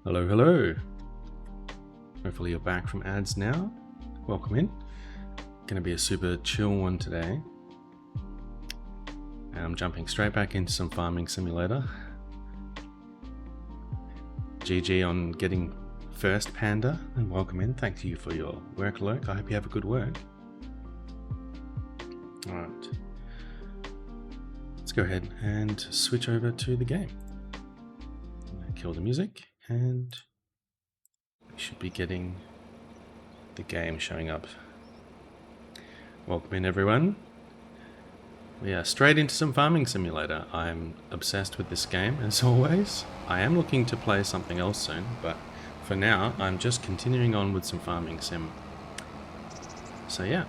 Hello, hello. Hopefully you're back from ads now. Welcome in. Going to be a super chill one today. And I'm jumping straight back into some Farming Simulator. GG on getting first Panda, and welcome in. Thank you for your work, Lurk. I hope you have a good work. Alright. Let's go ahead and switch over to the game. Kill the music, and we should be getting the game showing up. Welcome in, everyone. We are straight into some Farming Simulator. I'm obsessed with this game, as always. I am looking to play something else soon, but for now, I'm just continuing on with some Farming Sim. So yeah,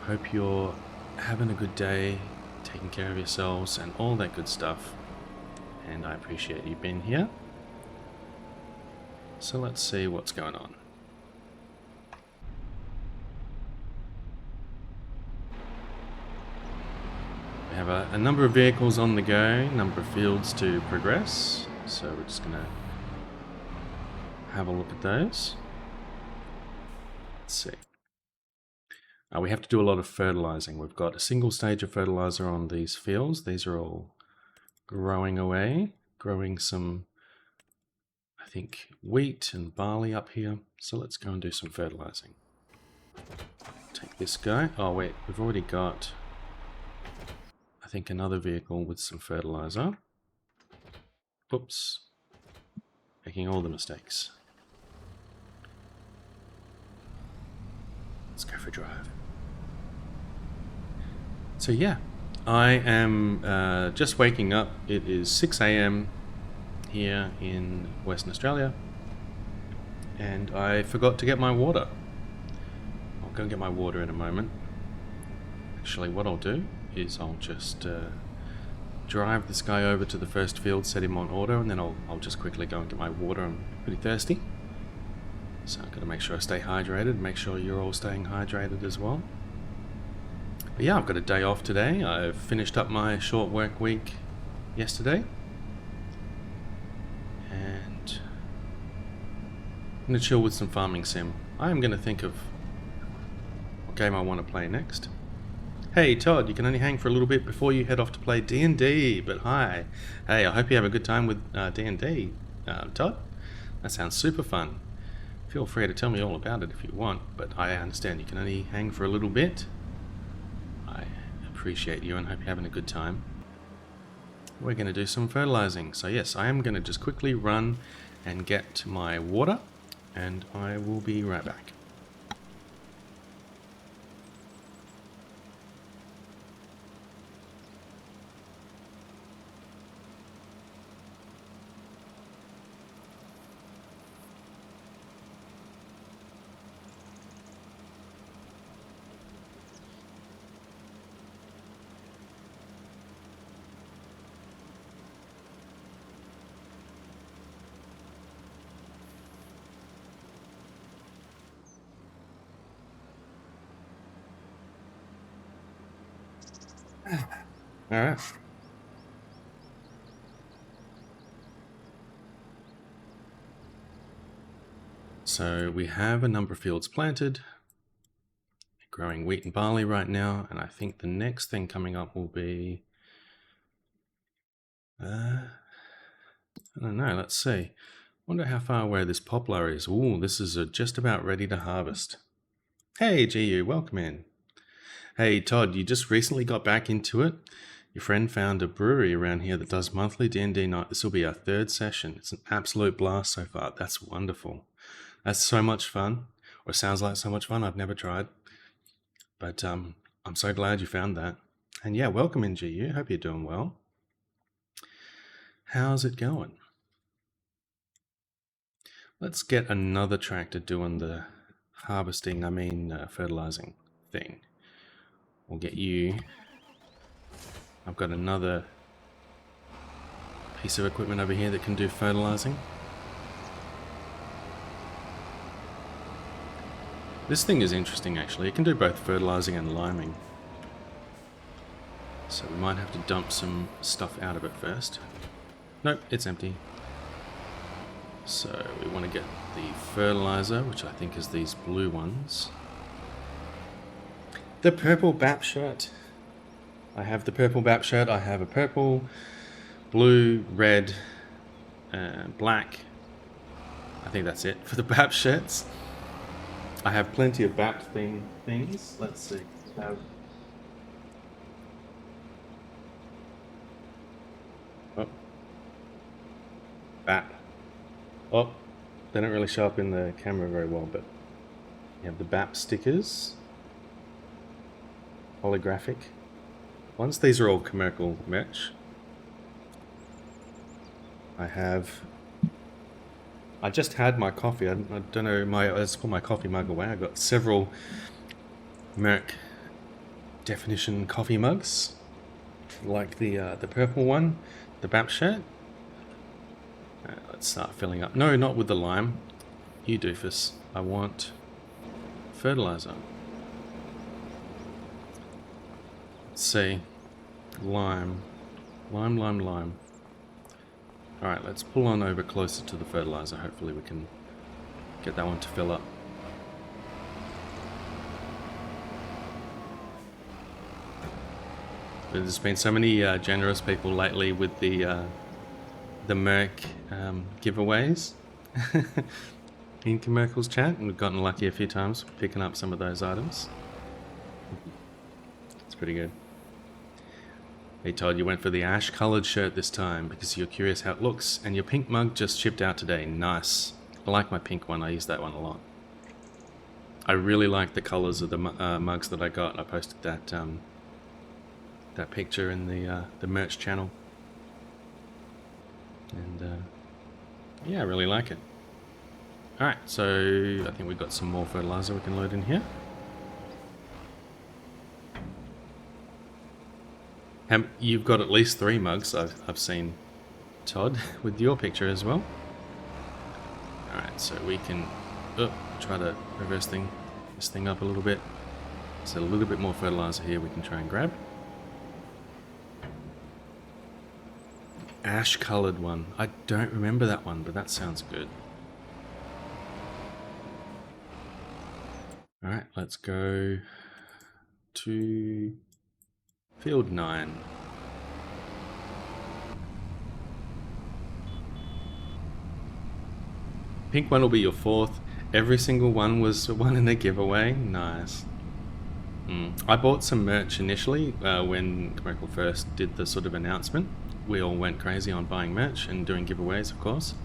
hope you're having a good day, taking care of yourselves, and all that good stuff. And I appreciate you being here. So let's see what's going on. We have a number of vehicles on the go, a number of fields to progress. So we're just going to have a look at those. Let's see. We have to do a lot of fertilizing. We've got a single stage of fertilizer on these fields. These are all growing away, growing some, I think, wheat and barley up here. So let's go and do some fertilizing. Take this guy. Oh wait, we've already got, I think, another vehicle with some fertilizer. Oops. Making all the mistakes. Let's go for a drive. So yeah, I am just waking up. It is 6 AM here in Western Australia, and I forgot to get my water. I'll go and get my water in a moment. Actually, what I'll do is I'll just drive this guy over to the first field, set him on auto, and then I'll just quickly go and get my water. I'm pretty thirsty, so I've got to make sure I stay hydrated, make sure you're all staying hydrated as well. But yeah, I've got a day off today. I've finished up my short work week yesterday, and I'm going to chill with some Farming Sim. I am going to think of what game I want to play next. Hey Todd, you can only hang for a little bit before you head off to play D&D, but hi. Hey, I hope you have a good time with D&D, Todd. That sounds super fun. Feel free to tell me all about it if you want, but I understand you can only hang for a little bit. I appreciate you and hope you're having a good time. We're going to do some fertilizing. So yes, I am going to just quickly run and get my water, and I will be right back. All right. So we have a number of fields planted, growing wheat and barley right now, and I think the next thing coming up will be, I don't know, let's see. Wonder how far away this poplar is. Ooh, this is just about ready to harvest. Hey GU, welcome in. Hey Todd, you just recently got back into it? Your friend found a brewery around here that does monthly D&D night. This will be our third session. It's an absolute blast so far. That's wonderful. That's so much fun. Or sounds like so much fun. I've never tried. But I'm so glad you found that. And yeah, welcome in GU. Hope you're doing well. How's it going? Let's get another tractor doing the harvesting, fertilizing thing. We'll get you. I've got another piece of equipment over here that can do fertilizing. This thing is interesting actually. It can do both fertilizing and liming. So we might have to dump some stuff out of it first. Nope, it's empty. So we want to get the fertilizer, which I think is these blue ones. The purple BAP shirt. I have the purple BAP shirt. I have a purple, blue, red, and black. I think that's it for the BAP shirts. I have plenty of BAP theme things. Let's see. Oh. BAP. Oh, they don't really show up in the camera very well, but you have the BAP stickers. Holographic ones. These are all Commercial merch. I just had my coffee. I don't know, I just put my coffee mug away. I got several Merc definition coffee mugs, like the purple one, the BAP shirt. Let's start filling up. No, not with the lime. You doofus. I want fertilizer. Let's see. Lime. Lime. Alright, let's pull on over closer to the fertilizer. Hopefully we can get that one to fill up. There's been so many generous people lately with the Merc giveaways in Commercial's chat, and we've gotten lucky a few times picking up some of those items. It's pretty good. Hey Todd, you went for the ash colored shirt this time because you're curious how it looks, and your pink mug just shipped out today. Nice. I like my pink one. I use that one a lot. I really like the colors of the mugs that I got. I posted that that picture in the merch channel, and yeah, I really like it. All right, so I think we've got some more fertilizer we can load in here. You've got at least 3 mugs I've seen, Todd, with your picture as well. Alright, so we can try to reverse this thing up a little bit. So a little bit more fertilizer here we can try and grab. Ash colored one. I don't remember that one, but that sounds good. Alright, let's go to Field 9. Pink one will be your 4th. Every single one was one in the giveaway. Nice. I bought some merch initially when Commercial first did the sort of announcement. We all went crazy on buying merch and doing giveaways, of course.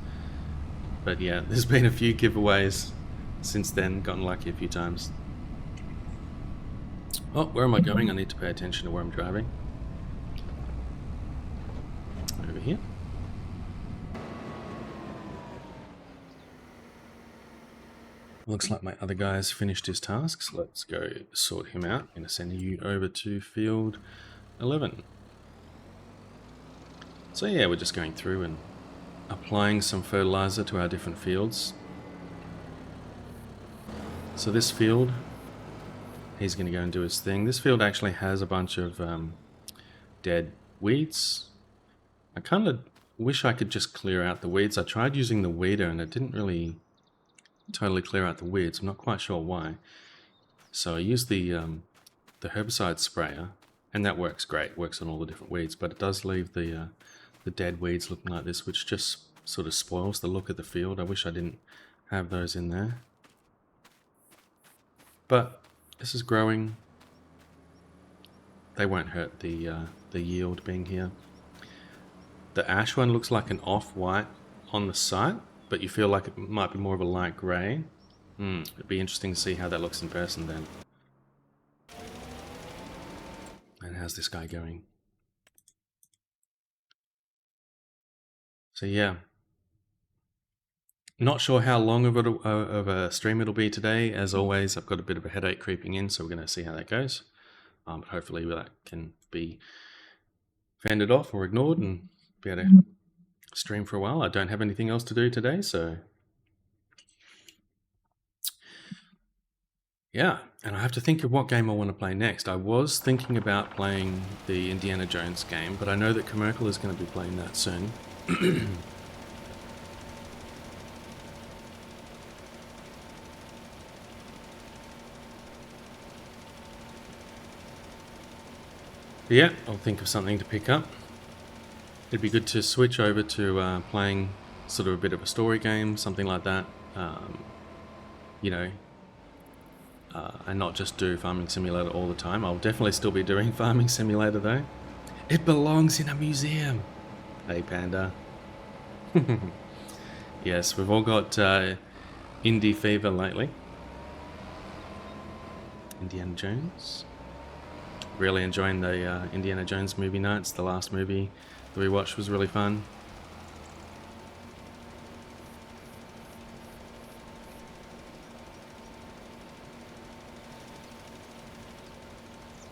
But yeah, there's been a few giveaways since then. Gotten lucky a few times. Oh, where am I going? I need to pay attention to where I'm driving. Over here. Looks like my other guy's finished his tasks. Let's go sort him out. I'm going to send you over to field 11. So yeah, we're just going through and applying some fertilizer to our different fields. So this field, he's going to go and do his thing. This field actually has a bunch of dead weeds. I kind of wish I could just clear out the weeds. I tried using the weeder and it didn't really totally clear out the weeds. I'm not quite sure why. So I used the herbicide sprayer, and that works great. Works on all the different weeds, but it does leave the dead weeds looking like this, which just sort of spoils the look of the field. I wish I didn't have those in there. But this is growing. They won't hurt the yield being here. The ash one looks like an off-white on the site, but you feel like it might be more of a light grey. It'd be interesting to see how that looks in person then. And how's this guy going? So yeah. Not sure how long of a stream it'll be today. As always, I've got a bit of a headache creeping in, so we're going to see how that goes. But hopefully that can be fended off or ignored and be able to stream for a while. I don't have anything else to do today, so yeah. And I have to think of what game I want to play next. I was thinking about playing the Indiana Jones game, but I know that Commercial is going to be playing that soon. Yeah, I'll think of something to pick up. It'd be good to switch over to playing sort of a bit of a story game, something like that. You know, and not just do Farming Simulator all the time. I'll definitely still be doing Farming Simulator though. It belongs in a museum. Hey, Panda. Yes, we've all got indie fever lately. Indiana Jones. Really enjoying the Indiana Jones movie nights. The last movie that we watched was really fun.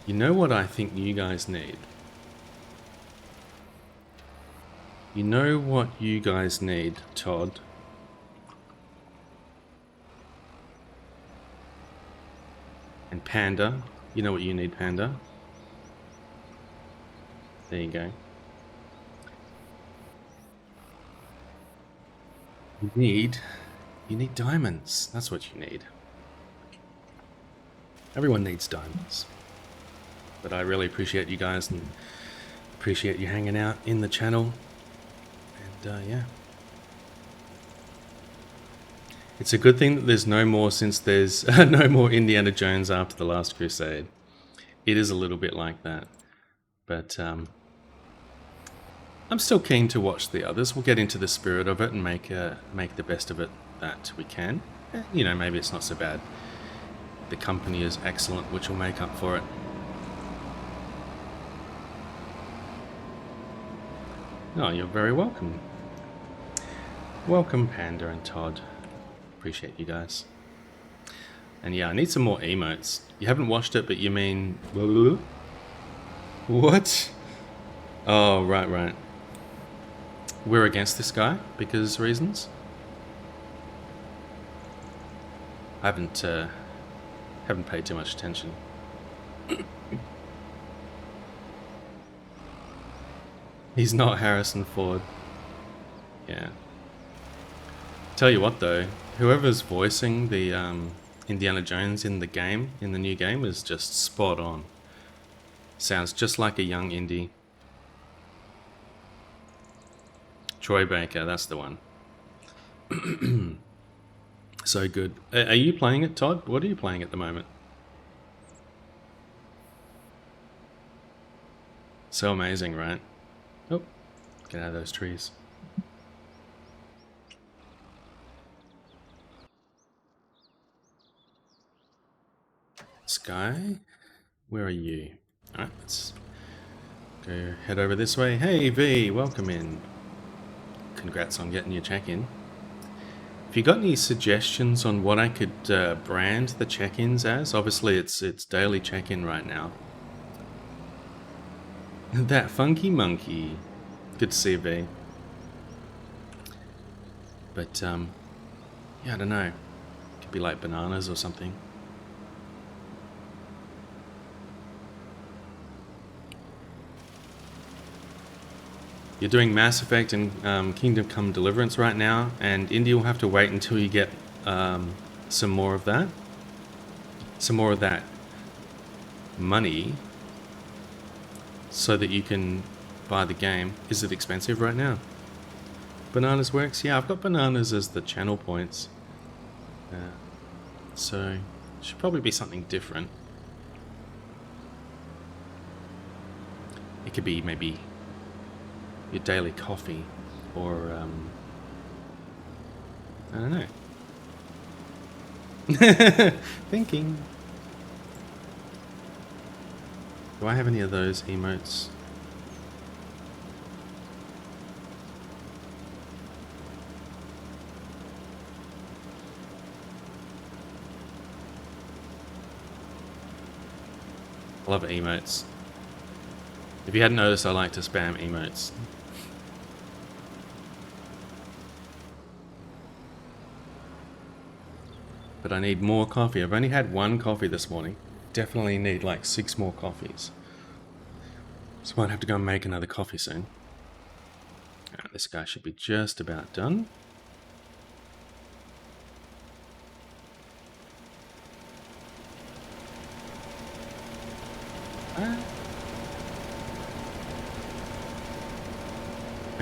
You know what I think you guys need? You know what you guys need, Todd? And Panda. You know what you need, Panda? There you go. You need diamonds. That's what you need. Everyone needs diamonds. But I really appreciate you guys and appreciate you hanging out in the channel. And yeah. It's a good thing that there's no more, since there's no more Indiana Jones after The Last Crusade. It is a little bit like that. But I'm still keen to watch the others. We'll get into the spirit of it and make the best of it that we can. You know, maybe it's not so bad. The company is excellent, which will make up for it. Oh, you're very welcome. Welcome, Panda and Todd. Appreciate you guys. And yeah, I need some more emotes. You haven't watched it, but you mean... What? Oh, right. We're against this guy because reasons. I haven't paid too much attention. He's not Harrison Ford. Yeah. Tell you what though, whoever's voicing the Indiana Jones in the game, in the new game, is just spot on. Sounds just like a young Indy. Troy Baker, that's the one. So good. Are you playing it, Todd? What are you playing at the moment? So amazing, right? Oh, get out of those trees. Sky, where are you? Alright, let's go head over this way. Hey V, welcome in. Congrats on getting your check-in. If you got any suggestions on what I could brand the check-ins as, obviously it's daily check-in right now. That funky monkey. Good to see you, V. But yeah, I don't know. Could be like bananas or something. You're doing Mass Effect and Kingdom Come Deliverance right now, and Indy will have to wait until you get some more of that. Some more of that money so that you can buy the game. Is it expensive right now? Bananas works? Yeah, I've got bananas as the channel points. So, it should probably be something different. It could be maybe your daily coffee, or I don't know. Thinking. Do I have any of those emotes? I love emotes. If you hadn't noticed, I like to spam emotes. But I need more coffee. I've only had one coffee this morning. Definitely need like 6 more coffees. So I might have to go and make another coffee soon. This guy should be just about done.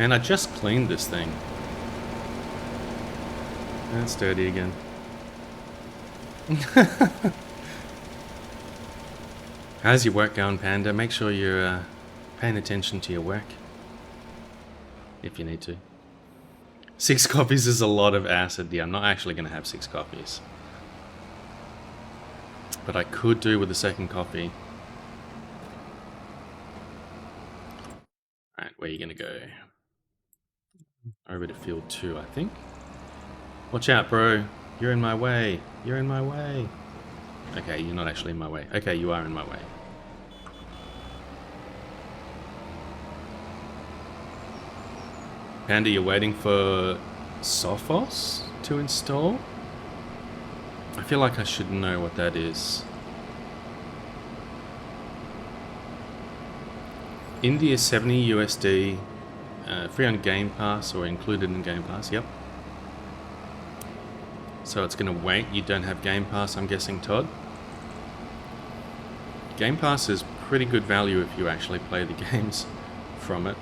Man, I just cleaned this thing. That's dirty again. How's your work going, Panda? Make sure you're paying attention to your work. If you need to. 6 copies is a lot of acid. Yeah, I'm not actually going to have 6 copies. But I could do with a second copy. Alright, where are you going to go? Over to field 2, I think. Watch out, bro. You're in my way. You're in my way. Okay, you're not actually in my way. Okay, you are in my way. Panda, you're waiting for Sophos to install? I feel like I should know what that is. India 70 USD, free on Game Pass or included in Game Pass, yep. So it's going to wait. You don't have Game Pass, I'm guessing, Todd? Game Pass is pretty good value if you actually play the games from it.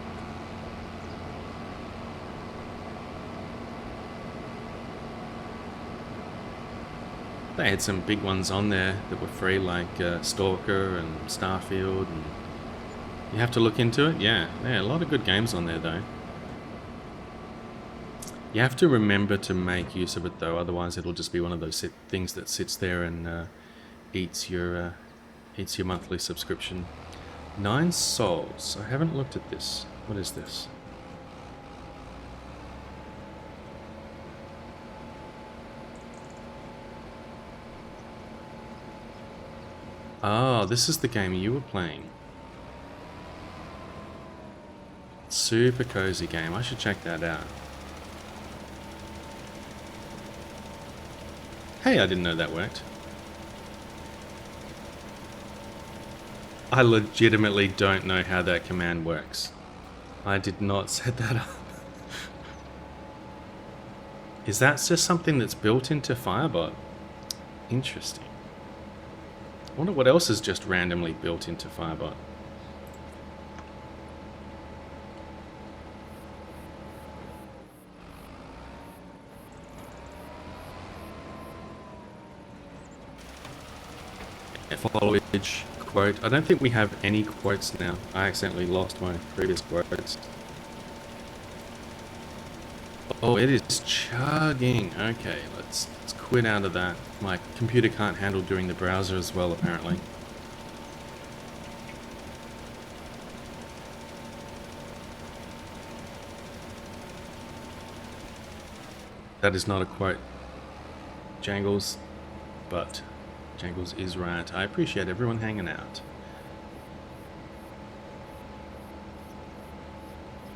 They had some big ones on there that were free, like Stalker and Starfield, and you have to look into it. Yeah, a lot of good games on there, though. You have to remember to make use of it, though, otherwise it'll just be one of those things that sits there and eats your monthly subscription. 9 souls. I haven't looked at this. What is this? Ah, this is the game you were playing. Super cozy game. I should check that out. Hey, I didn't know that worked. I legitimately don't know how that command works. I did not set that up. Is that just something that's built into Firebot? Interesting. I wonder what else is just randomly built into Firebot. Foliage quote. I don't think we have any quotes now. I accidentally lost my previous quotes. Oh, it is chugging. Okay, let's quit out of that. My computer can't handle doing the browser as well, apparently. That is not a quote, Jangles, but Jangles is right. I appreciate everyone hanging out.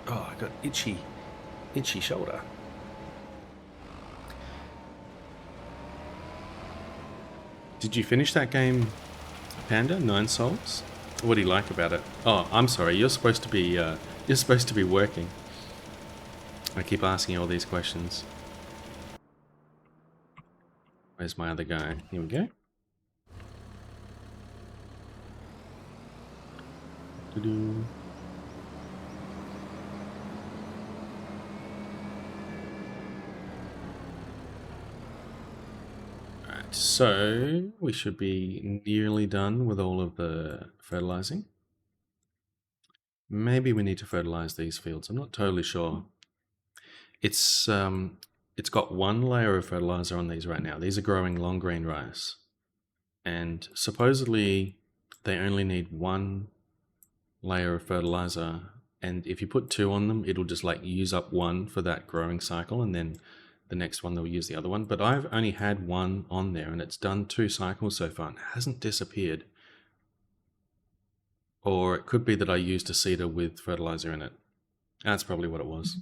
Oh, I got itchy shoulder. Did you finish that game, Panda? 9 souls? What do you like about it? Oh, I'm sorry. You're supposed to be working. I keep asking you all these questions. Where's my other guy? Here we go. Doo-doo. Alright, so we should be nearly done with all of the fertilizing. Maybe we need to fertilize these fields. I'm not totally sure. It's got 1 layer of fertilizer on these right now. These are growing long grain rice. And supposedly they only need 1 layer of fertilizer. And if you put 2 on them, it'll just like use up 1 for that growing cycle. And then the next one, they'll use the other one. But I've only had 1 on there and it's done 2 cycles so far and it hasn't disappeared. Or it could be that I used a seeder with fertilizer in it. That's probably what it was.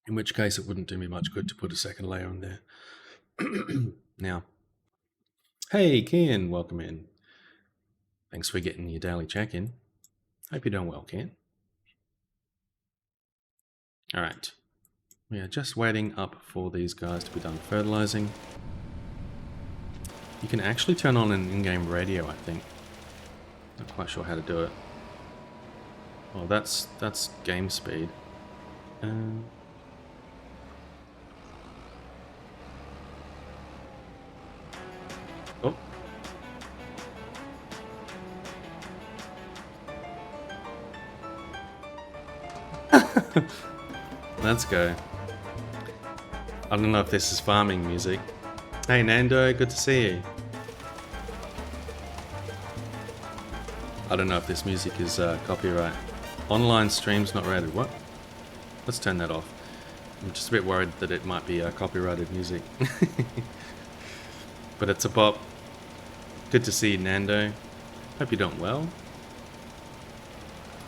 In which case, it wouldn't do me much good to put a second layer on there. Now, hey, Kian, welcome in. Thanks for getting your daily check-in. Hope you're doing well, Kian. All right. We are just waiting up for these guys to be done fertilizing. You can actually turn on an in-game radio, I think. Not quite sure how to do it. Oh, that's game speed. Oh. Let's go. I don't know if this is farming music. Hey Nando, good to see you. I don't know if this music is copyright. Online streams not rated. What? Let's turn that off. I'm just a bit worried that it might be copyrighted music. But it's a bop. Good to see you, Nando. Hope you're doing well.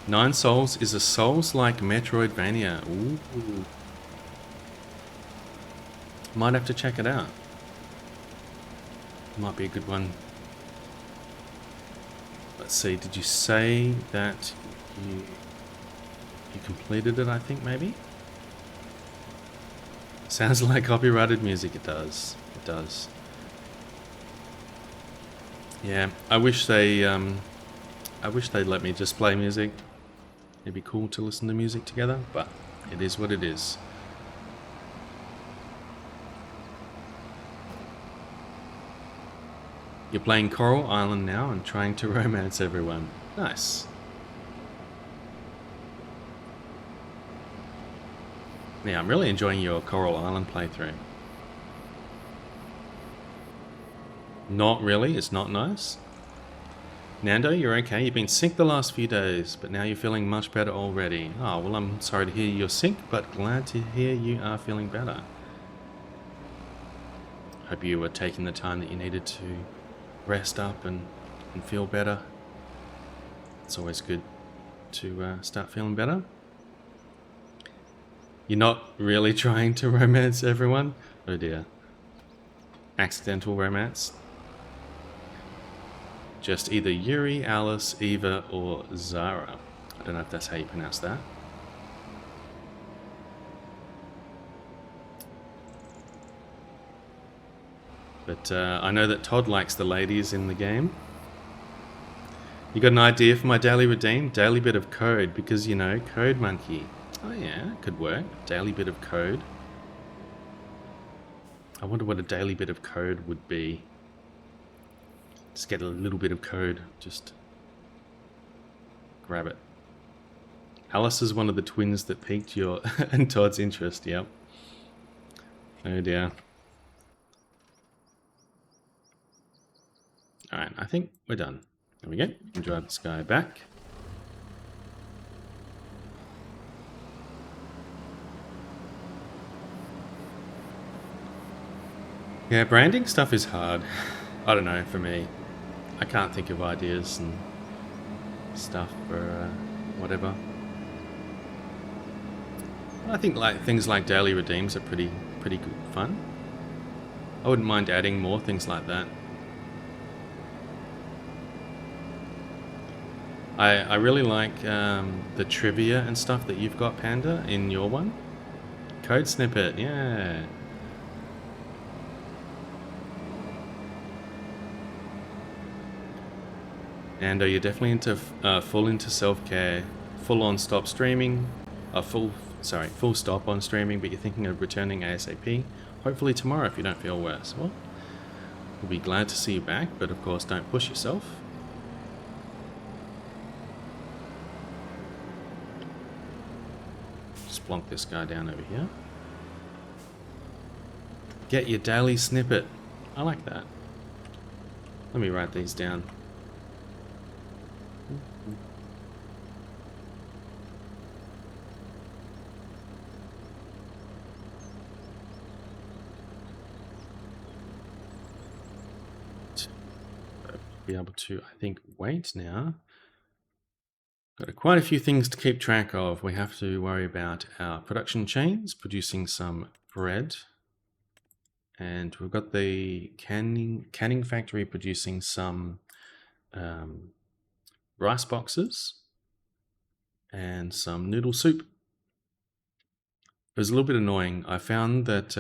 Nine Souls is a Souls-like Metroidvania. Ooh. Might have to check it out. Might be a good one. Let's see, did you say that you completed it, I think, maybe? Sounds like copyrighted music. It does. It does. Yeah, I wish they'd let me just play music. It'd be cool to listen to music together, but it is what it is. You're playing Coral Island now and trying to romance everyone. Nice. Yeah, I'm really enjoying your Coral Island playthrough. Not really, it's not nice. Nando, you're okay. You've been sick the last few days, but now you're feeling much better already. Oh, well, I'm sorry to hear you're sick, but glad to hear you are feeling better. Hope you were taking the time that you needed to rest up and feel better. It's always good to start feeling better. You're not really trying to romance everyone? Oh dear. Accidental romance? Just either Yuri, Alice, Eva, or Zara. I don't know if that's how you pronounce that. But I know that Todd likes the ladies in the game. You got an idea for my daily redeem? Daily bit of code, because, you know, Code Monkey. Oh yeah, could work. Daily bit of code. I wonder what a daily bit of code would be. Just get a little bit of code. Just grab it. Alice is one of the twins that piqued your and Todd's interest. Yep. Oh dear. Alright, I think we're done. There we go. You can drive this guy back. Yeah, branding stuff is hard. I don't know, for me. I can't think of ideas and stuff for whatever. I think things like daily redeems are pretty good fun. I wouldn't mind adding more things like that. I really like the trivia and stuff that you've got, Panda, in your one. Code snippet, yeah. And you're definitely into full into self-care, full on stop streaming, full stop on streaming, but you're thinking of returning ASAP. Hopefully tomorrow if you don't feel worse. Well, we'll be glad to see you back, but of course don't push yourself. Just plonk this guy down over here. Get your daily snippet. I like that. Let me write these down. Be able to, I think, wait now. Got quite a few things to keep track of. We have to worry about our production chains, producing some bread. And we've got the canning factory producing some rice boxes and some noodle soup. It was a little bit annoying. I found that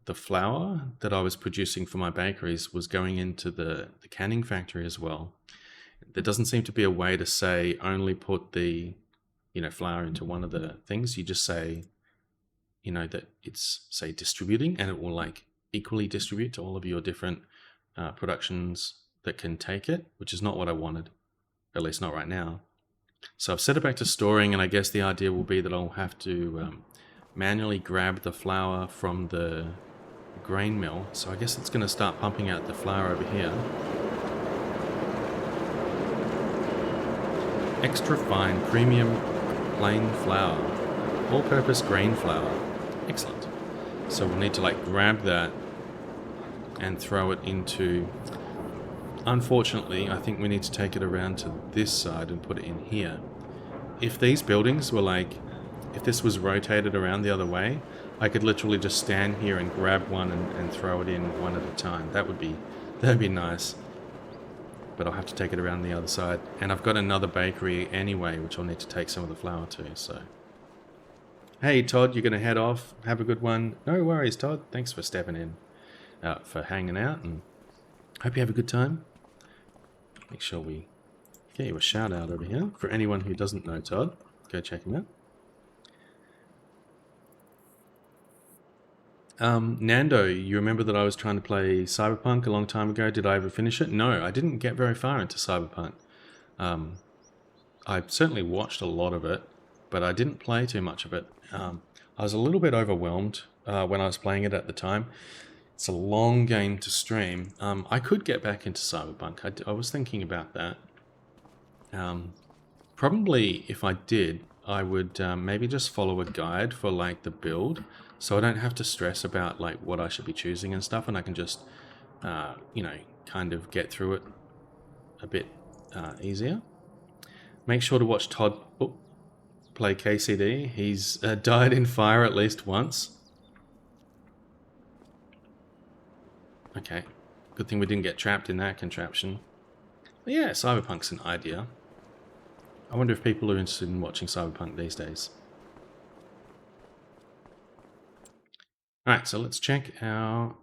the flour that I was producing for my bakeries was going into the canning factory as well. There doesn't seem to be a way to say only put the flower into one of the things, you just say, that it's, say, distributing, and it will like equally distribute to all of your different productions that can take it, which is not what I wanted, at least not right now. So I've set it back to storing, and I guess the idea will be that I'll have to manually grab the flour from the grain mill. So I guess it's going to start pumping out the flour over here. Extra fine premium plain flour, all-purpose grain flour. Excellent. So we'll need to like grab that and throw it into, unfortunately, I think we need to take it around to this side and put it in here. If these buildings were like, if this was rotated around the other way, I could literally just stand here and grab one and throw it in one at a time. That'd be nice. But I'll have to take it around the other side. And I've got another bakery anyway, which I'll need to take some of the flour to, so. Hey, Todd, you're going to head off. Have a good one. No worries, Todd. Thanks for stepping in, for hanging out, and hope you have a good time. Make sure we get you a shout out over here. For anyone who doesn't know Todd, go check him out. Nando, you remember that I was trying to play Cyberpunk a long time ago? Did I ever finish it? No, I didn't get very far into Cyberpunk. I certainly watched a lot of it, but I didn't play too much of it. I was a little bit overwhelmed when I was playing it at the time. It's a long game to stream. I could get back into Cyberpunk. I was thinking about that. Probably if I did, I would maybe just follow a guide for like the build, so I don't have to stress about like what I should be choosing and stuff, and I can just, kind of get through it a bit easier. Make sure to watch Todd play KCD. He's died in fire at least once. Okay, good thing we didn't get trapped in that contraption. But yeah, Cyberpunk's an idea. I wonder if people are interested in watching Cyberpunk these days. Alright, so let's check our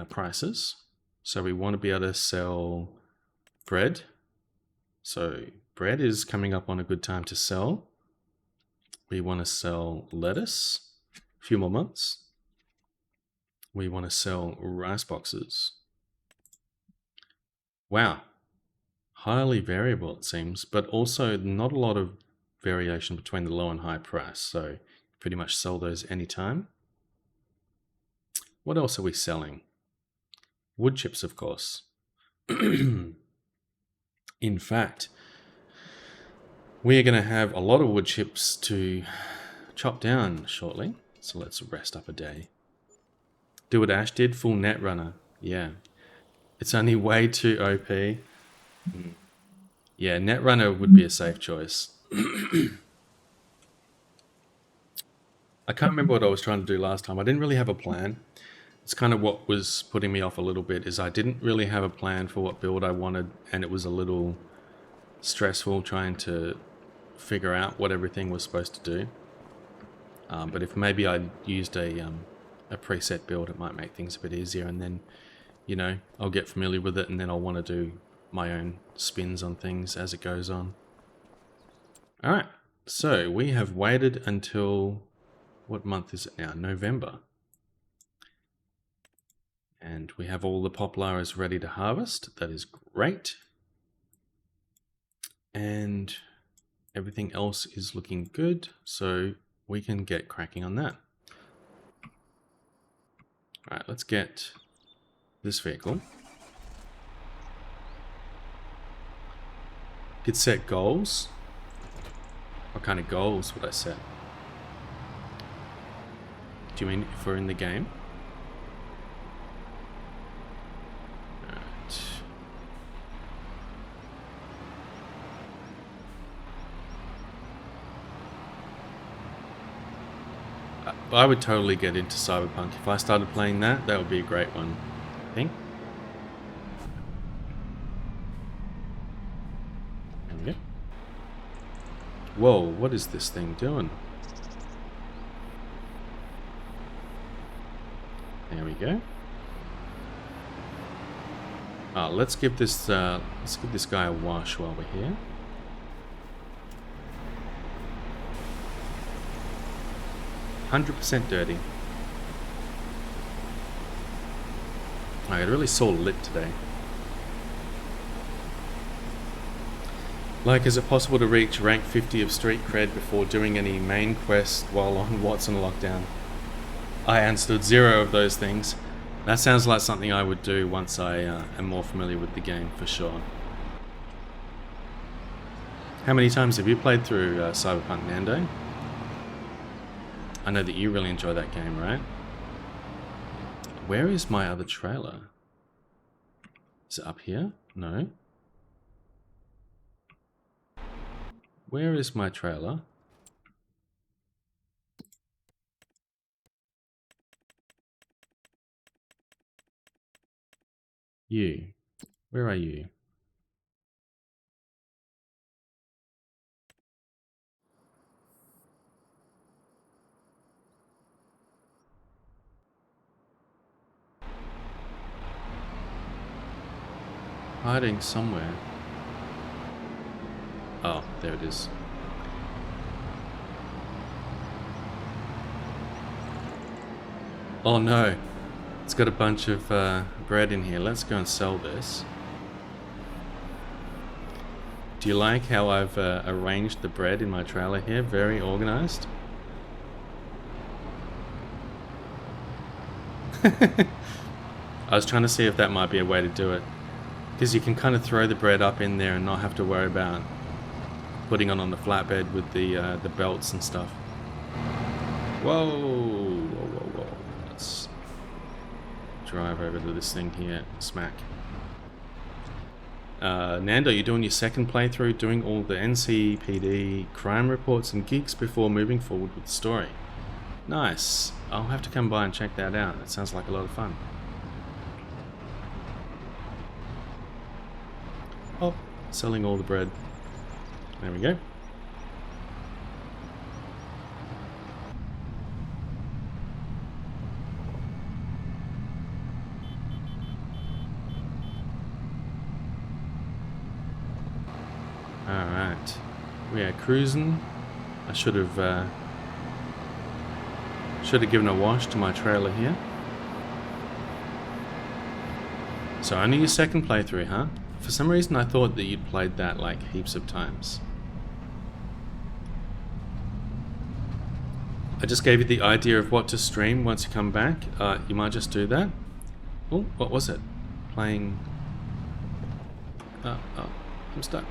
prices. So we want to be able to sell bread. So bread is coming up on a good time to sell. We want to sell lettuce, a few more months. We want to sell rice boxes. Wow. Highly variable, it seems, but also not a lot of variation between the low and high price. So pretty much sell those anytime. What else are we selling? Wood chips, of course. In fact, we are going to have a lot of wood chips to chop down shortly. So let's rest up a day. Do what Ash did, full Netrunner. Yeah. It's only way too OP. Yeah, Netrunner would be a safe choice. I can't remember what I was trying to do last time. I didn't really have a plan. It's kind of what was putting me off a little bit, is I didn't really have a plan for what build I wanted, and it was a little stressful trying to figure out what everything was supposed to do. But if maybe I used a preset build, it might make things a bit easier, and then, I'll get familiar with it, and then I'll want to do my own spins on things as it goes on. Alright, so we have waited until, what month is it now? November. And we have all the poplars ready to harvest. That is great. And everything else is looking good, so we can get cracking on that. Alright, let's get this vehicle. Could set goals. What kind of goals would I set? Do you mean if we're in the game? Alright. I would totally get into Cyberpunk. If I started playing that, that would be a great one, I think. There we go. Whoa, what is this thing doing? There we go. Let's give this guy a wash while we're here. 100% dirty. I got a really sore lip today. Like, is it possible to reach rank 50 of Street Cred before doing any main quest while on Watson lockdown? I understood 0 of those things. That sounds like something I would do once I am more familiar with the game, for sure. How many times have you played through Cyberpunk, Nando? I know that you really enjoy that game, right? Where is my other trailer? Is it up here? No. Where is my trailer? You. Where are you? Hiding somewhere. Oh, there it is. Oh no, it's got a bunch of bread in here. Let's go and sell this. Do you like how I've arranged the bread in my trailer here? Very organized. I was trying to see if that might be a way to do it. Because you can kind of throw the bread up in there and not have to worry about putting it on the flatbed with the belts and stuff. Whoa, whoa, whoa, whoa. Let's drive over to this thing here. Smack. Nando, you're doing your second playthrough, doing all the NCPD crime reports and gigs before moving forward with the story. Nice. I'll have to come by and check that out. That sounds like a lot of fun. Oh, selling all the bread. There we go. Alright. We are cruising. I should have given a wash to my trailer here. So only your second playthrough, huh? For some reason I thought that you'd played that like heaps of times. I just gave you the idea of what to stream once you come back. You might just do that. Oh, what was it? Playing... Oh, I'm stuck.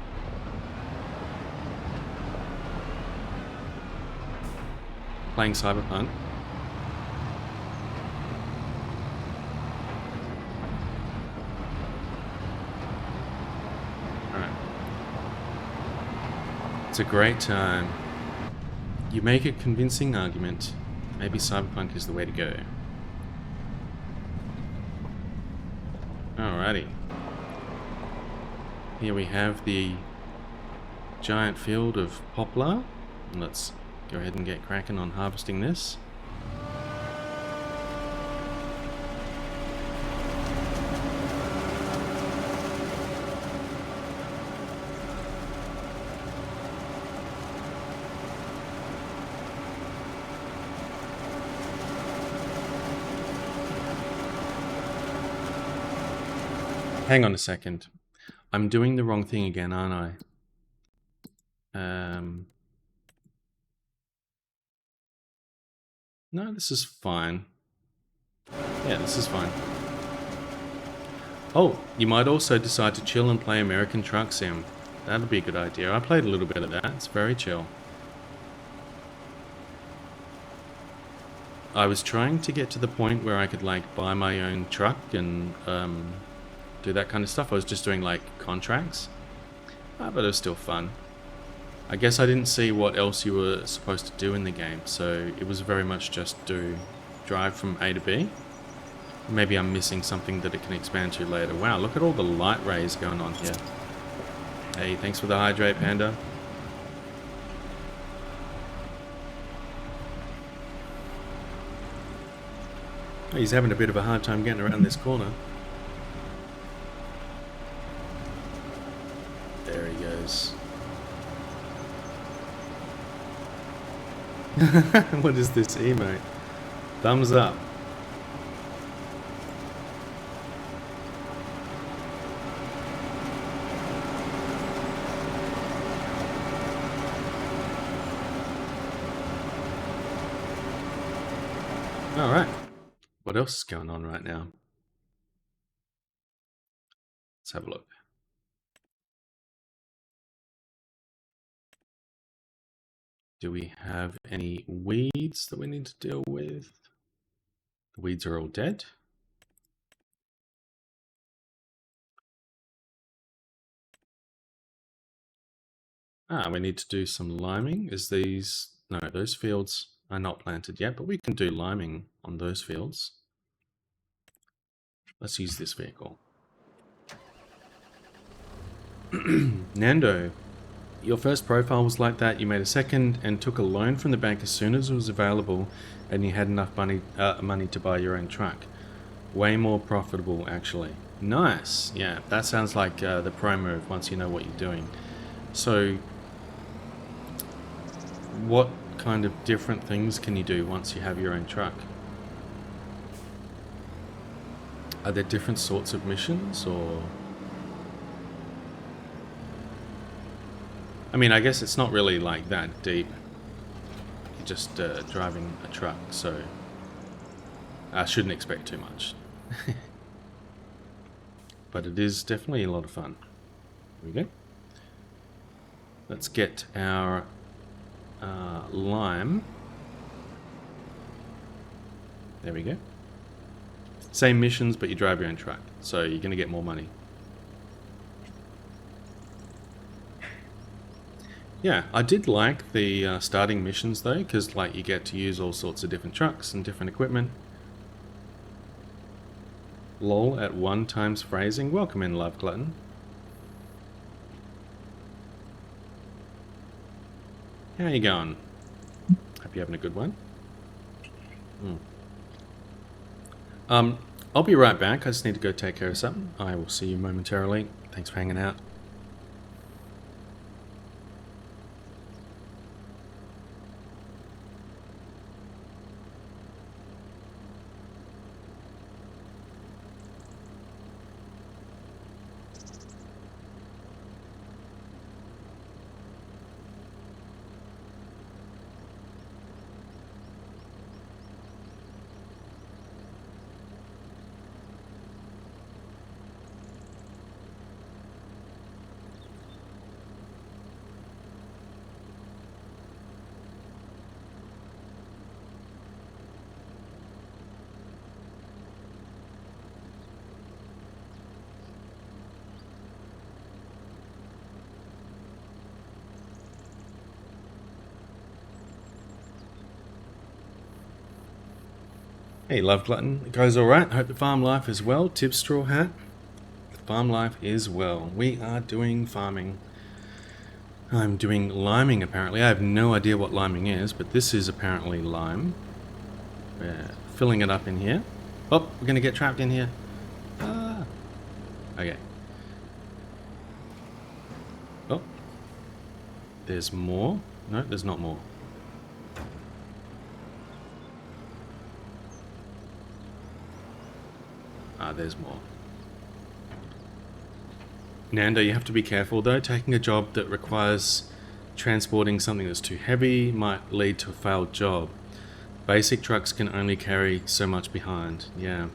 Playing Cyberpunk. Alright. It's a great time. You make a convincing argument. Maybe Cyberpunk is the way to go. Alrighty. Here we have the giant field of poplar. Let's go ahead and get cracking on harvesting this. Hang on a second. I'm doing the wrong thing again, aren't I? No, this is fine. Yeah, this is fine. Oh, you might also decide to chill and play American Truck Sim. That'd be a good idea. I played a little bit of that. It's very chill. I was trying to get to the point where I could like buy my own truck and do that kind of stuff. I was just doing like contracts, but it was still fun. I guess I didn't see what else you were supposed to do in the game, so it was very much just drive from A to B. Maybe I'm missing something that it can expand to later. Wow, look at all the light rays going on here. Hey, thanks for the hydrate, Panda. He's having a bit of a hard time getting around this corner. There he goes. What is this emote? Thumbs up. All right. What else is going on right now? Let's have a look. Do we have any weeds that we need to deal with? The weeds are all dead. We need to do some liming. No, those fields are not planted yet, but we can do liming on those fields. Let's use this vehicle. Nando, your first profile was like that. You made a second and took a loan from the bank as soon as it was available, and you had enough money to buy your own truck. Way more profitable, actually. Nice. Yeah, that sounds like the pro move once you know what you're doing. So, what kind of different things can you do once you have your own truck? Are there different sorts of missions, or... I mean, I guess it's not really like that deep. You're just driving a truck, so I shouldn't expect too much. But it is definitely a lot of fun. Here we go. Let's get our lime. There we go. Same missions, but you drive your own truck, so you're going to get more money. Yeah, I did like the starting missions though, because like you get to use all sorts of different trucks and different equipment. Lol at 1 times phrasing. Welcome in, Love Glutton. How you going? Hope you're having a good one. I'll be right back. I just need to go take care of something. I will see you momentarily. Thanks for hanging out. Hey, Love Glutton. It goes alright. Hope the farm life is well. Tip Straw Hat. The farm life is well. We are doing farming. I'm doing liming, apparently. I have no idea what liming is, but this is apparently lime. We're filling it up in here. Oh, we're going to get trapped in here. Ah. Okay. Oh. There's more. No, there's not more. There's more. Nando, you have to be careful though. Taking a job that requires transporting something that's too heavy might lead to a failed job. Basic trucks can only carry so much behind. Yeah.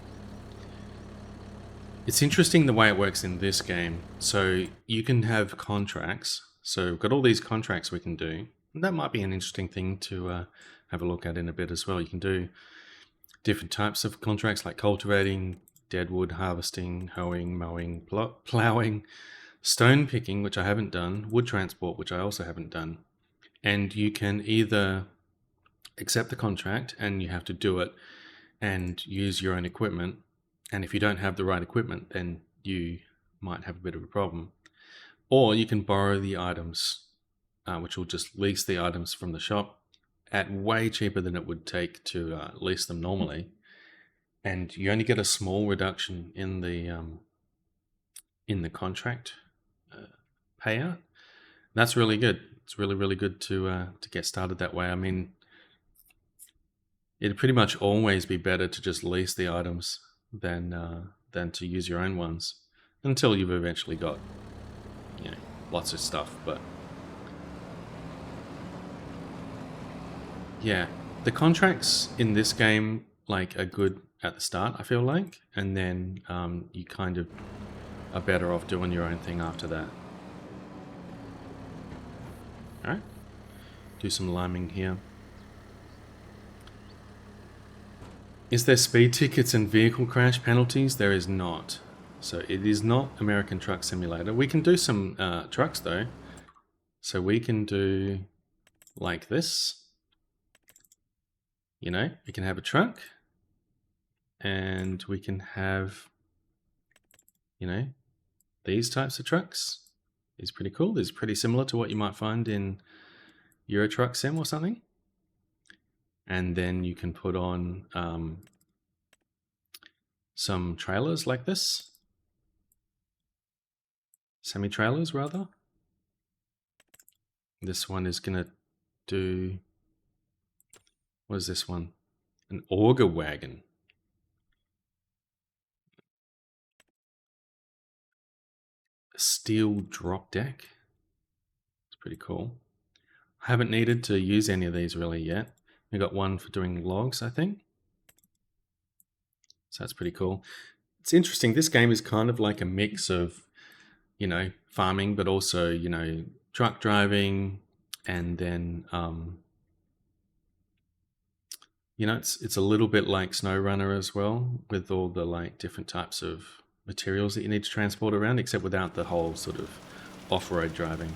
It's interesting the way it works in this game. So you can have contracts. So we've got all these contracts we can do. And that might be an interesting thing to have a look at in a bit as well. You can do different types of contracts like cultivating, deadwood harvesting, hoeing, mowing, ploughing, stone picking, which I haven't done, wood transport, which I also haven't done. And you can either accept the contract and you have to do it and use your own equipment. And if you don't have the right equipment, then you might have a bit of a problem. Or you can borrow the items, which will just lease the items from the shop at way cheaper than it would take to lease them normally. And you only get a small reduction in the contract payout. That's really good. It's really, really good to get started that way. I mean, it'd pretty much always be better to just lease the items than to use your own ones until you've eventually got, you know, lots of stuff. But yeah, the contracts in this game like are good at the start, I feel like, and then you kind of are better off doing your own thing after that. All right, do some liming here. Is there speed tickets and vehicle crash penalties? There is not. So it is not American Truck Simulator. We can do some trucks though. So we can do like this. You know, we can have a truck and we can have, you know, these types of trucks. It's pretty cool. This is pretty similar to what you might find in Euro Truck Sim or something. And then you can put on some trailers like this. Semi-trailers, rather. This one is going to do... What is this one? An auger wagon. A steel drop deck. It's pretty cool. I haven't needed to use any of these really yet. We got one for doing logs, I think. So that's pretty cool. It's interesting. This game is kind of like a mix of, you know, farming, but also, you know, truck driving, and then, you know, it's a little bit like SnowRunner as well, with all the like different types of materials that you need to transport around, except without the whole sort of off-road driving.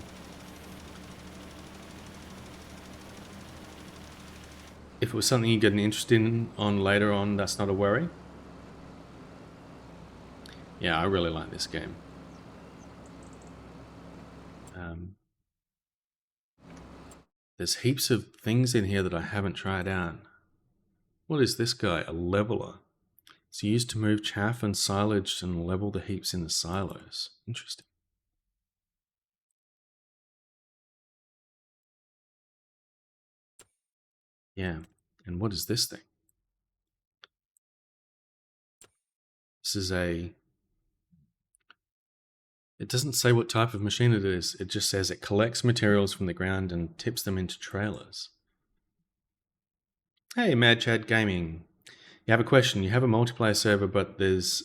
If it was something you get an interest in on later on, that's not a worry. Yeah, I really like this game. There's heaps of things in here that I haven't tried out. What is this guy? A leveler. It's used to move chaff and silage and level the heaps in the silos. Interesting. Yeah, and what is this thing? This is a... It doesn't say what type of machine it is. It just says it collects materials from the ground and tips them into trailers. Hey, Mad Chad Gaming. You have a question. You have a multiplayer server, but there's...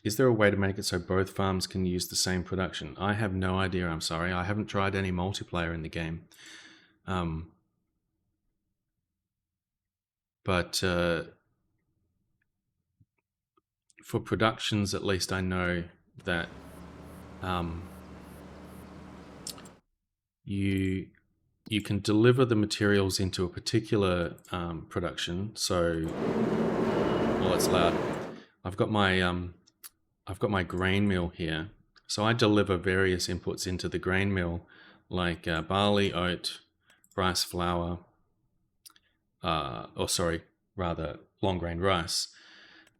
is there a way to make it so both farms can use the same production? I have no idea, I'm sorry. I haven't tried any multiplayer in the game. But for productions, at least I know that you can deliver the materials into a particular production. So, well, it's loud. I've got my grain mill here. So I deliver various inputs into the grain mill, like barley, oat, rice flour, long grain rice,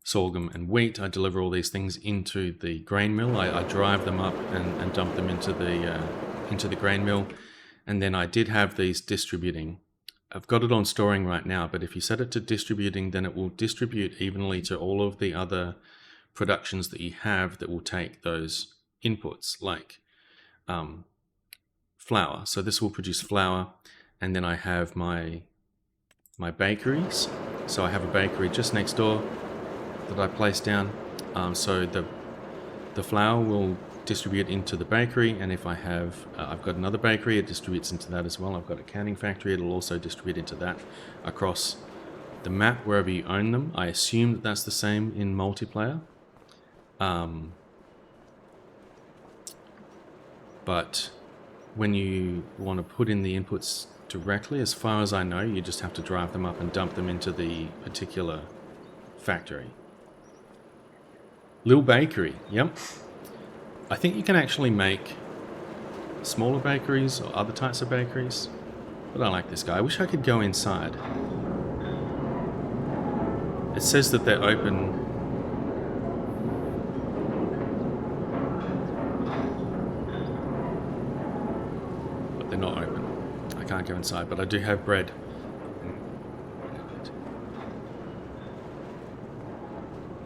sorghum and wheat. I deliver all these things into the grain mill. I drive them up and dump them into the grain mill. And then I did have these distributing. I've got it on storing right now, but if you set it to distributing, then it will distribute evenly to all of the other productions that you have that will take those inputs, like flour. So this will produce flour, and then I have my bakeries. So I have a bakery just next door that I place down. So the flour will distribute into the bakery, and if I have, I've got another bakery, it distributes into that as well. I've got a canning factory, it'll also distribute into that across the map wherever you own them. I assume that that's the same in multiplayer. But when you want to put in the inputs directly, as far as I know, you just have to drive them up and dump them into the particular factory. Lil Bakery, yep. I think you can actually make smaller bakeries or other types of bakeries, but I like this guy. I wish I could go inside. It says that they're open. But they're not open. I can't go inside, but I do have bread.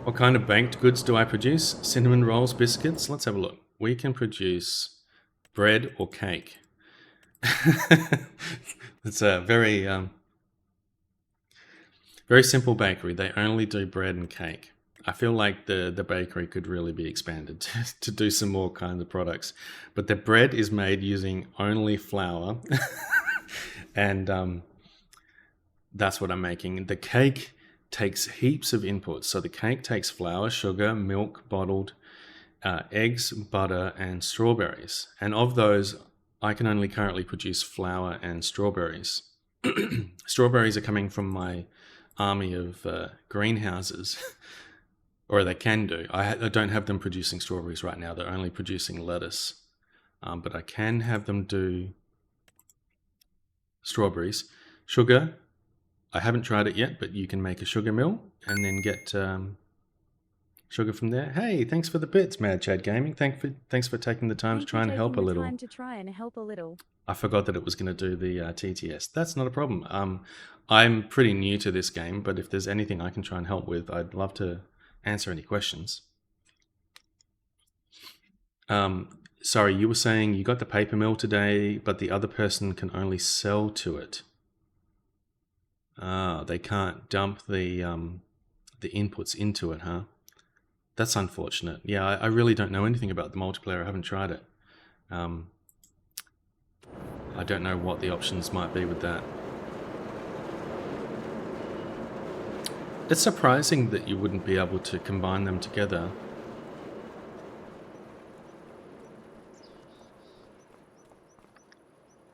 What kind of baked goods do I produce? Cinnamon rolls, biscuits? Let's have a look. We can produce bread or cake. It's a very very simple bakery. They only do bread and cake. I feel like the bakery could really be expanded to do some more kinds of products. But the bread is made using only flour. And that's what I'm making. The cake takes heaps of inputs. So the cake takes flour, sugar, milk, bottled, eggs, butter, and strawberries. And of those, I can only currently produce flour and strawberries. Strawberries are coming from my army of greenhouses, or they can do. I don't have them producing strawberries right now. They're only producing lettuce. But I can have them do strawberries. Sugar, I haven't tried it yet, but you can make a sugar mill and then get sugar from there. Hey, thanks for the bits, Mad Chad Gaming. Thanks for taking the time to try and help a little. I forgot that it was going to do the TTS. That's not a problem. I'm pretty new to this game, but if there's anything I can try and help with, I'd love to answer any questions. Sorry, you were saying you got the paper mill today, but the other person can only sell to it. They can't dump the inputs into it, huh? That's unfortunate. Yeah, I really don't know anything about the multiplayer. I haven't tried it. I don't know what the options might be with that. It's surprising that you wouldn't be able to combine them together.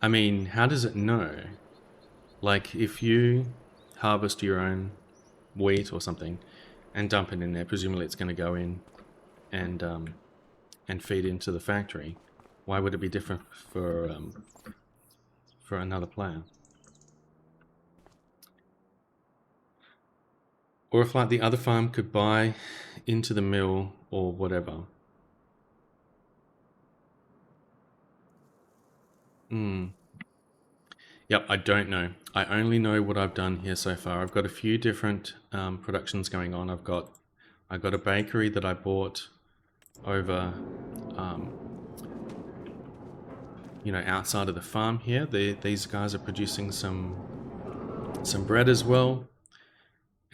I mean, how does it know? Like, if you harvest your own wheat or something and dump it in there, presumably it's going to go in and feed into the factory. Why would it be different for another player? Or if, like, the other farm could buy into the mill or whatever. Yep, I don't know. I only know what I've done here so far. I've got a few different productions going on. I got a bakery that I bought over, outside of the farm here. These guys are producing some bread as well.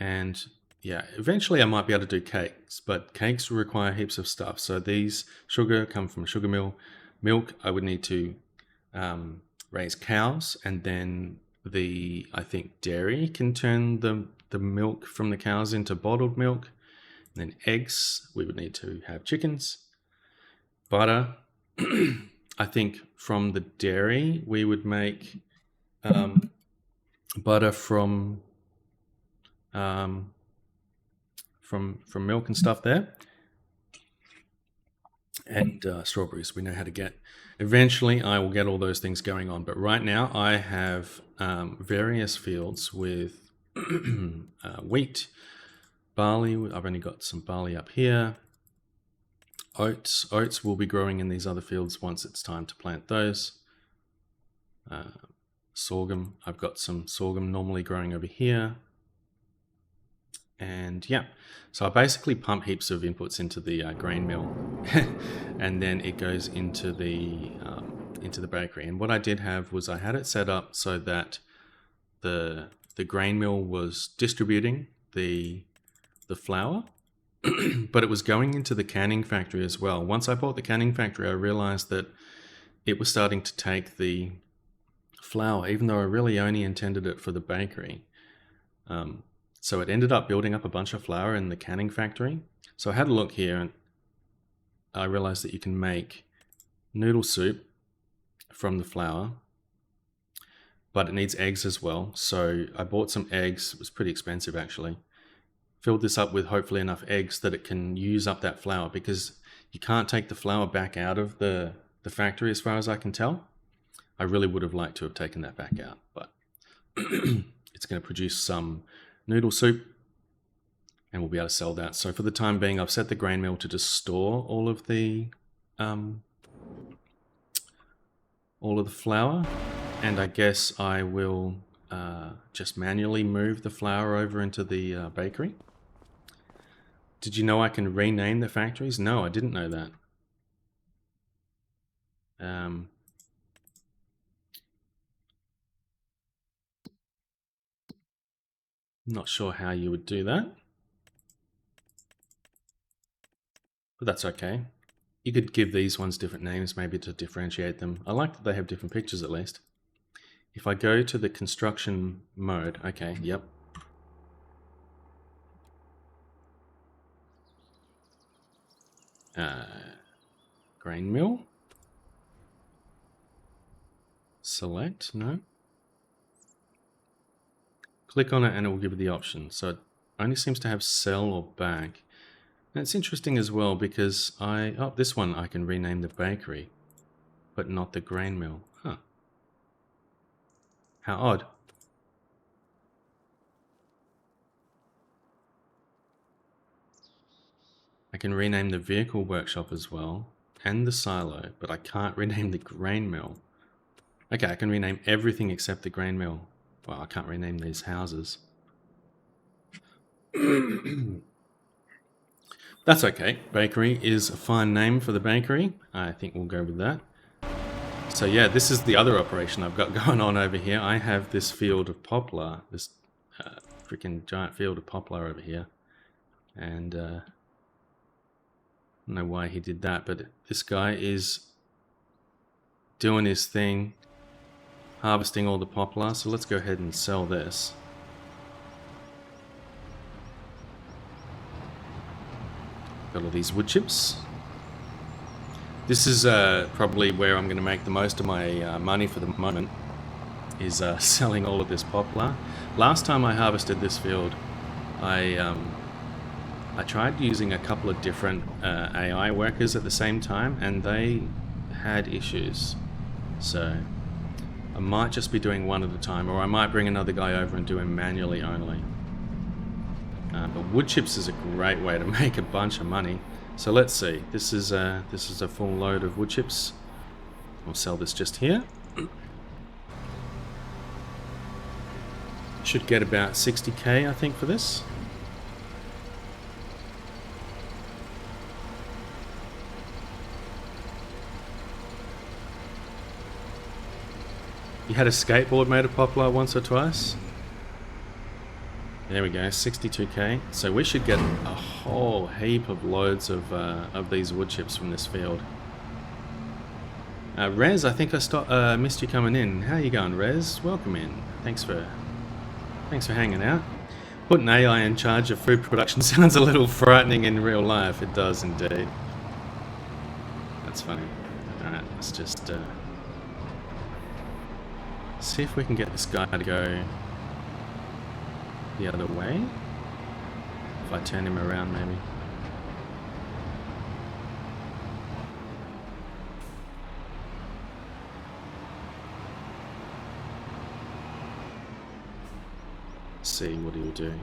And yeah, eventually I might be able to do cakes, but cakes require heaps of stuff. So these sugar come from a sugar mill. Milk, I would need to raise cows, and then I think dairy can turn the milk from the cows into bottled milk. And then eggs, we would need to have chickens. Butter, I think from the dairy we would make butter from milk and stuff there. And strawberries we know how to get. Eventually I will get all those things going on, but right now I have various fields with wheat, barley. I've only got some barley up here. Oats will be growing in these other fields once it's time to plant those. Sorghum, I've got some sorghum normally growing over here. And yeah, so I basically pump heaps of inputs into the grain mill, and then it goes into the bakery. And what I did have was I had it set up so that the grain mill was distributing the flour, but it was going into the canning factory as well. Once I bought the canning factory, I realized that it was starting to take the flour, even though I really only intended it for the bakery. So it ended up building up a bunch of flour in the canning factory. So I had a look here and I realized that you can make noodle soup from the flour, but it needs eggs as well. So I bought some eggs. It was pretty expensive actually. Filled this up with hopefully enough eggs that it can use up that flour, because you can't take the flour back out of the factory as far as I can tell. I really would have liked to have taken that back out, but it's going to produce some noodle soup and we'll be able to sell that. So for the time being, I've set the grain mill to just store all of the flour, and I guess I will just manually move the flour over into the bakery. Did you know I can rename the factories? No, I didn't know that. Not sure how you would do that, but that's okay. You could give these ones different names, maybe to differentiate them. I like that they have different pictures at least. If I go to the construction mode, okay, yep. Grain mill. Select, no. Click on it and it will give you the option. So it only seems to have sell or bag. And it's interesting as well because this one I can rename the bakery, but not the grain mill. Huh. How odd. I can rename the vehicle workshop as well and the silo, but I can't rename the grain mill. Okay, I can rename everything except the grain mill. Well, I can't rename these houses. That's okay. Bakery is a fine name for the bakery. I think we'll go with that. So yeah, this is the other operation I've got going on over here. I have this field of poplar, this freaking giant field of poplar over here. And I don't know why he did that, but this guy is doing his thing, harvesting all the poplar. So let's go ahead and sell this. Got all these wood chips. This is probably where I'm going to make the most of my money for the moment, is selling all of this poplar. Last time I harvested this field, I tried using a couple of different AI workers at the same time, and they had issues. So I might just be doing one at a time, or I might bring another guy over and do him manually only. But wood chips is a great way to make a bunch of money. So let's see. This is a full load of wood chips. We'll sell this just here. Should get about 60k, I think, for this. You had a skateboard made of poplar once or twice? There we go, 62k. So we should get a whole heap of loads of these wood chips from this field. Rez, I think I missed you coming in. How you going, Rez? Welcome in. Thanks for hanging out. Putting AI in charge of food production sounds a little frightening in real life. It does indeed. That's funny. Alright, let's just see if we can get this guy to go the other way. If I turn him around, maybe. Let's see what he'll do.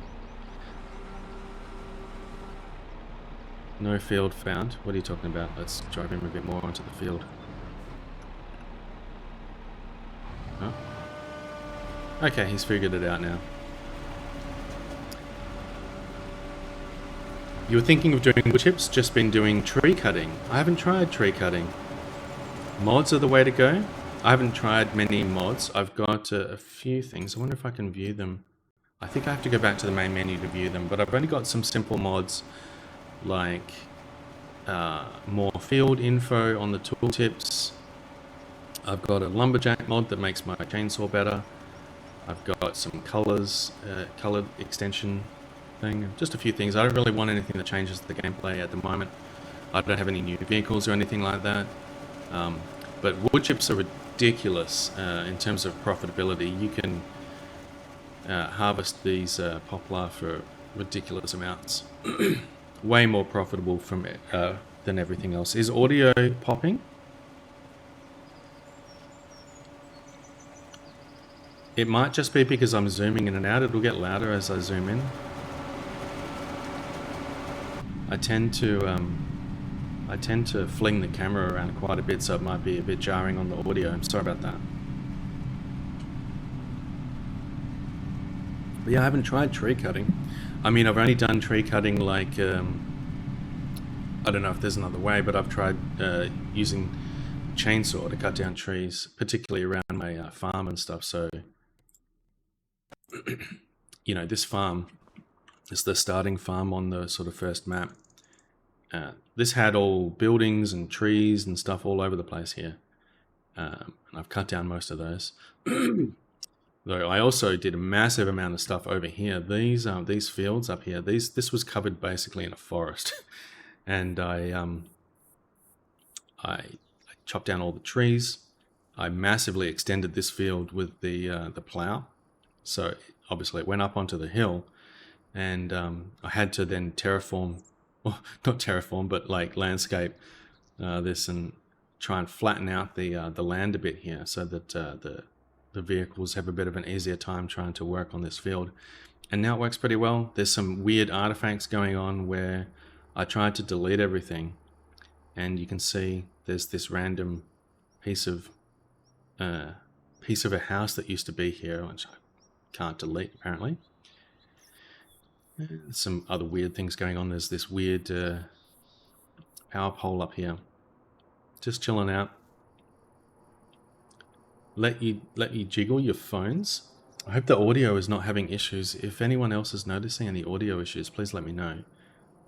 No field found. What are you talking about? Let's drive him a bit more onto the field. Oh. Okay, he's figured it out now. You were thinking of doing wood chips, just been doing tree cutting. I haven't tried tree cutting. Mods are the way to go. I haven't tried many mods. I've got a few things. I wonder if I can view them. I think I have to go back to the main menu to view them, but I've only got some simple mods like more field info on the tooltips. I've got a lumberjack mod that makes my chainsaw better. I've got some colors, colored extension thing, just a few things. I don't really want anything that changes the gameplay at the moment. I don't have any new vehicles or anything like that. But wood chips are ridiculous in terms of profitability. You can harvest these poplar for ridiculous amounts. Way more profitable from than everything else. Is audio popping? It might just be because I'm zooming in and out. It'll get louder as I zoom in. I tend to fling the camera around quite a bit, so it might be a bit jarring on the audio. I'm sorry about that. But yeah, I haven't tried tree cutting. I mean, I've only done tree cutting like, I don't know if there's another way, but I've tried using chainsaw to cut down trees, particularly around my farm and stuff. So, this farm is the starting farm on the sort of first map. This had all buildings and trees and stuff all over the place here. And I've cut down most of those. Though I also did a massive amount of stuff over here. These fields up here, this was covered basically in a forest, and I chopped down all the trees. I massively extended this field with the plow, so obviously it went up onto the hill, and I had to then terraform, well, not terraform, but like landscape this and try and flatten out the land a bit here, so that the vehicles have a bit of an easier time trying to work on this field. And now it works pretty well. There's some weird artifacts going on where I tried to delete everything, and you can see there's this random piece of a house that used to be here, which I can't delete apparently. And some other weird things going on. There's this weird power pole up here, just chilling out. Let you jiggle your phones. I hope the audio is not having issues. If anyone else is noticing any audio issues, please let me know.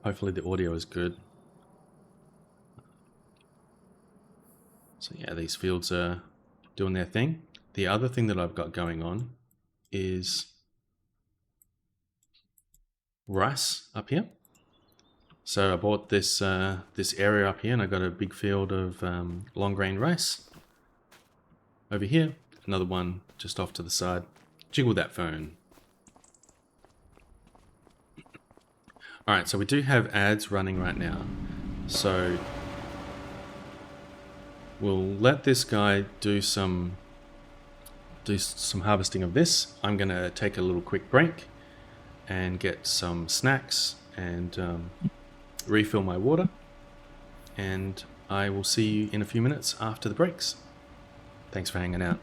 Hopefully the audio is good. So yeah, these fields are doing their thing. The other thing that I've got going on is rice up here. So I bought this this area up here, and I got a big field of long grain rice. Over here, another one just off to the side. Jiggle that phone. Alright, so we do have ads running right now. So we'll let this guy do some harvesting of this. I'm going to take a little quick break and get some snacks and refill my water. And I will see you in a few minutes after the breaks. Thanks for hanging out.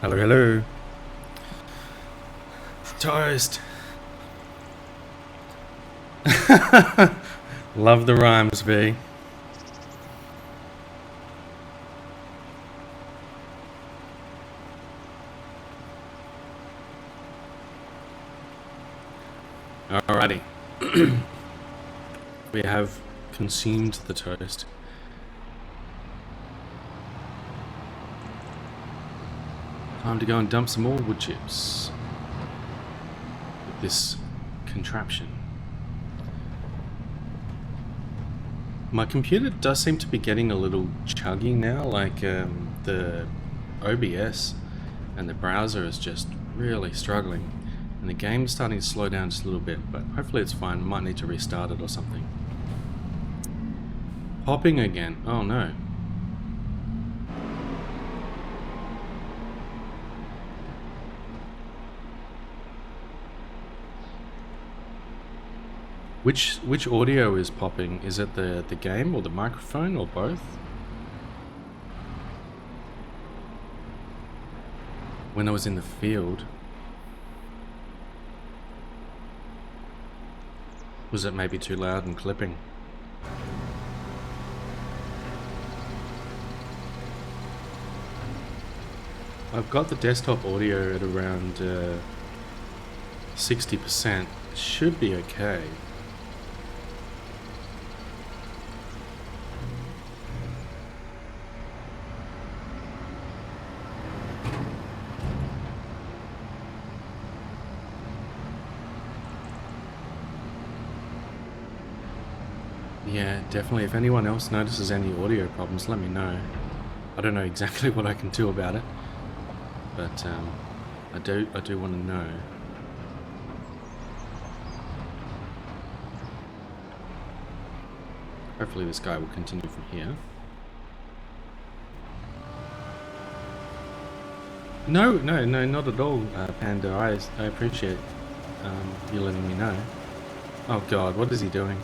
Hello, hello. Toast. Love the rhymes, V. Alrighty. We have consumed the toast. Time to go and dump some more wood chips with this contraption. My computer does seem to be getting a little chuggy now, like the OBS and the browser is just really struggling. And the game's starting to slow down just a little bit, but hopefully it's fine. Might need to restart it or something. Popping again. Oh no. Which audio is popping? Is it the game or the microphone or both? When I was in the field, was it maybe too loud and clipping? I've got the desktop audio at around 60%. Should be okay. Yeah, definitely. If anyone else notices any audio problems, let me know. I don't know exactly what I can do about it, but I do want to know. Hopefully this guy will continue from here. No, not at all, Panda. I appreciate you letting me know. Oh God, what is he doing?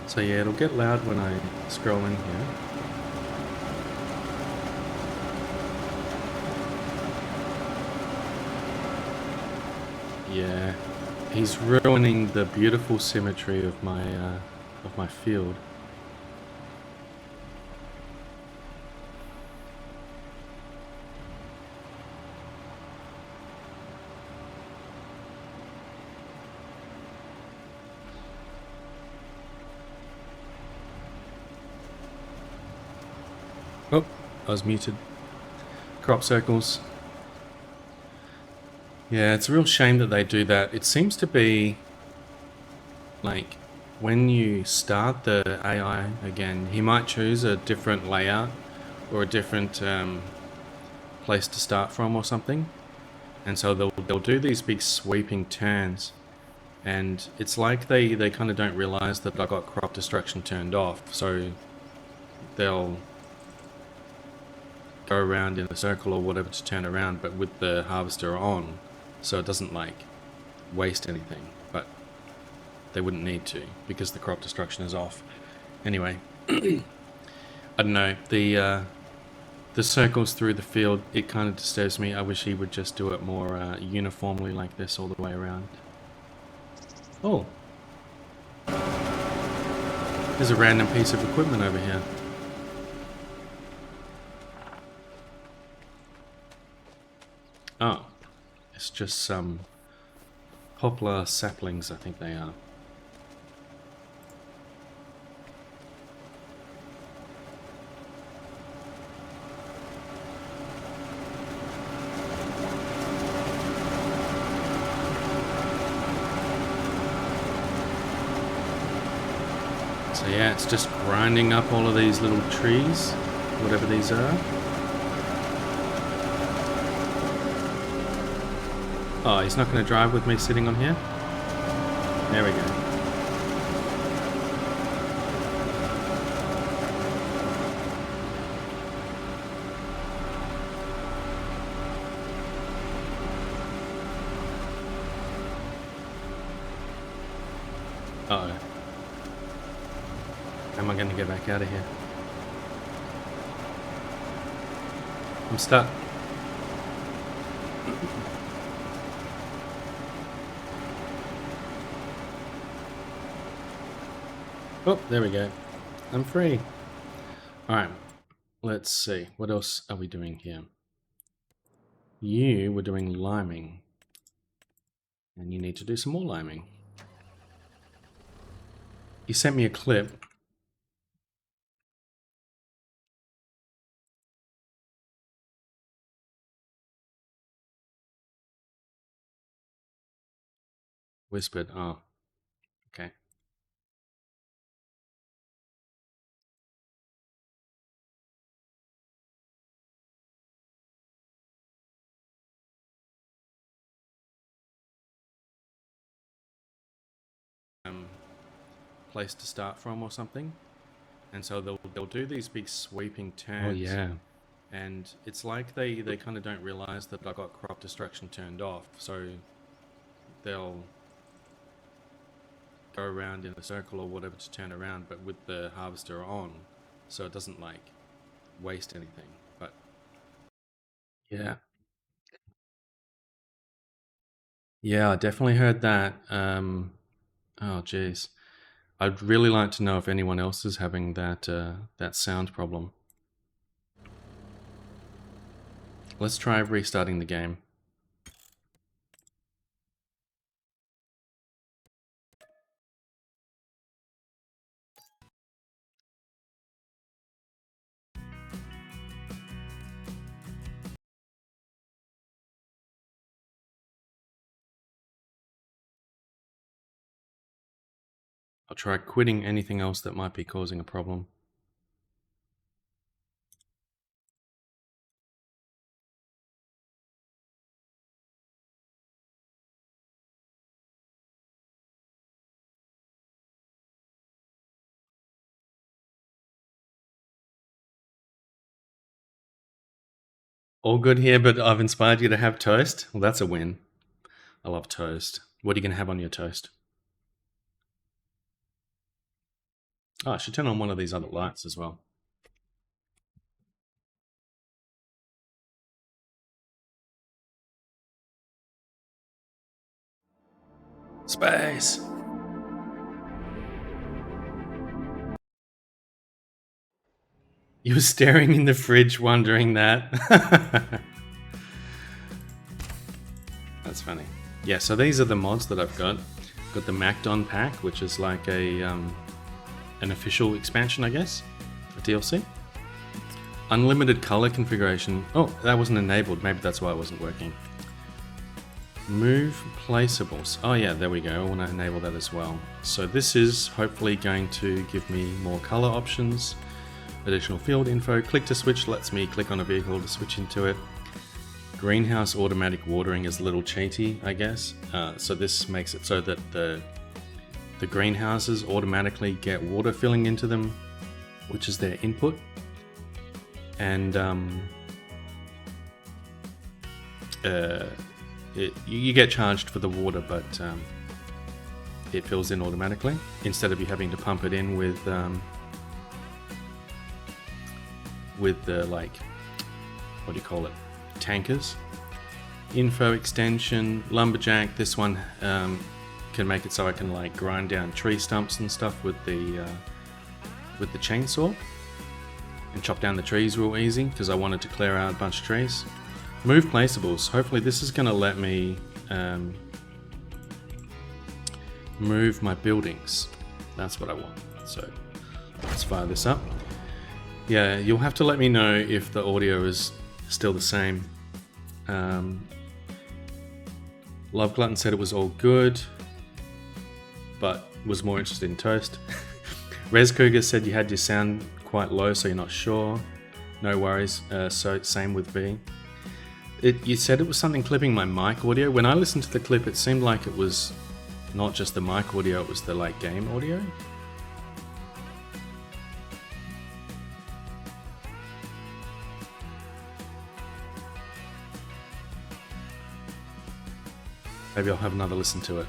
So yeah, it'll get loud when I scroll in here. Yeah, he's ruining the beautiful symmetry of my field. Oh, I was muted. Crop circles. Yeah, it's a real shame that they do that. It seems to be like when you start the AI again, he might choose a different layout or a different place to start from or something. And so they'll do these big sweeping turns. And it's like they kind of don't realize that I've got crop destruction turned off. So they'll go around in a circle or whatever to turn around, but with the harvester on, so it doesn't like waste anything, but they wouldn't need to because the crop destruction is off. Anyway, I don't know, the circles through the field, it kind of disturbs me. I wish he would just do it more uniformly like this all the way around. Oh, there's a random piece of equipment over here. Oh, it's just some poplar saplings, I think they are. So yeah, it's just grinding up all of these little trees, whatever these are. Oh, he's not going to drive with me sitting on here? There we go. Uh-oh. How am I going to get back out of here? I'm stuck. Oh, there we go. I'm free. Alright, let's see. What else are we doing here? You were doing liming. And you need to do some more liming. You sent me a clip. Whispered. Oh, okay. Place to start from or something. And so they'll do these big sweeping turns. Oh, yeah. And it's like they kind of don't realize that I got crop destruction turned off. So they'll go around in a circle or whatever to turn around, but with the harvester on, so it doesn't like waste anything. But yeah, I definitely heard that. Oh geez, I'd really like to know if anyone else is having that that sound problem. Let's try restarting the game. I'll try quitting anything else that might be causing a problem. All good here, but I've inspired you to have toast. Well, that's a win. I love toast. What are you going to have on your toast? Oh, I should turn on one of these other lights as well. Space! You were staring in the fridge wondering that. That's funny. Yeah, so these are the mods that I've got. Got the Macdon pack, which is like a an official expansion, I guess, a DLC. Unlimited color configuration. Oh, that wasn't enabled. Maybe that's why it wasn't working. Move placeables. Oh yeah, there we go. I want to enable that as well. So this is hopefully going to give me more color options. Additional field info. Click to switch lets me click on a vehicle to switch into it. Greenhouse automatic watering is a little cheaty, I guess. So this makes it so that the greenhouses automatically get water filling into them, which is their input. And you get charged for the water, but it fills in automatically instead of you having to pump it in with the like, what do you call it, tankers. Info extension, lumberjack. This one can make it so I can like grind down tree stumps and stuff with the chainsaw and chop down the trees real easy because I wanted to clear out a bunch of trees. Move placeables. Hopefully this is going to let me move my buildings. That's what I want. So let's fire this up. Yeah, you'll have to let me know if the audio is still the same. Love Glutton said it was all good, but was more interested in toast. Rez Cougar said you had your sound quite low, so you're not sure. No worries. So same with V. You said it was something clipping my mic audio. When I listened to the clip, it seemed like it was not just the mic audio, it was the like game audio. Maybe I'll have another listen to it.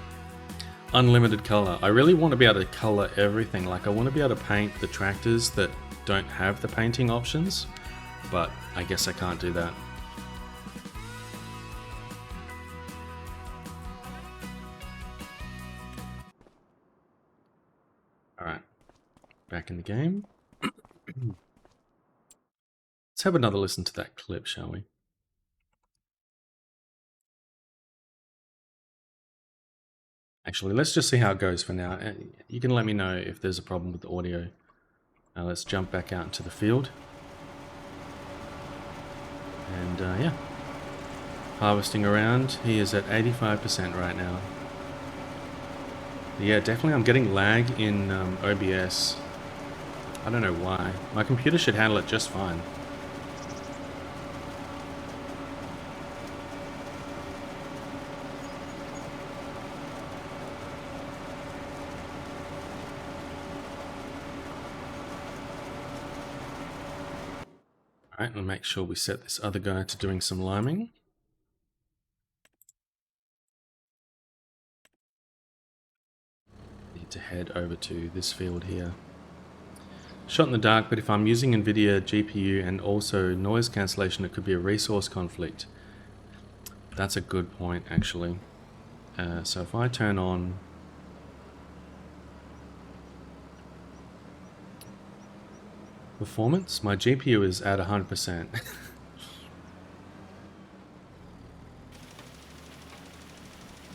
unlimited color. I really want to be able to color everything. Like, I want to be able to paint the tractors that don't have the painting options, but I guess I can't do that. Alright, back in the game. Let's have another listen to that clip, shall we? Actually, let's just see how it goes for now. You can let me know if there's a problem with the audio. Now let's jump back out into the field. And yeah, harvesting around. He is at 85% right now. Yeah, definitely I'm getting lag in OBS. I don't know why. My computer should handle it just fine. Alright, we'll make sure we set this other guy to doing some liming. Need to head over to this field here. Shot in the dark, but if I'm using NVIDIA GPU and also noise cancellation, it could be a resource conflict. That's a good point, actually. So if I turn on performance, my GPU is at 100%.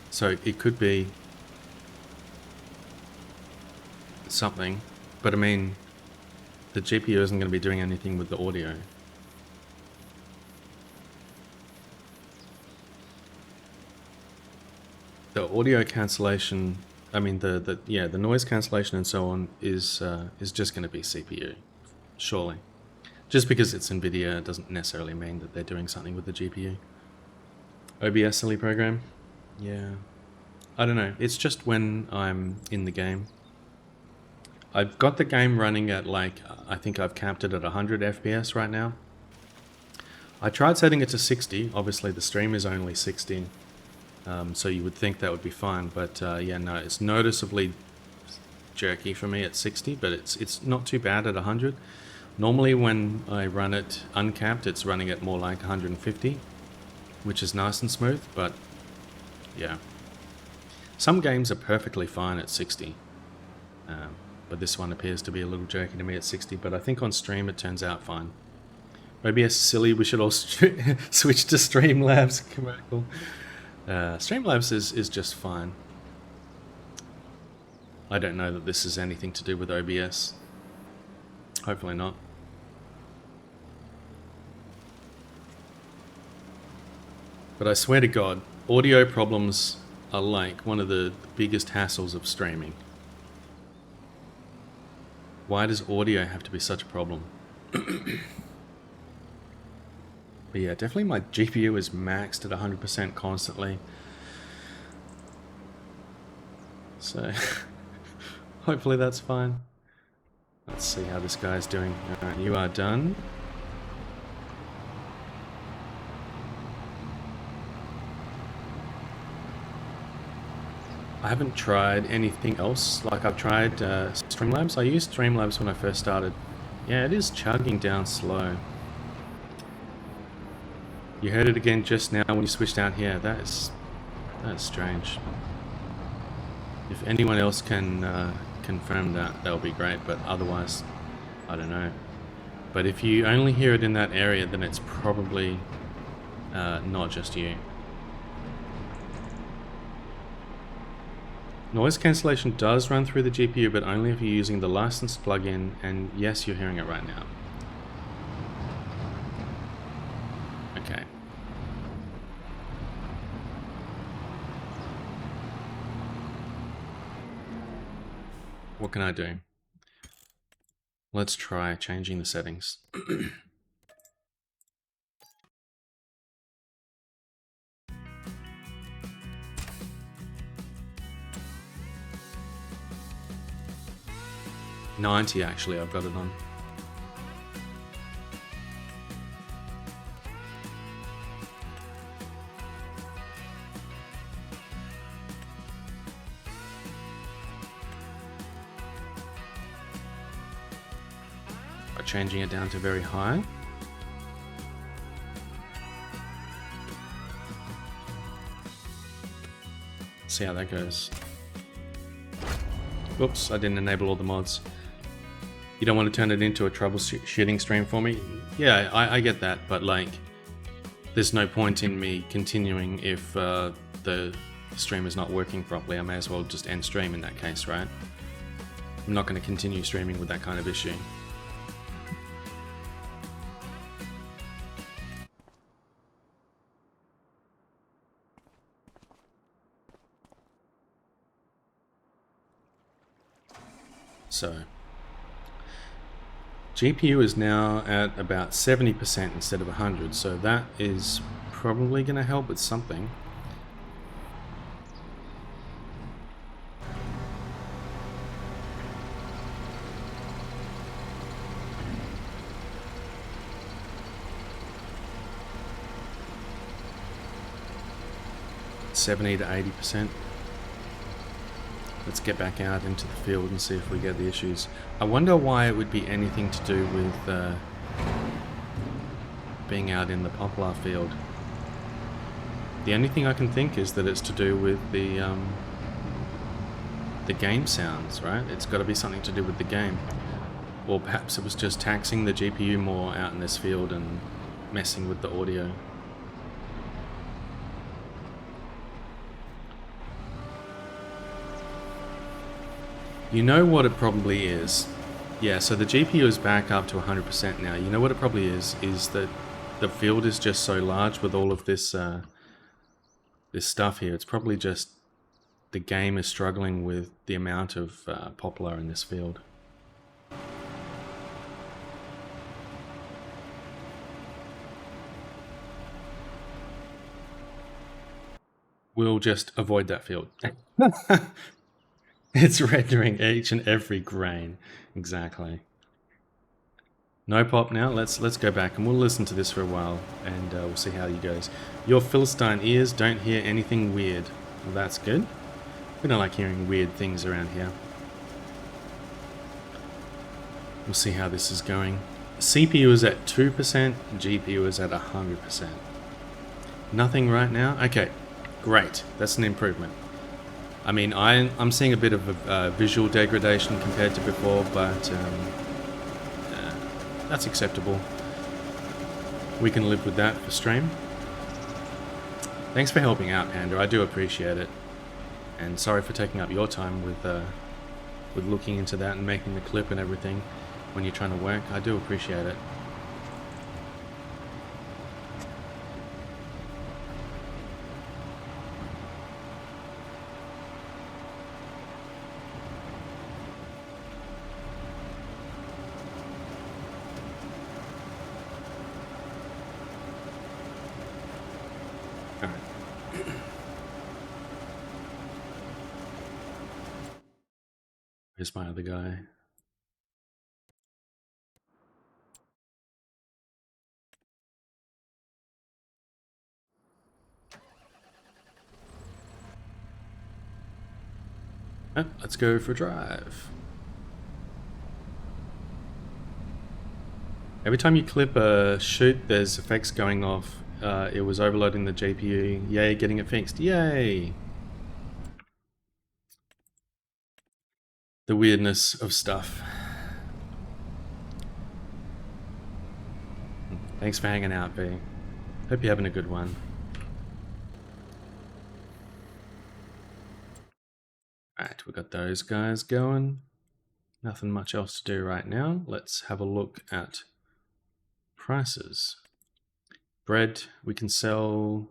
So it could be something, but I mean, the GPU isn't going to be doing anything with the audio. The audio cancellation, I mean the noise cancellation and so on is just going to be CPU, surely. Just because it's NVIDIA doesn't necessarily mean that they're doing something with the GPU. OBS silly program? Yeah. I don't know. It's just when I'm in the game. I've got the game running at like, I think I've capped it at 100 FPS right now. I tried setting it to 60. Obviously the stream is only 60. So you would think that would be fine. But yeah, no, it's noticeably jerky for me at 60. But it's not too bad at 100. Normally when I run it uncapped, it's running at more like 150. Which is nice and smooth. But yeah. Some games are perfectly fine at 60. But this one appears to be a little jerky to me at 60, but I think on stream it turns out fine. OBS silly, we should all switch to Streamlabs commercial. Streamlabs is just fine. I don't know that this is anything to do with OBS. Hopefully not. But I swear to God, audio problems are like one of the biggest hassles of streaming. Why does audio have to be such a problem? But yeah, definitely my GPU is maxed at 100% constantly. So, hopefully that's fine. Let's see how this guy's doing. Alright, you are done. I haven't tried anything else. Like I've tried Streamlabs. I used Streamlabs when I first started. Yeah, it is chugging down slow. You heard it again just now when you switched out here. That's strange. If anyone else can confirm that, that'll be great. But otherwise, I don't know. But if you only hear it in that area, then it's probably not just you. Noise cancellation does run through the GPU, but only if you're using the licensed plugin, and yes, you're hearing it right now. Okay. What can I do? Let's try changing the settings. 90 actually, I've got it on. changing it down to very high. See how that goes. Whoops, I didn't enable all the mods. You don't want to turn it into a troubleshooting stream for me? Yeah, I get that, but like, there's no point in me continuing if the stream is not working properly. I may as well just end stream in that case, right? I'm not going to continue streaming with that kind of issue. So, GPU is now at about 70% instead of 100, so that is probably going to help with something. $70 to 80%. Let's get back out into the field and see if we get the issues. I wonder why it would be anything to do with being out in the poplar field. The only thing I can think is that it's to do with the game sounds, right? It's got to be something to do with the game. Or perhaps it was just taxing the GPU more out in this field and messing with the audio. You know what it probably is. Yeah, so the GPU is back up to 100% now. You know what it probably is that the field is just so large with all of this this stuff here. It's probably just the game is struggling with the amount of poplar in this field. We'll just avoid that field. It's rendering each and every grain. Exactly. No pop now. Let's go back and we'll listen to this for a while and we'll see how it goes. Your Philistine ears don't hear anything weird. Well, that's good. We don't like hearing weird things around here. We'll see how this is going. CPU is at 2%, GPU is at 100%. Nothing right now? Okay, great. That's an improvement. I mean, I'm seeing a bit of a visual degradation compared to before, but that's acceptable. We can live with that for stream. Thanks for helping out, Panda. I do appreciate it. And sorry for taking up your time with looking into that and making the clip and everything when you're trying to work. I do appreciate it. Here's my other guy. Let's go for a drive. Every time you clip a shoot, there's effects going off. It was overloading the GPU. Yay, getting it fixed. Yay! The weirdness of stuff. Thanks for hanging out, B. Hope you're having a good one. Alright, we got those guys going. Nothing much else to do right now. Let's have a look at prices. Bread, we can sell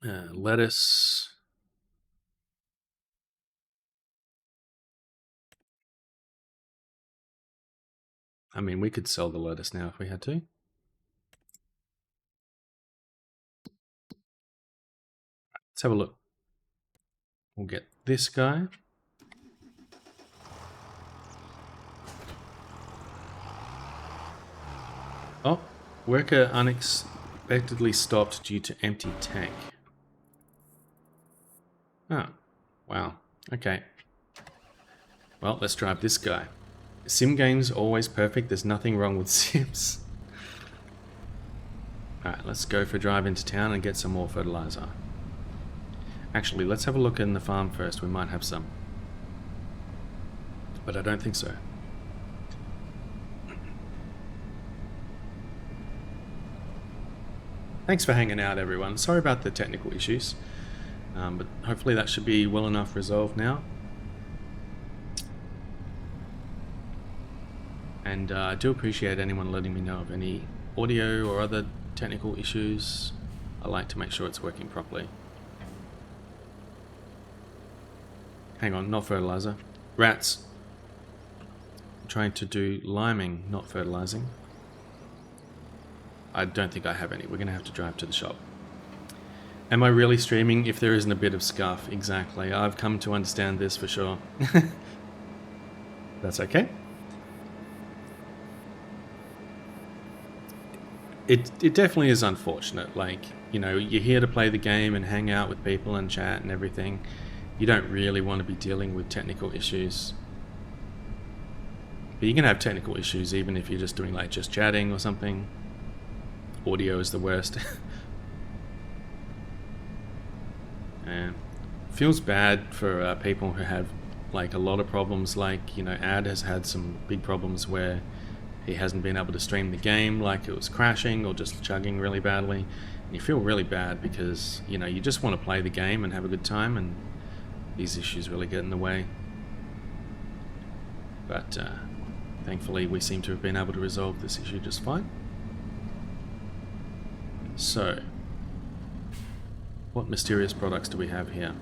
lettuce. I mean, we could sell the lettuce now if we had to. Let's have a look. We'll get this guy. Oh, worker unexpectedly stopped due to empty tank. Oh, wow. Okay. Well, let's drive this guy. Sim games always perfect. There's nothing wrong with Sims. Alright, let's go for a drive into town and get some more fertilizer. Actually, let's have a look in the farm first. We might have some. But I don't think so. Thanks for hanging out, everyone. Sorry about the technical issues. But hopefully that should be well enough resolved now. And I do appreciate anyone letting me know of any audio or other technical issues. I like to make sure it's working properly. Hang on, not fertilizer. Rats. I'm trying to do liming, not fertilizing. I don't think I have any. We're going to have to drive to the shop. Am I really streaming if there isn't a bit of scuff? Exactly. I've come to understand this for sure. That's okay. It definitely is unfortunate. Like, you know, you're here to play the game and hang out with people and chat and everything. You don't really want to be dealing with technical issues. But you can have technical issues even if you're just doing like just chatting or something. Audio is the worst. And feels bad for people who have like a lot of problems. Like, you know, Ad has had some big problems where he hasn't been able to stream the game, like it was crashing or just chugging really badly. And you feel really bad because, you know, you just want to play the game and have a good time, and these issues really get in the way. But thankfully we seem to have been able to resolve this issue just fine. So, what mysterious products do we have here?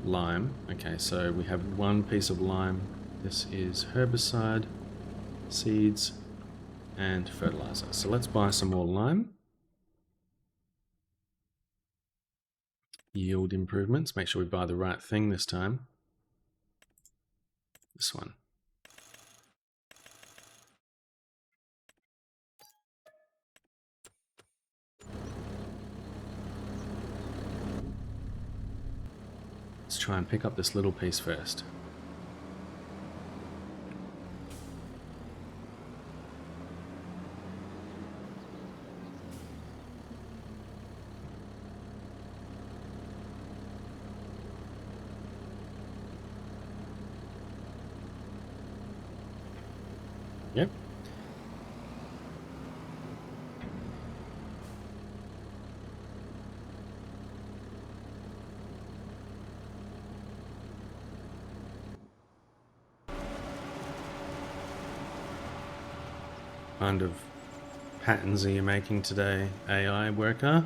Lime. Okay, so we have one piece of lime. This is herbicide, seeds, and fertilizer. So let's buy some more lime. Yield improvements. Make sure we buy the right thing this time. This one. Let's try and pick up this little piece first. Yep. Kind of patterns are you making today, AI worker?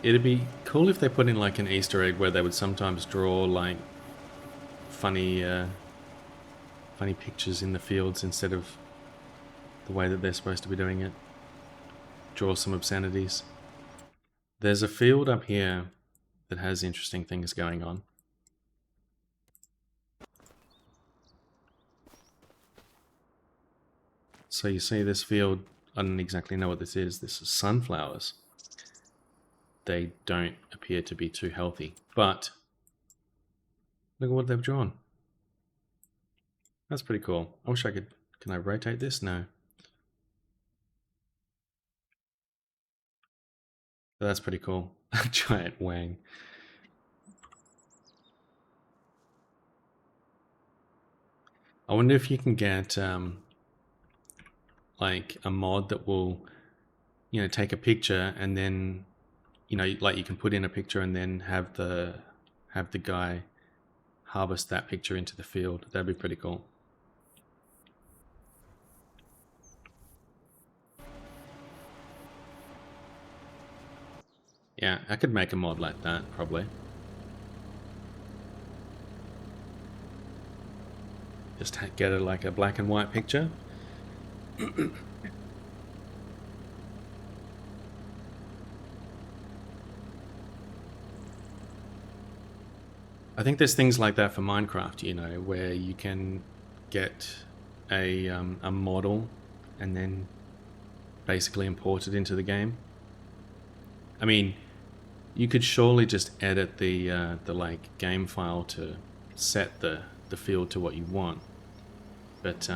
It'd be cool if they put in like an Easter egg where they would sometimes draw like funny pictures in the fields instead of the way that they're supposed to be doing it. Draw some obscenities. There's a field up here that has interesting things going on. So you see this field, I don't exactly know what this is. This is sunflowers. They don't appear to be too healthy, but look at what they've drawn. That's pretty cool. I wish I could, can I rotate this? No. But that's pretty cool. Giant wang. I wonder if you can get like a mod that will, you know, take a picture and then, you know, like you can put in a picture and then have the guy harvest that picture into the field. That'd be pretty cool. Yeah, I could make a mod like that, probably. Just get it like a black and white picture. I think there's things like that for Minecraft, you know, where you can get a model and then basically import it into the game. I mean, You could surely just edit the like game file to set the field to what you want, but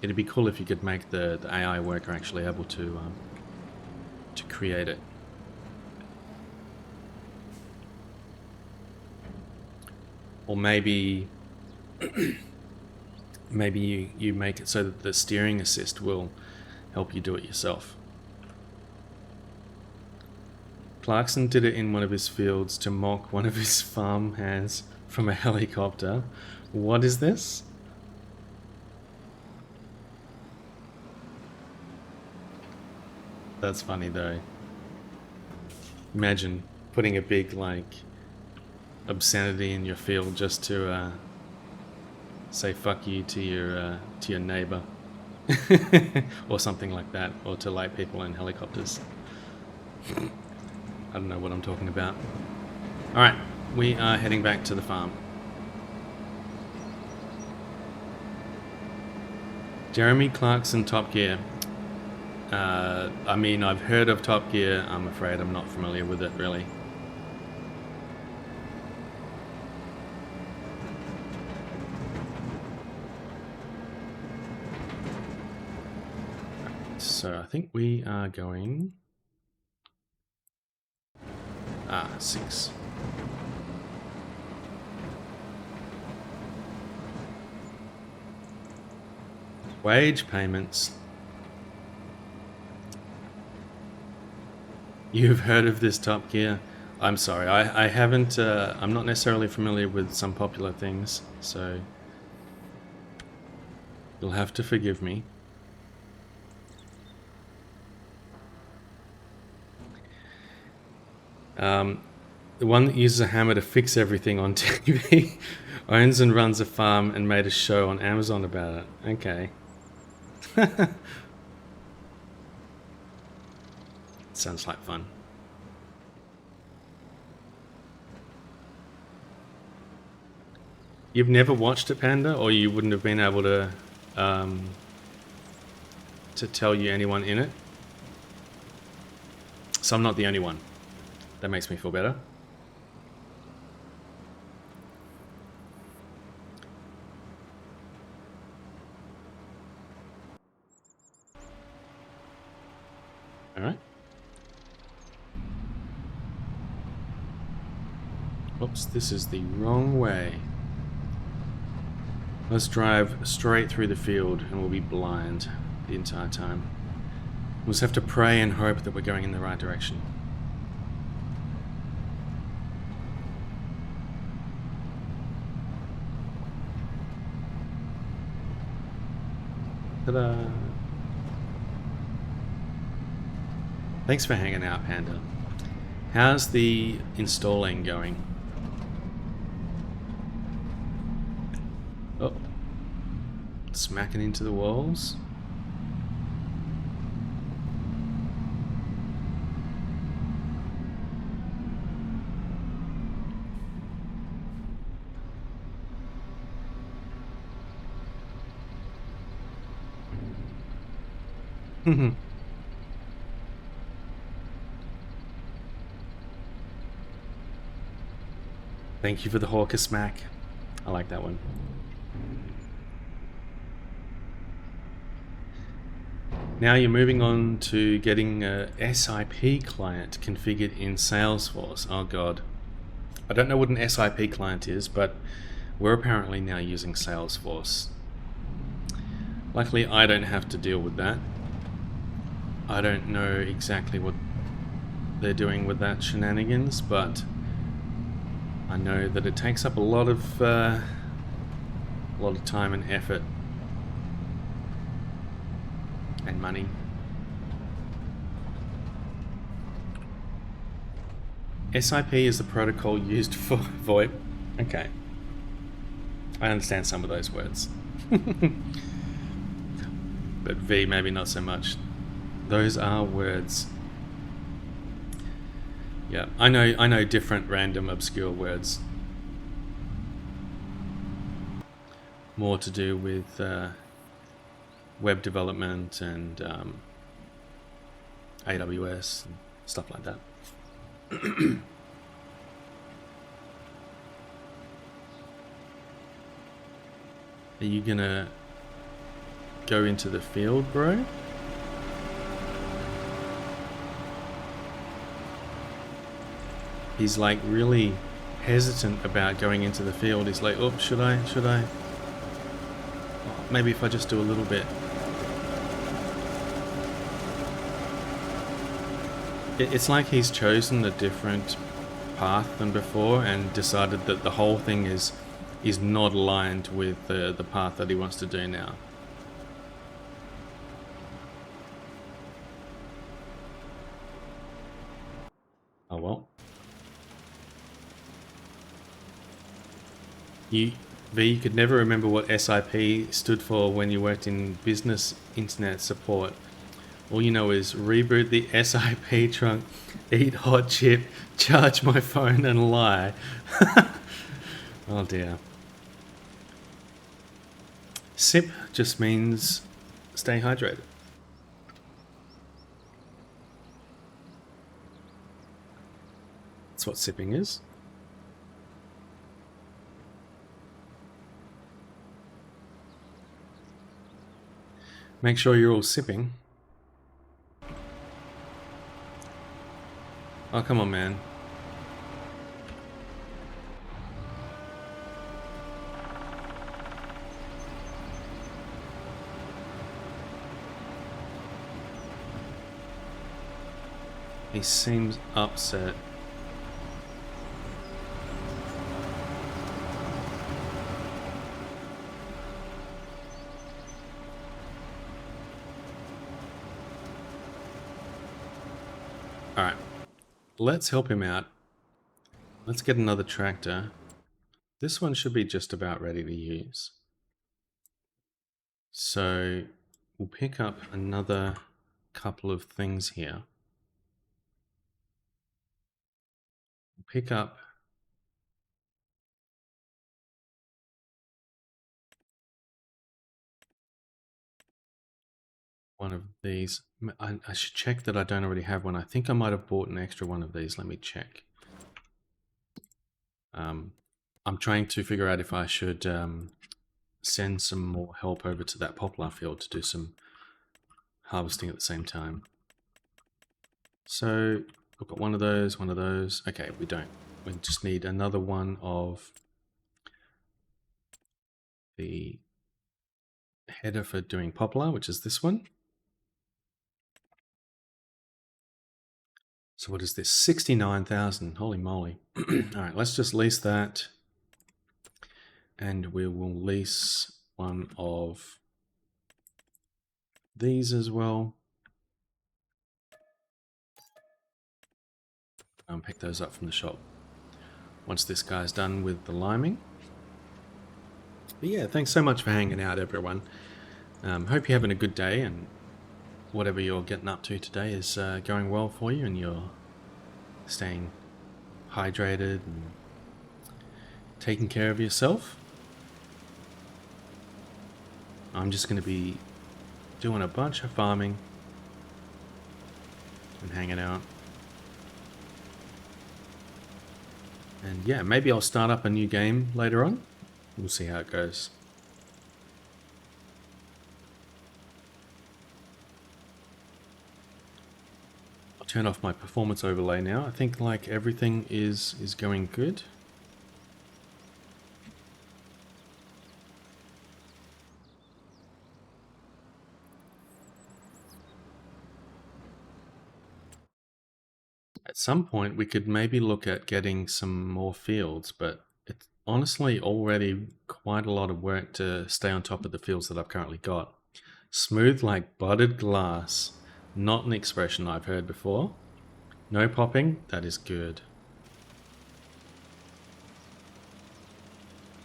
it'd be cool if you could make the AI worker actually able to create it. Or maybe maybe you make it so that the steering assist will help you do it yourself. Clarkson did it in one of his fields to mock one of his farm hands from a helicopter. What is this? That's funny though. Imagine putting a big like obscenity in your field just to say fuck you to your neighbor. Or something like that, or to light people in helicopters. I don't know what I'm talking about. Alright, we are heading back to the farm. Jeremy Clarkson, Top Gear. I mean, I've heard of Top Gear. I'm afraid I'm not familiar with it, really. So I think we are going... 6. Wage payments. You've heard of this, Top Gear? I'm sorry, I haven't, I'm not necessarily familiar with some popular things, so you'll have to forgive me. The one that uses a hammer to fix everything on TV owns and runs a farm and made a show on Amazon about it. Okay. Sounds like fun. You've never watched it, Panda, or you wouldn't have been able to tell you anyone in it? So I'm not the only one. That makes me feel better. All right. Oops, this is the wrong way. Let's drive straight through the field and we'll be blind the entire time. We'll just have to pray and hope that we're going in the right direction. Ta-da! Thanks for hanging out, Panda. How's the installing going? Oh. Smacking into the walls. Thank you for the hawker smack. I like that one. Now you're moving on to getting a SIP client configured in Salesforce. Oh god. I don't know what an SIP client is, but we're apparently now using Salesforce. Luckily, I don't have to deal with that. I don't know exactly what they're doing with that shenanigans, but I know that it takes up a lot of time and effort and money. SIP is the protocol used for VoIP. Okay. I understand some of those words. But V maybe not so much. Those are words. Yeah, I know different random obscure words. More to do with web development and AWS and stuff like that. Are you gonna go into the field, bro? He's like really hesitant about going into the field. He's like, oh, should I? Oh, maybe if I just do a little bit. It's like he's chosen a different path than before and decided that the whole thing is not aligned with the path that he wants to do now. Oh well. V, you could never remember what SIP stood for when you worked in business internet support. All you know is reboot the SIP trunk, eat hot chip, charge my phone and lie. Oh dear. SIP just means stay hydrated. That's what sipping is. Make sure you're all sipping. Oh, come on, man. He seems upset. Alright. Let's help him out. Let's get another tractor. This one should be just about ready to use. So we'll pick up another couple of things here. We'll pick up one of these. I should check that I don't already have one. I think I might have bought an extra one of these. Let me check. I'm trying to figure out if I should send some more help over to that poplar field to do some harvesting at the same time. So we've got one of those, one of those. Okay, we don't. We just need another one of the header for doing poplar, which is this one. So what is this? 69,000. Holy moly. All right, let's just lease that. And we will lease one of these as well. Pick those up from the shop once this guy's done with the liming. But yeah, thanks so much for hanging out, everyone. Hope you're having a good day and whatever you're getting up to today is going well for you and you're staying hydrated and taking care of yourself. I'm just going to be doing a bunch of farming and hanging out. And yeah, maybe I'll start up a new game later on. We'll see how it goes. I'll turn off my performance overlay now. I think like everything is going good. At some point we could maybe look at getting some more fields, but it's honestly already quite a lot of work to stay on top of the fields that I've currently got. Smooth like buttered glass. Not an expression I've heard before. No popping, that is good.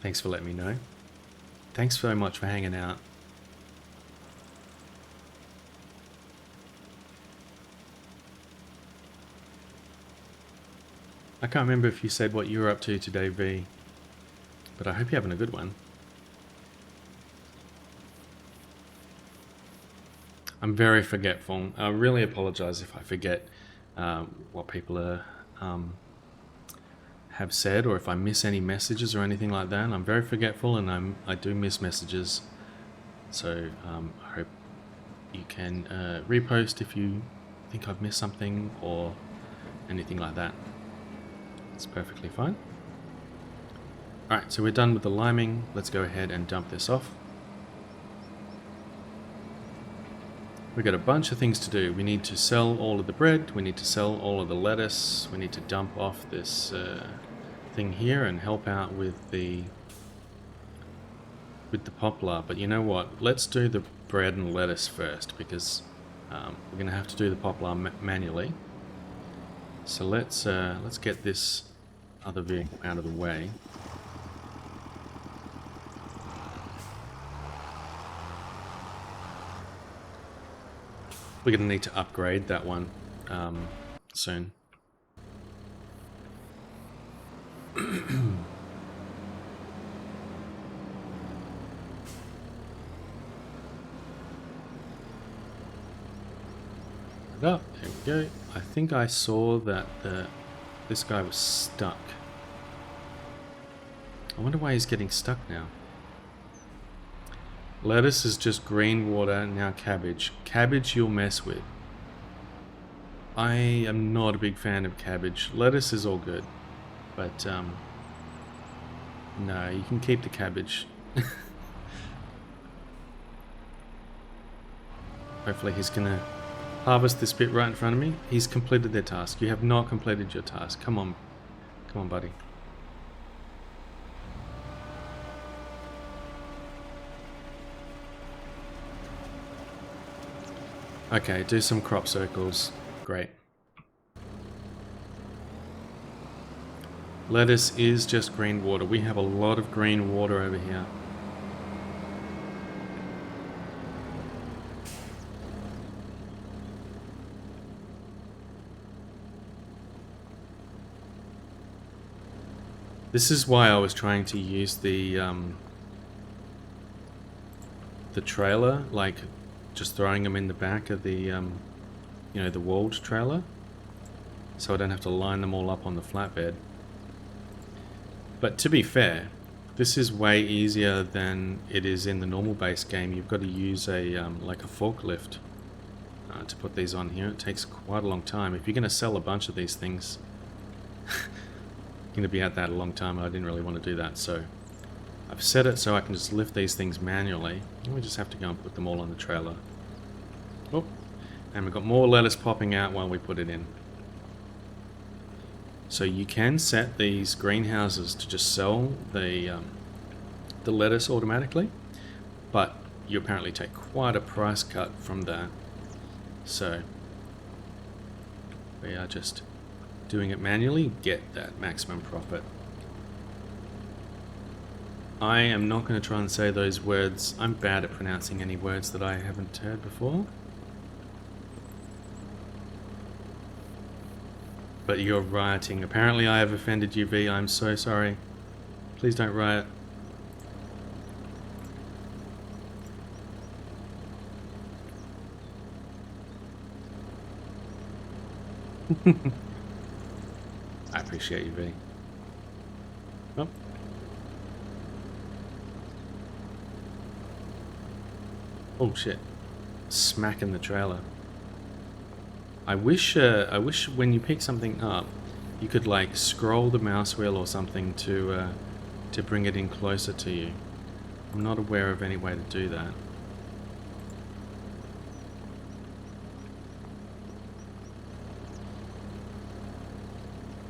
Thanks for letting me know. Thanks very much for hanging out. I can't remember if you said what you were up to today, V, but I hope you're having a good one. I'm very forgetful. I really apologize if I forget what people are have said, or if I miss any messages or anything like that. I'm very forgetful, and I do miss messages. So I hope you can repost if you think I've missed something or anything like that. It's perfectly fine. Alright, so we're done with the liming. Let's go ahead and dump this off. We've got a bunch of things to do. We need to sell all of the bread. We need to sell all of the lettuce. We need to dump off this thing here and help out with the poplar. But you know what? Let's do the bread and lettuce first, because we're going to have to do the poplar manually. So let's get this other vehicle out of the way. We're going to need to upgrade that one soon. Up, there we go. I think I saw that this guy was stuck. I wonder why he's getting stuck now. Lettuce is just green water, now cabbage. Cabbage you'll mess with. I am not a big fan of cabbage. Lettuce is all good. But, no, you can keep the cabbage. Hopefully he's gonna harvest this bit right in front of me. He's completed their task. You have not completed your task. Come on. Come on, buddy. Okay, do some crop circles. Great. Lettuce is just green water. We have a lot of green water over here. This is why I was trying to use the trailer, like just throwing them in the back of the, you know, the walled trailer, so I don't have to line them all up on the flatbed. But to be fair, this is way easier than it is in the normal base game. You've got to use a like a forklift to put these on here. It takes quite a long time. If you're going to sell a bunch of these things, you're going to be at that a long time. I didn't really want to do that, so I've set it so I can just lift these things manually. We just have to go and put them all on the trailer. Oh, and we've got more lettuce popping out while we put it in. So you can set these greenhouses to just sell the lettuce automatically, but you apparently take quite a price cut from that. So we are just doing it manually, get that maximum profit. I am not going to try and say those words. I'm bad at pronouncing any words that I haven't heard before. But you're rioting. Apparently I have offended you, V. I'm so sorry. Please don't riot. I appreciate you, V. Oh. Oh shit. Smacking the trailer. I wish when you pick something up, you could like scroll the mouse wheel or something to bring it in closer to you. I'm not aware of any way to do that.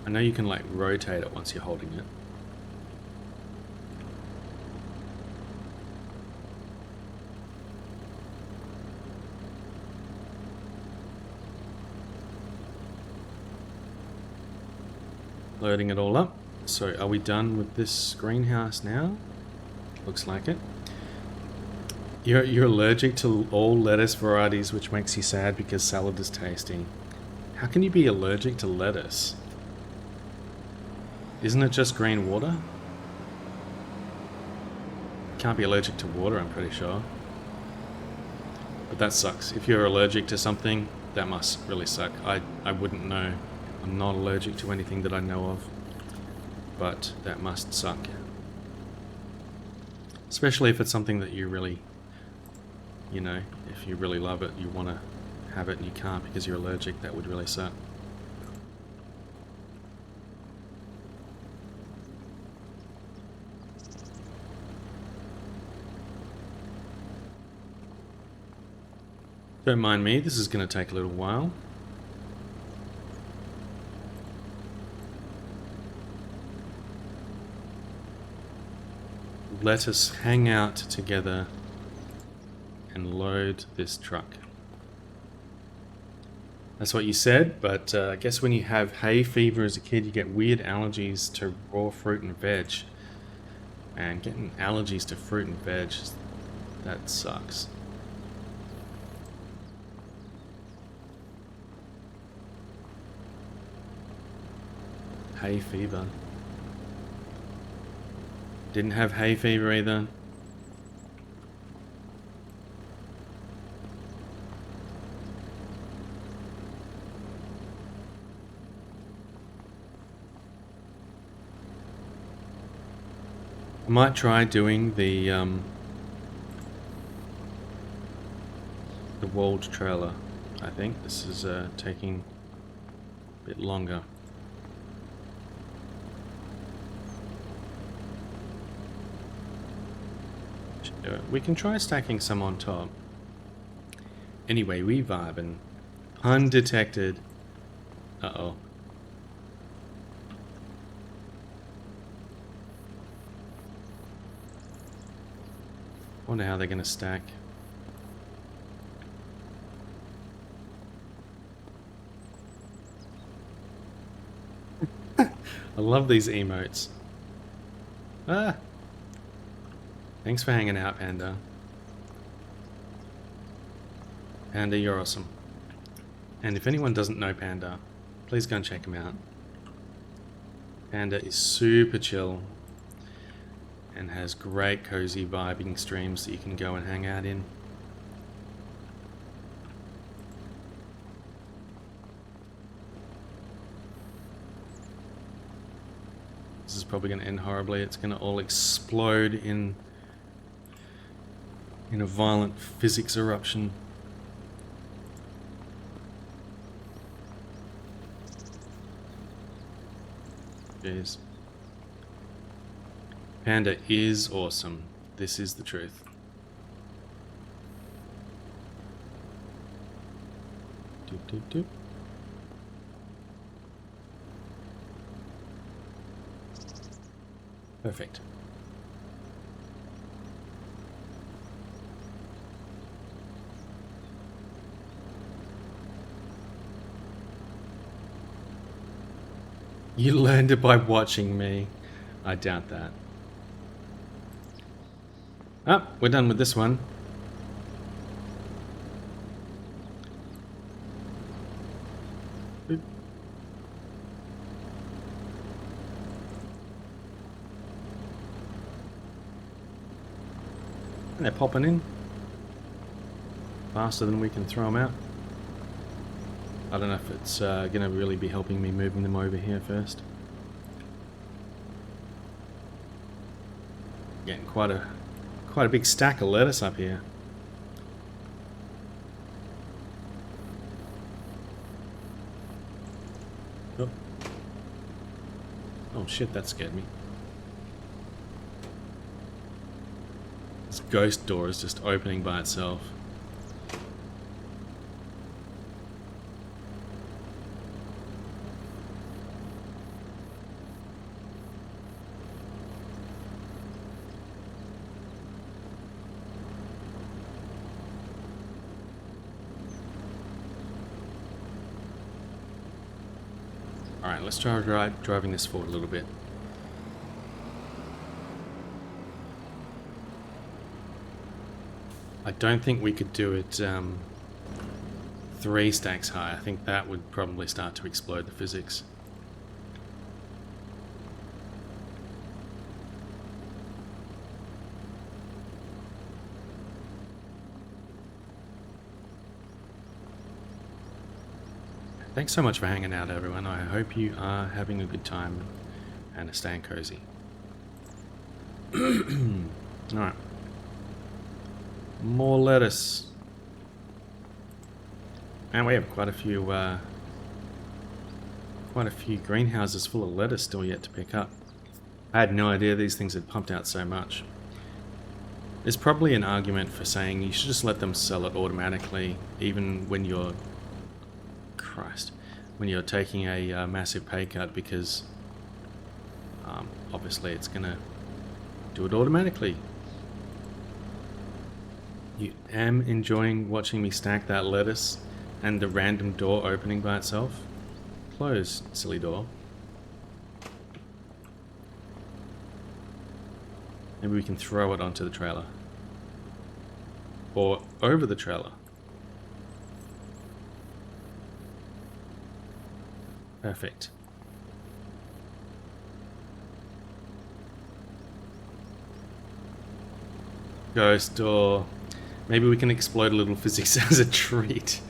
I know you can like rotate it once you're holding it. Loading it all up. So are we done with this greenhouse now? Looks like it. You're allergic to all lettuce varieties, which makes you sad because salad is tasty. How can you be allergic to lettuce? Isn't it just green water? Can't be allergic to water, I'm pretty sure. But that sucks. If you're allergic to something, that must really suck. I wouldn't know. I'm not allergic to anything that I know of. but that must suck. Especially if it's something that you really, you know, if you really love it, you want to have it and you can't because you're allergic, that would really suck. Don't mind me, this is going to take a little while. Let us hang out together and load this truck. That's what you said, but I guess when you have hay fever as a kid, you get weird allergies to raw fruit and veg. And getting allergies to fruit and veg, that sucks. Hay fever. Didn't have hay fever either. I might try doing the walled trailer. I think this is taking a bit longer. We can try stacking some on top. Anyway, we vibing. Pun detected. Uh-oh. Wonder how they're gonna stack. I love these emotes. Ah! Thanks for hanging out, Panda. Panda, you're awesome. And if anyone doesn't know Panda, please go and check him out. Panda is super chill and has great cozy vibing streams that you can go and hang out in. This is probably going to end horribly. It's going to all explode in a violent physics eruption. Jeez. Panda is awesome. This is the truth. Doop, doop, doop. Perfect. You learned it by watching me. I doubt that. Ah, we're done with this one. Boop. They're popping in faster than we can throw them out. I don't know if it's going to really be helping me moving them over here first. Getting quite a big stack of lettuce up here. Oh, oh shit, that scared me. This ghost door is just opening by itself. Alright, let's try driving this forward a little bit. I don't think we could do it 3 stacks high. I think that would probably start to explode the physics. Thanks so much for hanging out, everyone. I hope you are having a good time. And a stand cozy. Alright. More lettuce. And we have quite a few greenhouses full of lettuce still yet to pick up. I had no idea these things had pumped out so much. There's probably an argument for saying you should just let them sell it automatically, even when you're... Christ. When you're taking a massive pay cut, because obviously it's going to do it automatically. You am enjoying watching me stack that lettuce and the random door opening by itself. Close, silly door. Maybe we can throw it onto the trailer. Or over the trailer. Perfect. Ghost door. Maybe we can explode a little physics as a treat.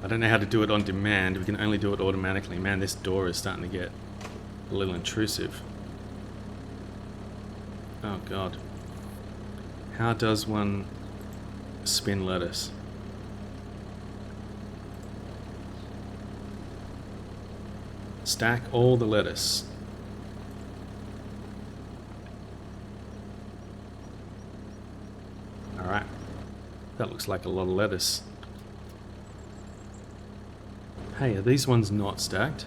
I don't know how to do it on demand. We can only do it automatically. Man, this door is starting to get a little intrusive. Oh god. How does one spin lettuce? Stack all the lettuce. Alright. That looks like a lot of lettuce. Hey, are these ones not stacked?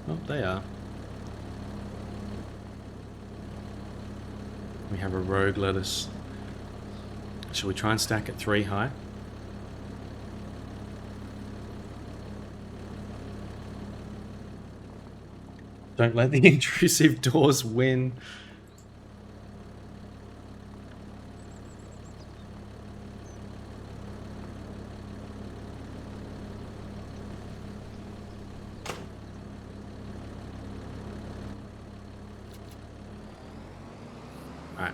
Oh, they are. We have a rogue lettuce. Shall we try and stack it 3 high? Don't let the intrusive doors win. Alright.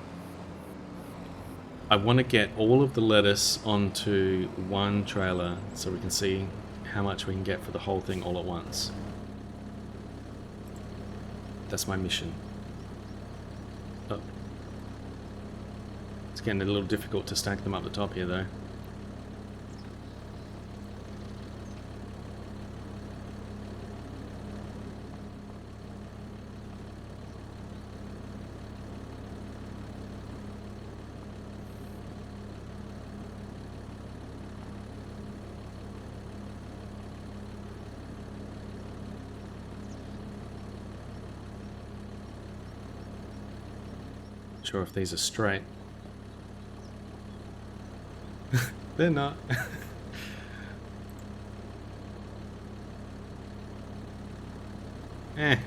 I want to get all of the lettuce onto one trailer so we can see how much we can get for the whole thing all at once. That's my mission. Oh. It's getting a little difficult to stack them up the top here though. Sure if these are straight. They're not.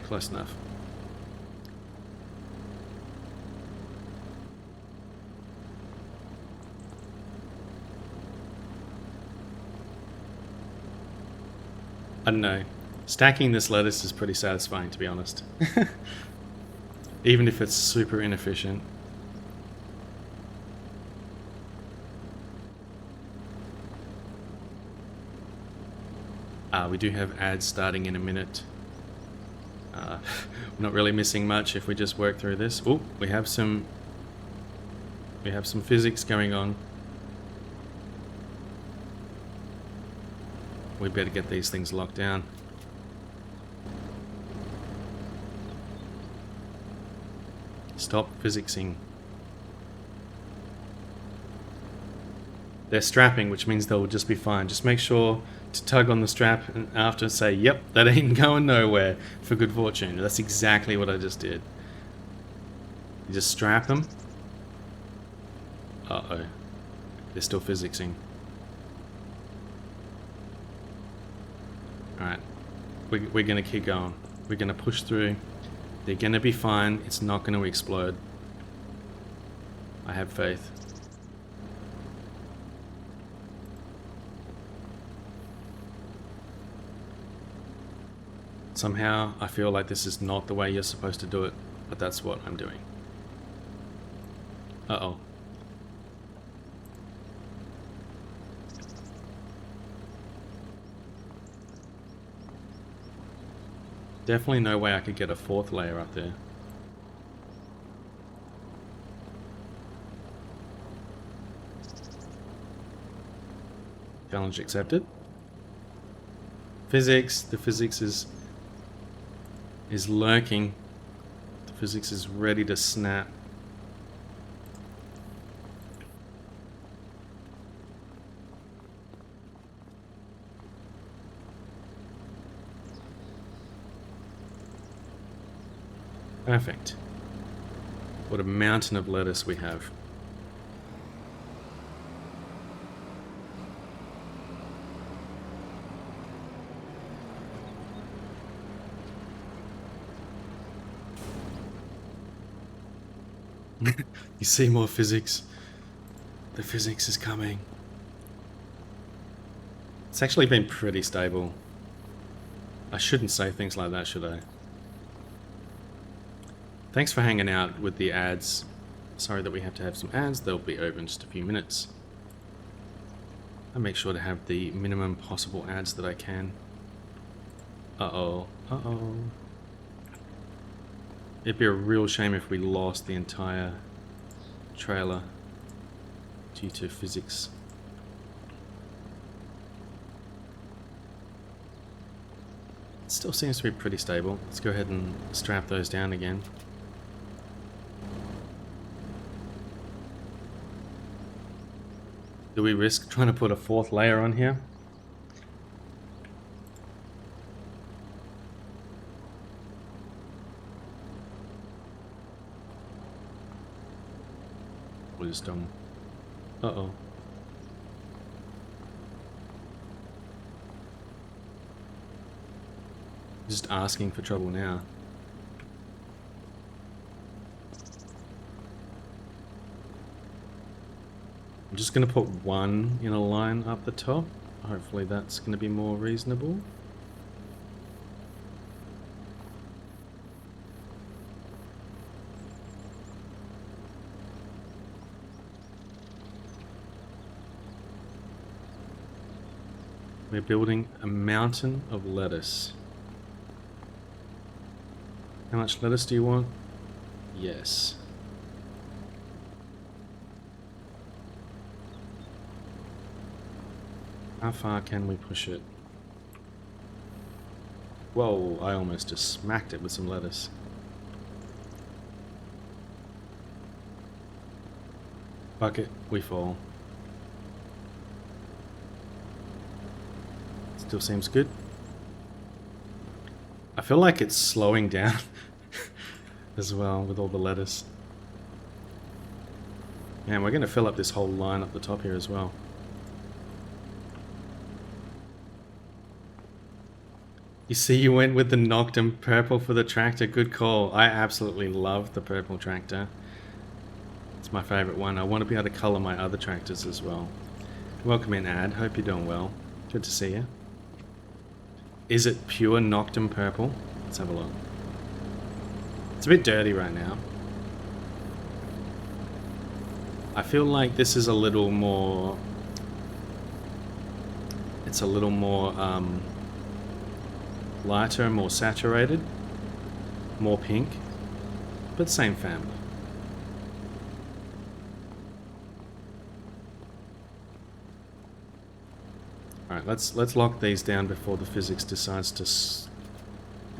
Close enough. I don't know. Stacking this lettuce is pretty satisfying, to be honest. Even if it's super inefficient. We do have ads starting in a minute. We're not really missing much if we just work through this. Oh, we have some physics going on. We better get these things locked down. Stop physicsing. They're strapping, which means they'll just be fine. Just make sure to tug on the strap and after say, yep, that ain't going nowhere, for good fortune. That's exactly what I just did. You just strap them. Uh-oh. They're still physicsing. Alright. We're going to keep going. We're going to push through. They're going to be fine. It's not going to explode. I have faith. Somehow, I feel like this is not the way you're supposed to do it, but that's what I'm doing. Uh-oh. Definitely no way I could get a fourth layer up there. Challenge accepted. Physics. The physics is lurking. The physics is ready to snap. Perfect. What a mountain of lettuce we have. You see more physics. The physics is coming. It's actually been pretty stable. I shouldn't say things like that, should I? Thanks for hanging out with the ads. Sorry that we have to have some ads. They'll be over in just a few minutes. I'll make sure to have the minimum possible ads that I can. Uh-oh. Uh-oh. It'd be a real shame if we lost the entire trailer due to physics. It still seems to be pretty stable. Let's go ahead and strap those down again. Do we risk trying to put a fourth layer on here? Wisdom. Uh-oh. Just asking for trouble now. I'm just going to put one in a line up the top. Hopefully that's going to be more reasonable. We're building a mountain of lettuce. How much lettuce do you want? Yes. How far can we push it? Whoa, I almost just smacked it with some lettuce. Bucket, we fall. Still seems good. I feel like it's slowing down as well with all the lettuce. Man, we're going to fill up this whole line up the top here as well. You see, you went with the Noctum purple for the tractor. Good call. I absolutely love the purple tractor. It's my favorite one. I want to be able to color my other tractors as well. Welcome in, Ad. Hope you're doing well. Good to see you. Is it pure Noctum purple? Let's have a look. It's a bit dirty right now. I feel like this is a little more... It's a little more lighter, more saturated, more pink, but same family. Alright, let's lock these down before the physics decides to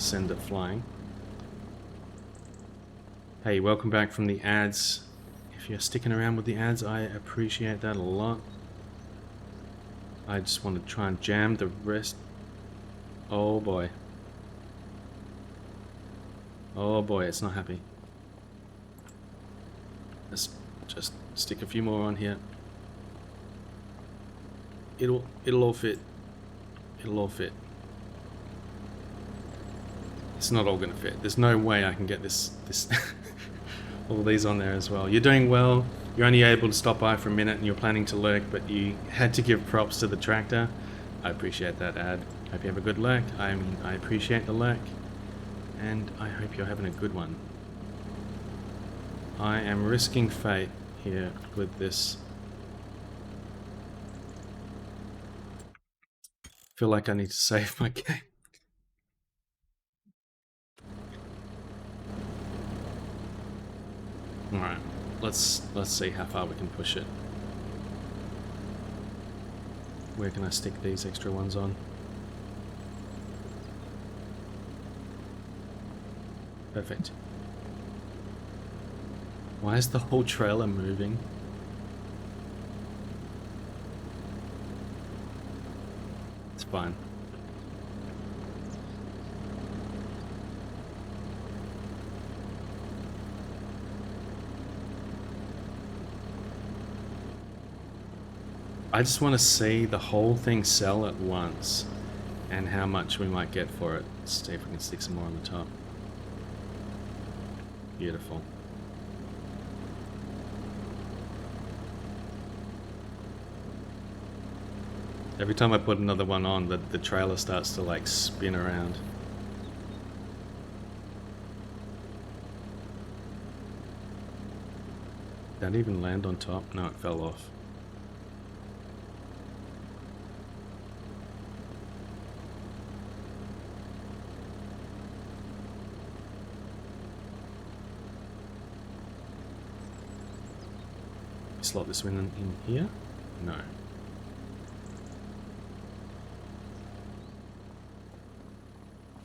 send it flying. Hey, welcome back from the ads. If you're sticking around with the ads, I appreciate that a lot. I just want to try and jam the rest. Oh boy. Oh boy, it's not happy. Let's just stick a few more on here. It'll all fit. It'll all fit. It's not all gonna fit. There's no way I can get this all these on there as well. You're doing well. You're only able to stop by for a minute and you're planning to lurk, but you had to give props to the tractor. I appreciate that, Ad. Hope you have a good lurk. I appreciate the lurk. And I hope you're having a good one. I am risking fate here with this. Feel like I need to save my game. Alright, let's see how far we can push it. Where can I stick these extra ones on? Perfect. Why is the whole trailer moving? It's fine. I just want to see the whole thing sell at once and how much we might get for it. Let's see if we can stick some more on the top. Beautiful. Every time I put another one on, the trailer starts to like spin around. Did that even land on top? No, it fell off. Slot this one in here? No.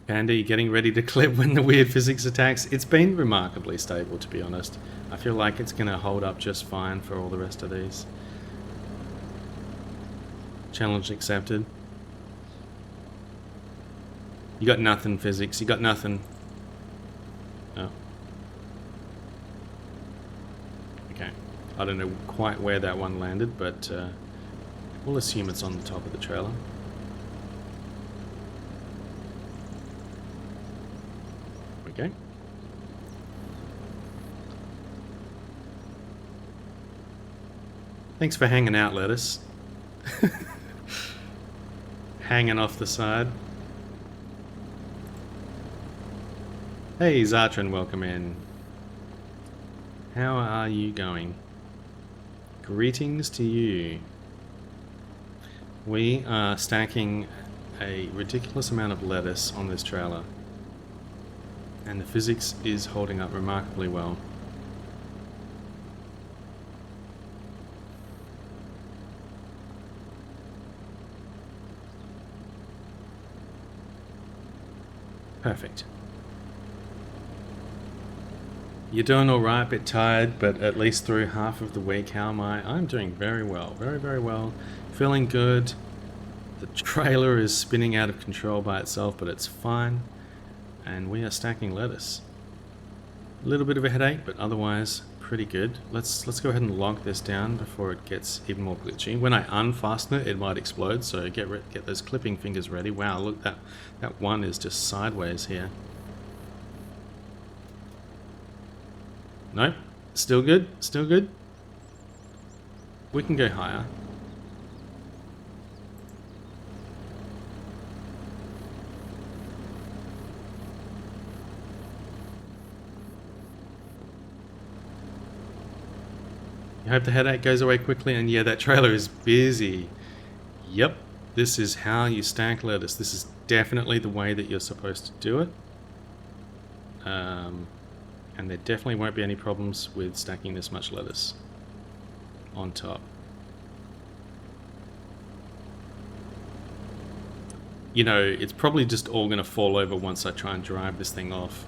Panda, you getting ready to clip when the weird physics attacks? It's been remarkably stable, to be honest. I feel like it's going to hold up just fine for all the rest of these. Challenge accepted. You got nothing, physics. You got nothing. Oh. Okay. I don't know quite where that one landed, but we'll assume it's on the top of the trailer. Okay. Thanks for hanging out, Lettuce. Hanging off the side. Hey, Zartran, welcome in. How are you going? Greetings to you. We are stacking a ridiculous amount of lettuce on this trailer, and the physics is holding up remarkably well. Perfect. You're doing alright, a bit tired, but at least through half of the week. How am I? I'm doing very well. Very, very well. Feeling good. The trailer is spinning out of control by itself, but it's fine. And we are stacking lettuce. A little bit of a headache, but otherwise pretty good. Let's go ahead and lock this down before it gets even more glitchy. When I unfasten it, it might explode, so get those clipping fingers ready. Wow, look, that one is just sideways here. Nope, still good, still good. We can go higher. I hope the headache goes away quickly, and yeah, that trailer is busy. Yep, this is how you stack lettuce. This is definitely the way that you're supposed to do it. And there definitely won't be any problems with stacking this much lettuce on top. You know, it's probably just all going to fall over once I try and drive this thing off.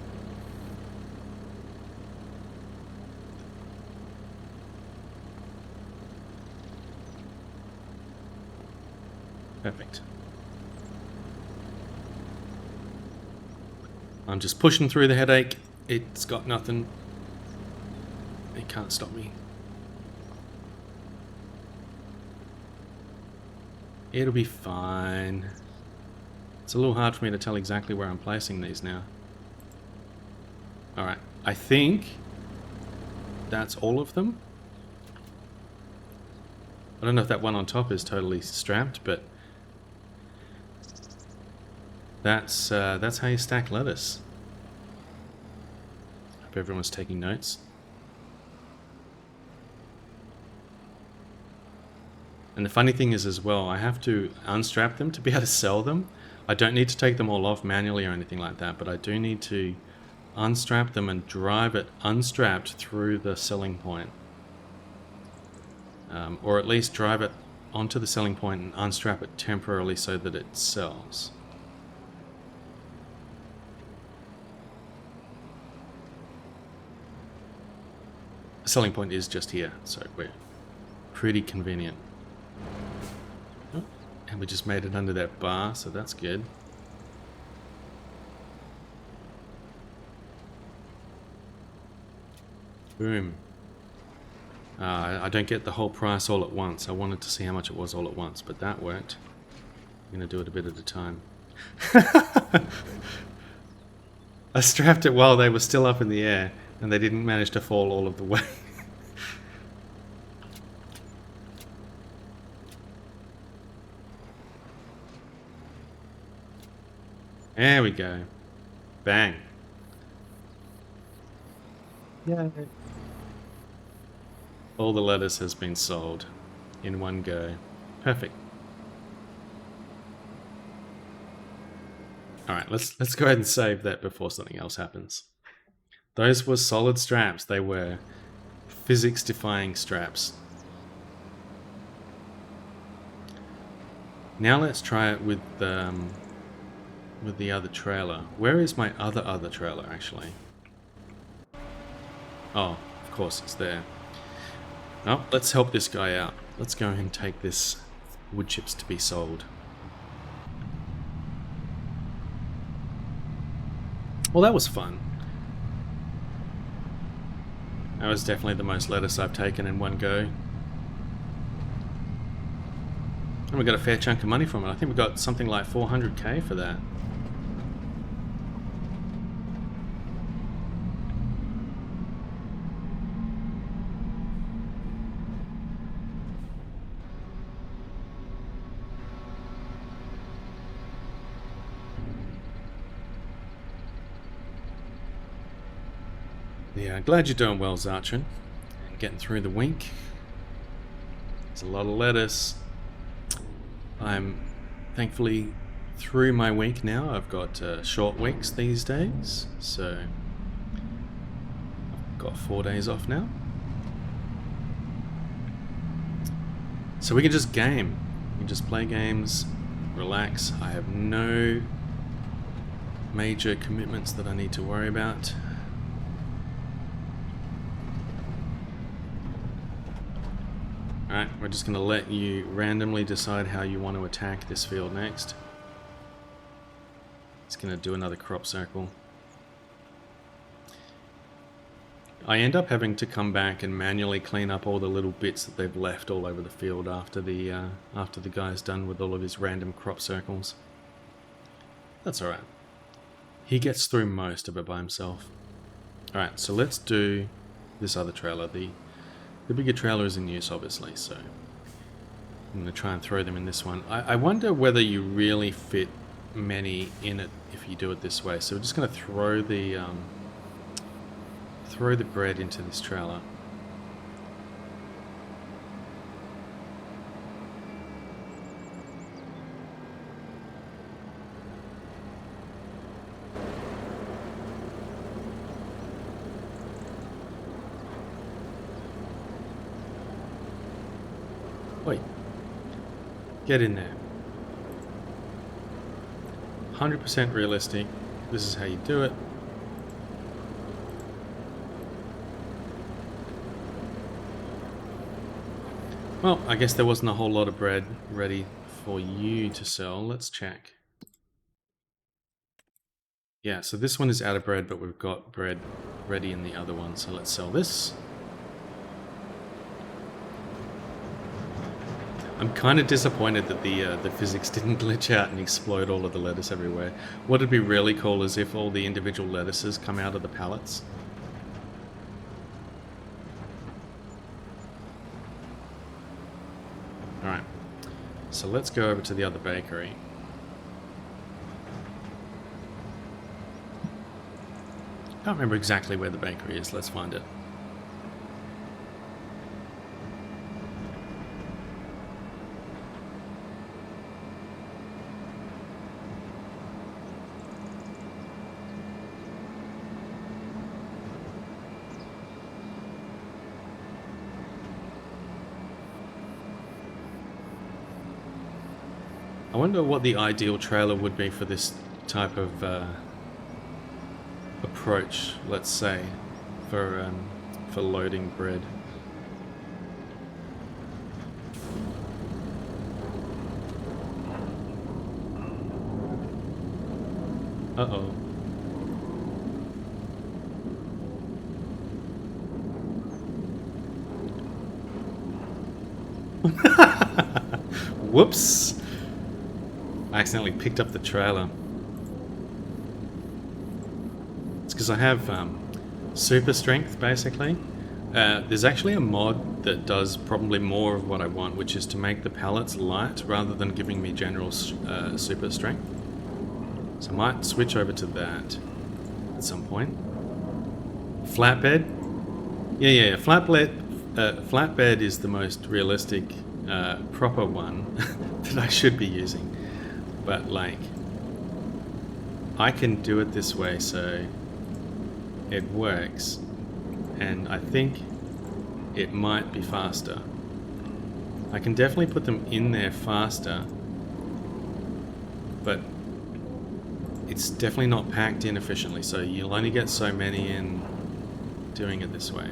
Perfect. I'm just pushing through the headache. It's got nothing. It can't stop me. It'll be fine. It's a little hard for me to tell exactly where I'm placing these now. Alright, I think that's all of them. I don't know if that one on top is totally strapped, but that's how you stack lettuce. Hope everyone's taking notes. And the funny thing is as well, I have to unstrap them to be able to sell them. I don't need to take them all off manually or anything like that, but I do need to unstrap them and drive it unstrapped through the selling point. Or at least drive it onto the selling point and unstrap it temporarily so that it sells. The selling point is just here, so we're pretty convenient. Oh, and we just made it under that bar, so that's good. Boom. I don't get the whole price all at once. I wanted to see how much it was all at once, but that worked. I'm going to do it a bit at a time. I strapped it while they were still up in the air, and they didn't manage to fall all of the way. There we go. Bang. Yay. All the lettuce has been sold in one go. Perfect. Alright, let's go ahead and save that before something else happens. Those were solid straps. They were physics-defying straps. Now let's try it with the other trailer. Where is my other trailer, actually? Oh, of course, it's there. Oh, let's help this guy out. Let's go and take this wood chips to be sold. Well, that was fun. That was definitely the most lettuce I've taken in one go. And we got a fair chunk of money from it. I think we got something like 400k for that. Yeah, glad you're doing well, Zartrin. Getting through the wink. There's a lot of lettuce. I'm thankfully through my wink now. I've got short winks these days, so I've got 4 days off now. So we can just game. We can just play games, relax. I have no major commitments that I need to worry about. Alright, we're just going to let you randomly decide how you want to attack this field next. It's going to do another crop circle. I end up having to come back and manually clean up all the little bits that they've left all over the field after the guy's done with all of his random crop circles. That's alright. He gets through most of it by himself. Alright, so let's do this other trailer. The bigger trailer is in use, obviously, so I'm going to try and throw them in this one. I wonder whether you really fit many in it if you do it this way. So we're just going to throw the bread into this trailer. Wait. Get in there. 100% realistic. This is how you do it. Well, I guess there wasn't a whole lot of bread ready for you to sell. Let's check. Yeah, so this one is out of bread, but we've got bread ready in the other one. So let's sell this. I'm kind of disappointed that the physics didn't glitch out and explode all of the lettuce everywhere. What would be really cool is if all the individual lettuces come out of the pallets. Alright, so let's go over to the other bakery. Can't remember exactly where the bakery is, let's find it. wonder what the ideal trailer would be for this type of approach, let's say, for loading bread. Uh-oh. Whoops! I accidentally picked up the trailer. It's because I have super strength, basically. There's actually a mod that does probably more of what I want, which is to make the pallets light rather than giving me general super strength. So I might switch over to that at some point. Flatbed? Yeah. Flatbed is the most realistic, proper one that I should be using. But, like, I can do it this way, so it works. And I think it might be faster. I can definitely put them in there faster, but it's definitely not packed in efficiently, so you'll only get so many in doing it this way.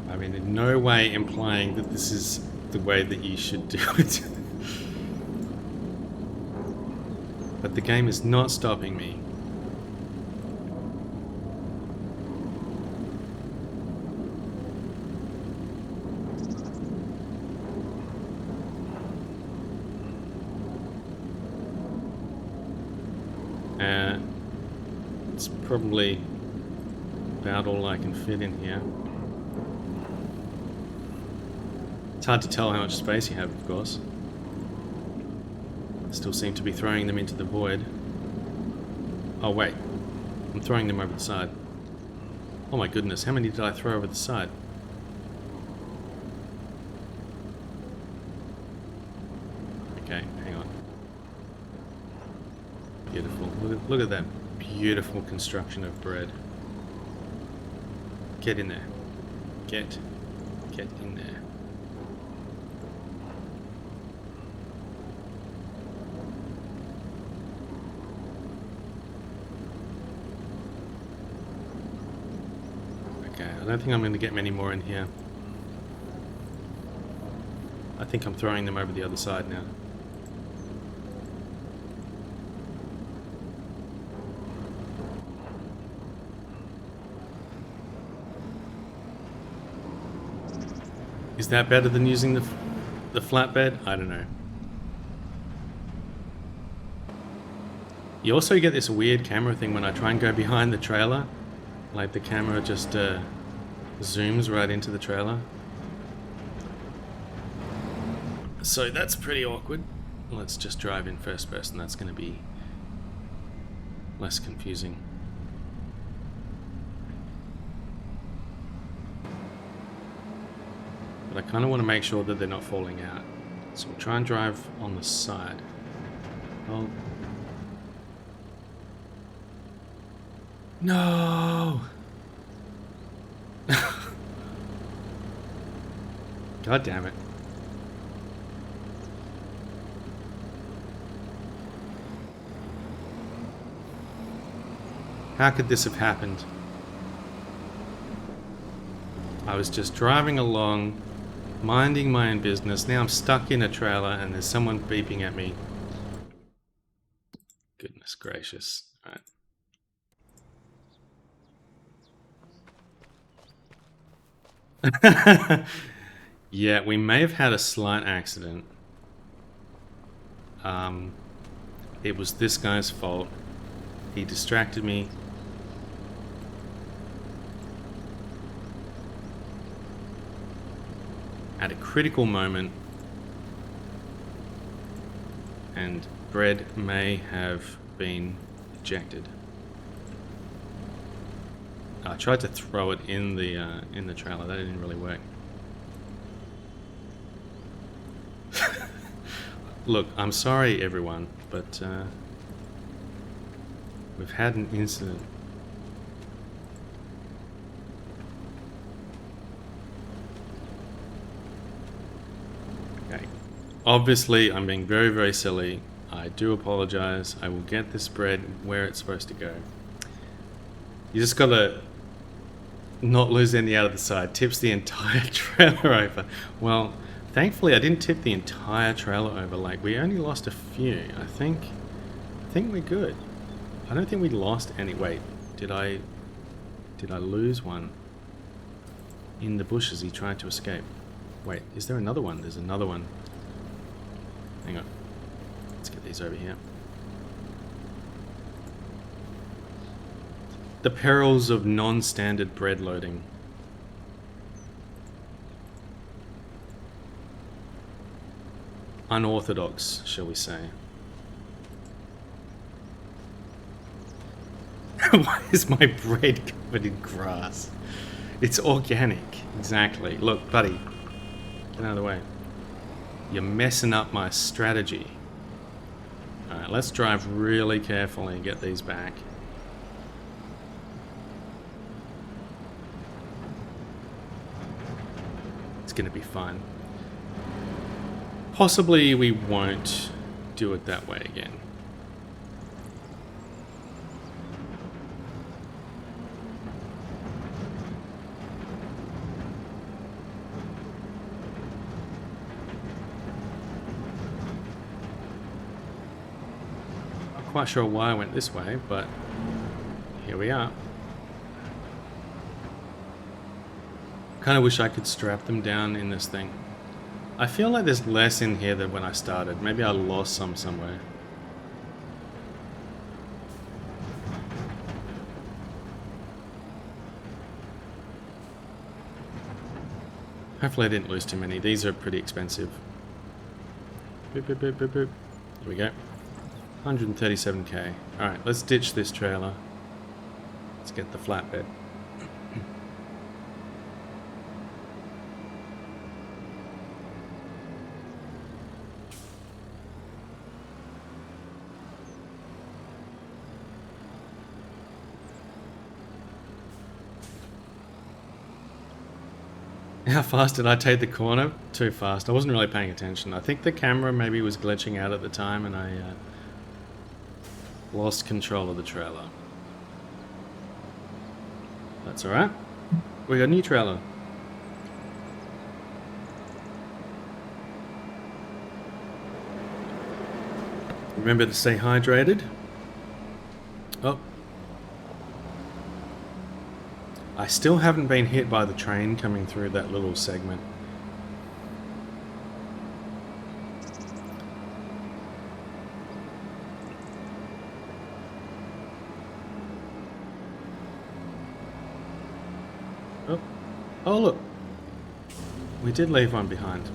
I mean, in no way implying that this is the way that you should do it. But the game is not stopping me. It's probably about all I can fit in here. It's hard to tell how much space you have, of course. Still seem to be throwing them into the void. Oh wait, I'm throwing them over the side. Oh my goodness, how many did I throw over the side? Okay, hang on. Beautiful. Look at that beautiful construction of bread. Get in there. Get in there. Okay, I don't think I'm going to get many more in here. I think I'm throwing them over the other side now. Is that better than using the flatbed? I don't know. You also get this weird camera thing when I try and go behind the trailer. Like the camera just zooms right into the trailer. So that's pretty awkward. Let's just drive in first person. That's going to be less confusing. But I kind of want to make sure that they're not falling out. So we'll try and drive on the side. Oh. No! God damn it. How could this have happened? I was just driving along, minding my own business. Now I'm stuck in a trailer and there's someone beeping at me. Goodness gracious. All right. Yeah, we may have had a slight accident. It was this guy's fault. He distracted me. At a critical moment. And bread may have been ejected. I tried to throw it in the trailer. That didn't really work. Look, I'm sorry, everyone, but We've had an incident. Okay. Obviously, I'm being very, very silly. I do apologize. I will get this bread where it's supposed to go. You just gotta not lose any out of the side. Tips the entire trailer over. Well, thankfully I didn't tip the entire trailer over. Like, we only lost a few. I think we're good. I don't think we lost any. Wait, did I lose one in the bush as he tried to escape? Wait, is there another one? There's another one. Hang on. Let's get these over here. The perils of non-standard bread loading. Unorthodox, shall we say. Why is my bread covered in grass? It's organic. Exactly. Look, buddy. Get out of the way. You're messing up my strategy. Alright, let's drive really carefully and get these back. Going to be fun. Possibly we won't do it that way again. Not quite sure why I went this way, but here we are. Kind of wish I could strap them down in this thing. I feel like there's less in here than when I started. Maybe I lost some somewhere. Hopefully I didn't lose too many. These are pretty expensive. Boop, boop, boop, boop, boop. Here we go. 137k. Alright, let's ditch this trailer. Let's get the flatbed. How fast did I take the corner? Too fast. I wasn't really paying attention. I think the camera maybe was glitching out at the time and I lost control of the trailer. That's alright. We got a new trailer. Remember to stay hydrated. Oh. I still haven't been hit by the train coming through that little segment. Oh, oh look. We did leave one behind.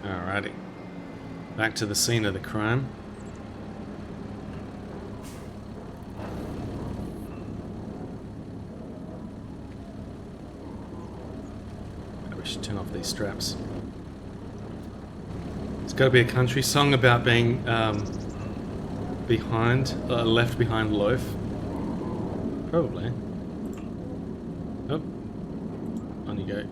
Alrighty. Back to the scene of the crime. We should turn off these straps. It's got to be a country song about being left behind loaf. Probably. Oh. On you go.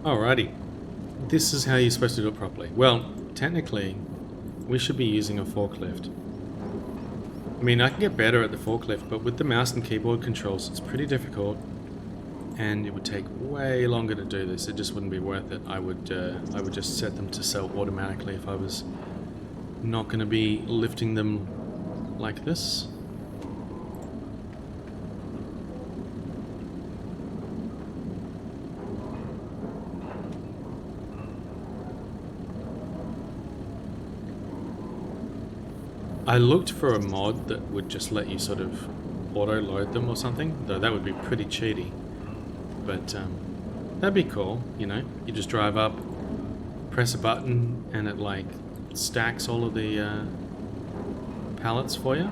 Alrighty, this is how you're supposed to do it properly. Well, technically, we should be using a forklift. I mean, I can get better at the forklift, but with the mouse and keyboard controls, it's pretty difficult, and it would take way longer to do this. It just wouldn't be worth it. I would just set them to sell automatically if I was not going to be lifting them like this. I looked for a mod that would just let you sort of auto-load them or something, though that would be pretty cheaty. But that'd be cool, you know? You just drive up, press a button, and it like stacks all of the pallets for you.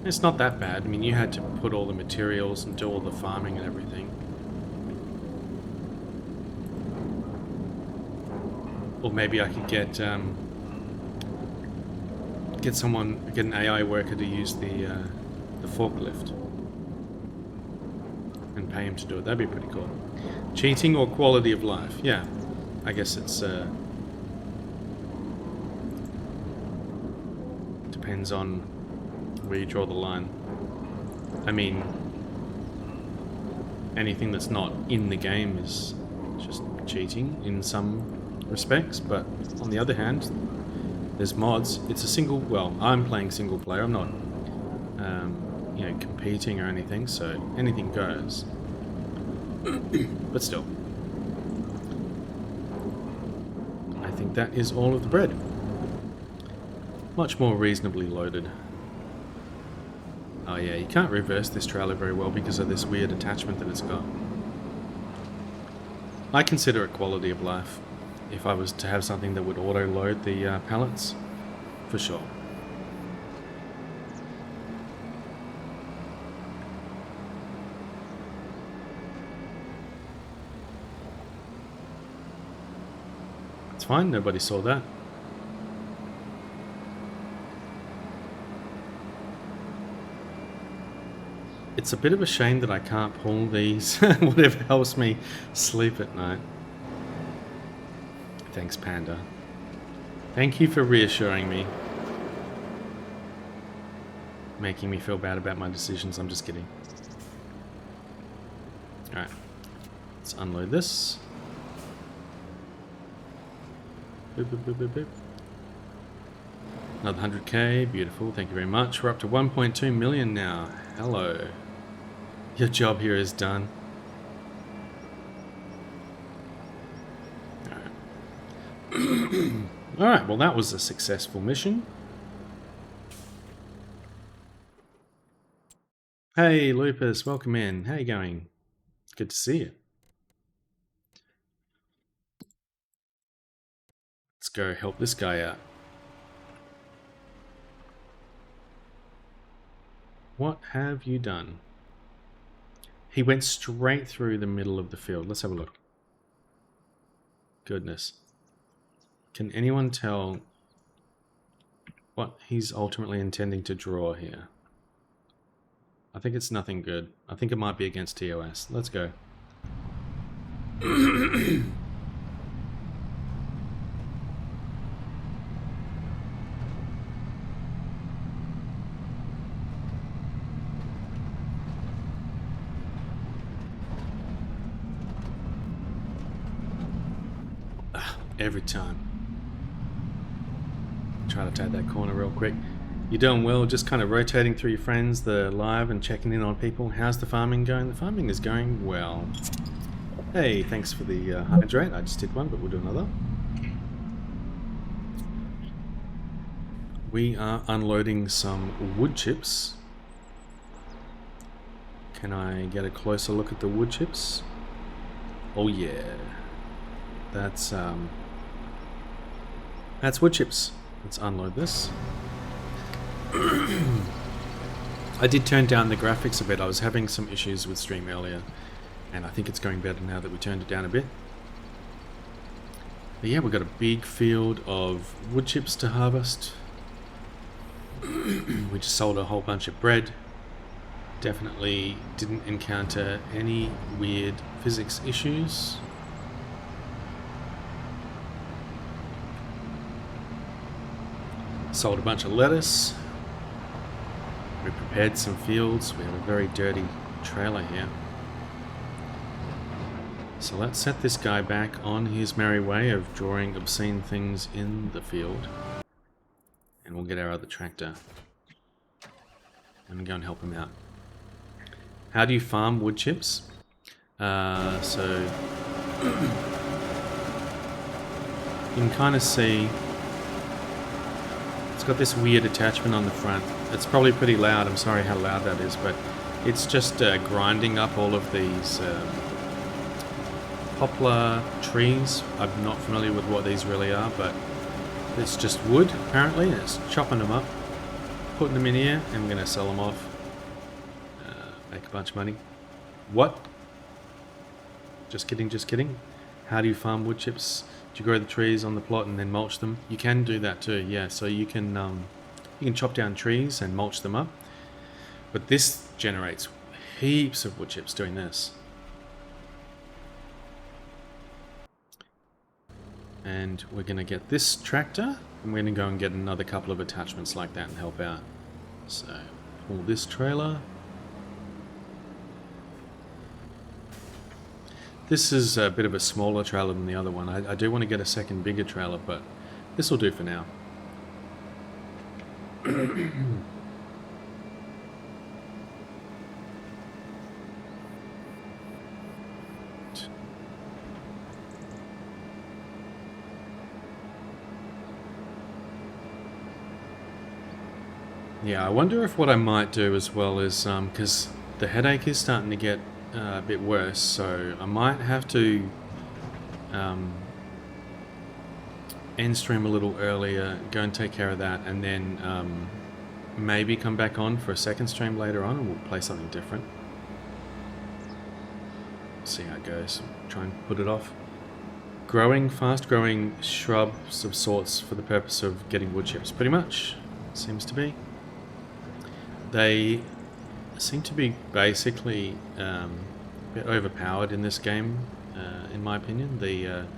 It's not that bad. I mean, you had to put all the materials and do all the farming and everything. Or maybe I could get an AI worker to use the forklift and pay him to do it. That'd be pretty cool. Cheating or quality of life? Yeah, I guess it's depends on where you draw the line. I mean, anything that's not in the game is just cheating in some respects, but on the other hand, there's mods. It's a single, well, I'm playing single player. I'm not you know, competing or anything, so anything goes. But still, I think that is all of the bread. Much more reasonably loaded. Oh yeah, you can't reverse this trailer very well because of this weird attachment that it's got. I consider it quality of life if I was to have something that would auto-load the pallets, for sure. It's fine, nobody saw that. It's a bit of a shame that I can't pull these, whatever helps me sleep at night. Thanks, Panda. Thank you for reassuring me. Making me feel bad about my decisions. I'm just kidding. Alright. Let's unload this. Boop, boop, boop, boop, boop. Another 100k. Beautiful. Thank you very much. We're up to 1.2 million now. Hello. Your job here is done. Alright, well that was a successful mission. Hey Lupus, welcome in. How you going? It's good to see you. Let's go help this guy out. What have you done? He went straight through the middle of the field. Let's have a look. Goodness. Can anyone tell what he's ultimately intending to draw here? I think it's nothing good. I think it might be against TOS. Let's go. Every time. Try to take that corner real quick. You're doing well, just kind of rotating through your friends, the live, and checking in on people. How's the farming going? The farming is going well. Hey, thanks for the hydrate. I just did one, but we'll do another. We are unloading some wood chips. Can I get a closer look at the wood chips? Oh yeah. That's wood chips. Let's unload this. I did turn down the graphics a bit. I was having some issues with stream earlier, and I think it's going better now that we turned it down a bit. But yeah, we've got a big field of wood chips to harvest. We just sold a whole bunch of bread. Definitely didn't encounter any weird physics issues. Sold a bunch of lettuce. We prepared some fields. We have a very dirty trailer here. So let's set this guy back on his merry way of drawing obscene things in the field. And we'll get our other tractor and go and help him out. How do you farm wood chips? So you can kind of see. It's got this weird attachment on the front. It's probably pretty loud. I'm sorry how loud that is, but it's just grinding up all of these poplar trees. I'm not familiar with what these really are, but it's just wood, apparently, and it's chopping them up, putting them in here, and I'm going to sell them off. Make a bunch of money. What? Just kidding, just kidding. How do you farm wood chips? Do you grow the trees on the plot and then mulch them? You can do that too, yeah. So you can chop down trees and mulch them up. But this generates heaps of wood chips doing this. And we're going to get this tractor, and we're going to go and get another couple of attachments like that and help out. So, pull this trailer. This is a bit of a smaller trailer than the other one. I do want to get a second bigger trailer, but this will do for now. Yeah, I wonder if what I might do as well is, because the headache is starting to get a bit worse, so I might have to end stream a little earlier, go and take care of that, and then maybe come back on for a second stream later on, and we'll play something different. See how it goes. Try and put it off. Fast growing shrubs of sorts for the purpose of getting wood chips, pretty much, seems to be. They seem to be basically a bit overpowered in this game, in my opinion. The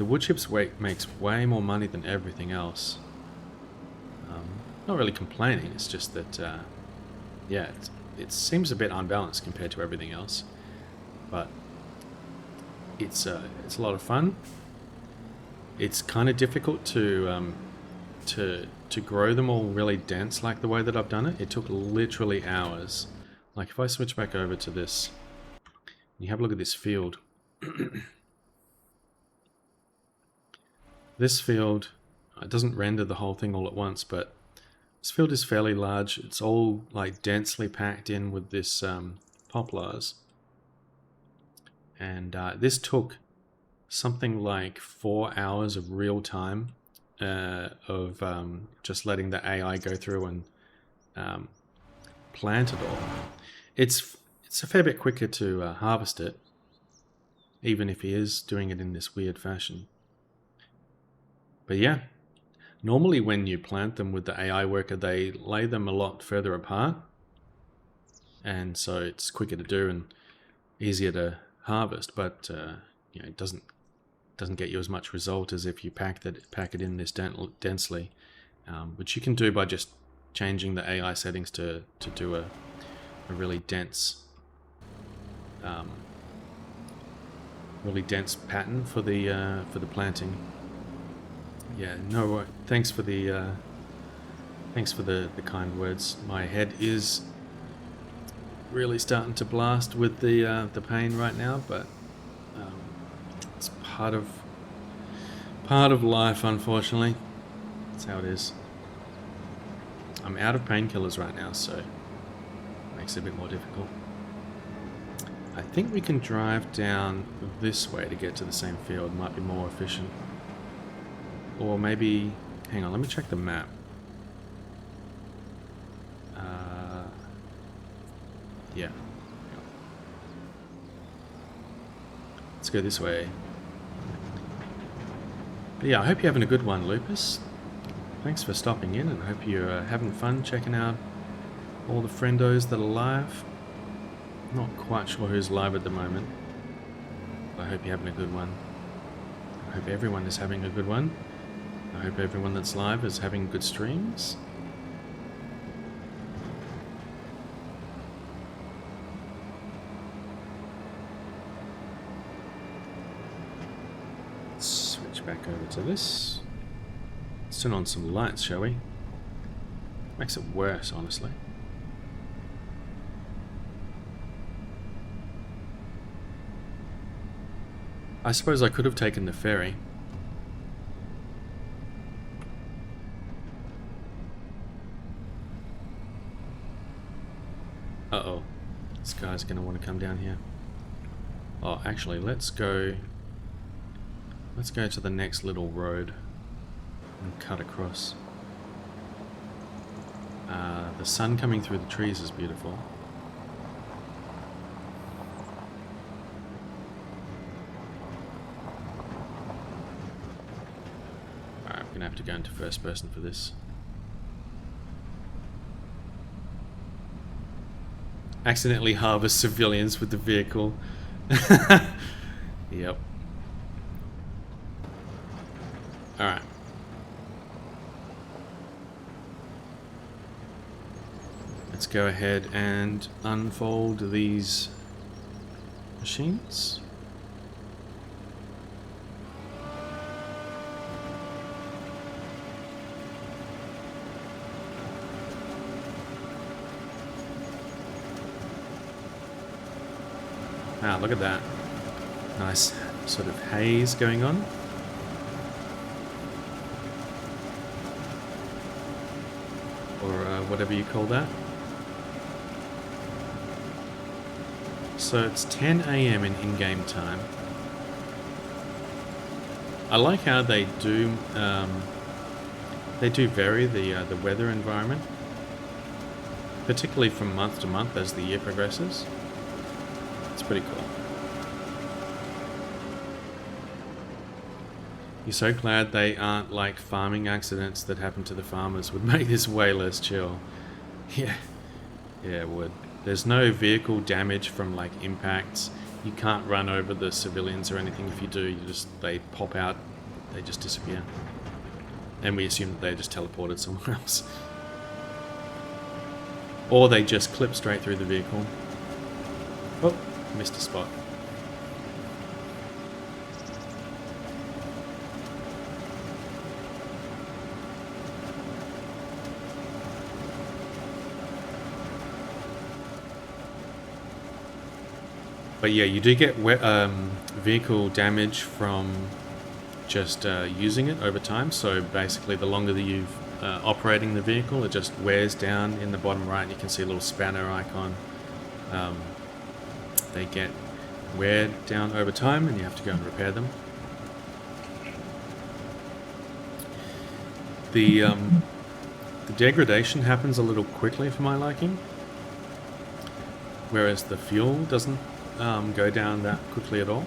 wood chips makes way more money than everything else. Not really complaining, it's just that, yeah, it seems a bit unbalanced compared to everything else. But it's a lot of fun. It's kind of difficult to grow them all really dense like the way that I've done it. It took literally hours. Like if I switch back over to this, you have a look at this field. This field, it doesn't render the whole thing all at once, but this field is fairly large. It's all like densely packed in with this poplars. And this took something like 4 hours of real time of just letting the AI go through and plant it all. It's a fair bit quicker to harvest it, even if he is doing it in this weird fashion. But yeah, normally when you plant them with the AI worker, they lay them a lot further apart, and so it's quicker to do and easier to harvest. But you know, it doesn't get you as much result as if you pack it in this densely, which you can do by just changing the AI settings to do a really dense pattern for the planting. Yeah, no, thanks for the kind words. My head is really starting to blast with the pain right now, but it's part of life, unfortunately. That's how it is. I'm out of painkillers right now, so it makes it a bit more difficult. I think we can drive down this way to get to the same field. Might be more efficient. Or maybe, hang on, let me check the map. Yeah. Let's go this way. But yeah, I hope you're having a good one, Lupus. Thanks for stopping in, and I hope you're having fun checking out all the friendos that are live. Not quite sure who's live at the moment, but I hope you're having a good one. I hope everyone is having a good one. I hope everyone that's live is having good streams. Switch back over to this. Let's turn on some lights, shall we? Makes it worse, honestly. I suppose I could have taken the ferry. guys are going to want to come down here. Oh, actually, let's go to the next little road and cut across. The sun coming through the trees is beautiful. Alright, I'm gonna have to go into first person for this. Accidentally harvest civilians with the vehicle. Yep. Alright. Let's go ahead and unfold these machines. Wow, look at that. Nice sort of haze going on. Or whatever you call that. So it's 10 AM in game time. I like how they do vary the weather environment, particularly from month to month as the year progresses. It's pretty cool. You're so glad they aren't like farming accidents that happen to the farmers. Would make this way less chill. Yeah, it would. There's no vehicle damage from like impacts. You can't run over the civilians or anything. If you do, they pop out, they just disappear. And we assume that they just teleported somewhere else. Or they just clip straight through the vehicle. Oh, missed a spot. But yeah, you do get vehicle damage from just using it over time. So basically, the longer that you've operating the vehicle, it just wears down in the bottom right. You can see a little spanner icon. They get wear down over time, and you have to go and repair them. The degradation happens a little quickly for my liking, whereas the fuel doesn't go down that quickly at all.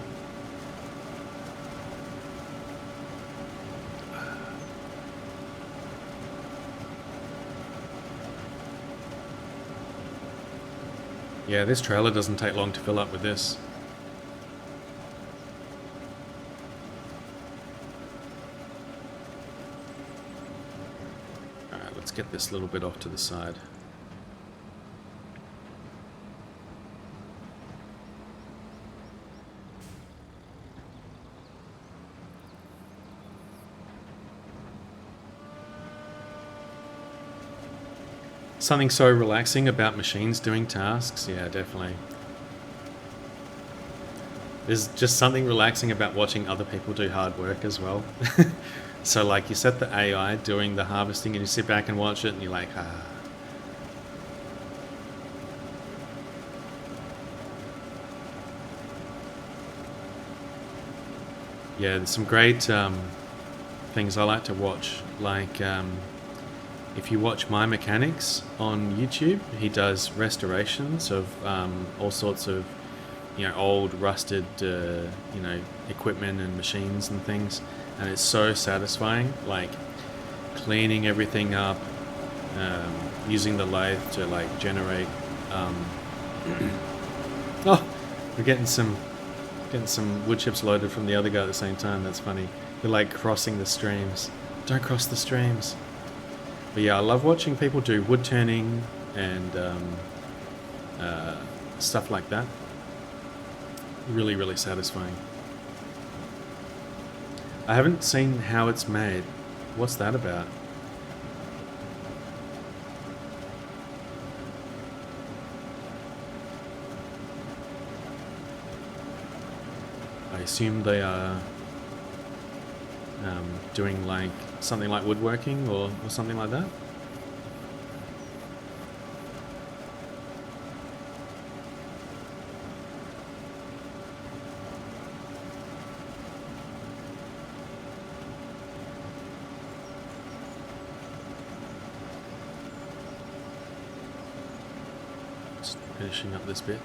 Yeah, this trailer doesn't take long to fill up with this. Alright, let's get this little bit off to the side. Something so relaxing about machines doing tasks. Yeah, definitely. There's just something relaxing about watching other people do hard work as well. So like you set the AI doing the harvesting and you sit back and watch it and you're like, ah. Yeah, there's some great things I like to watch, like if you watch My Mechanics on YouTube, he does restorations of all sorts of, old rusted, equipment and machines and things, and it's so satisfying. Like cleaning everything up, using the lathe to like generate. Oh, we're getting some wood chips loaded from the other guy at the same time. That's funny. They're like crossing the streams. Don't cross the streams. But yeah, I love watching people do wood turning and stuff like that. Really, really satisfying. I haven't seen how it's made. What's that about? I assume they are doing like something like woodworking or something like that. Just finishing up this bit.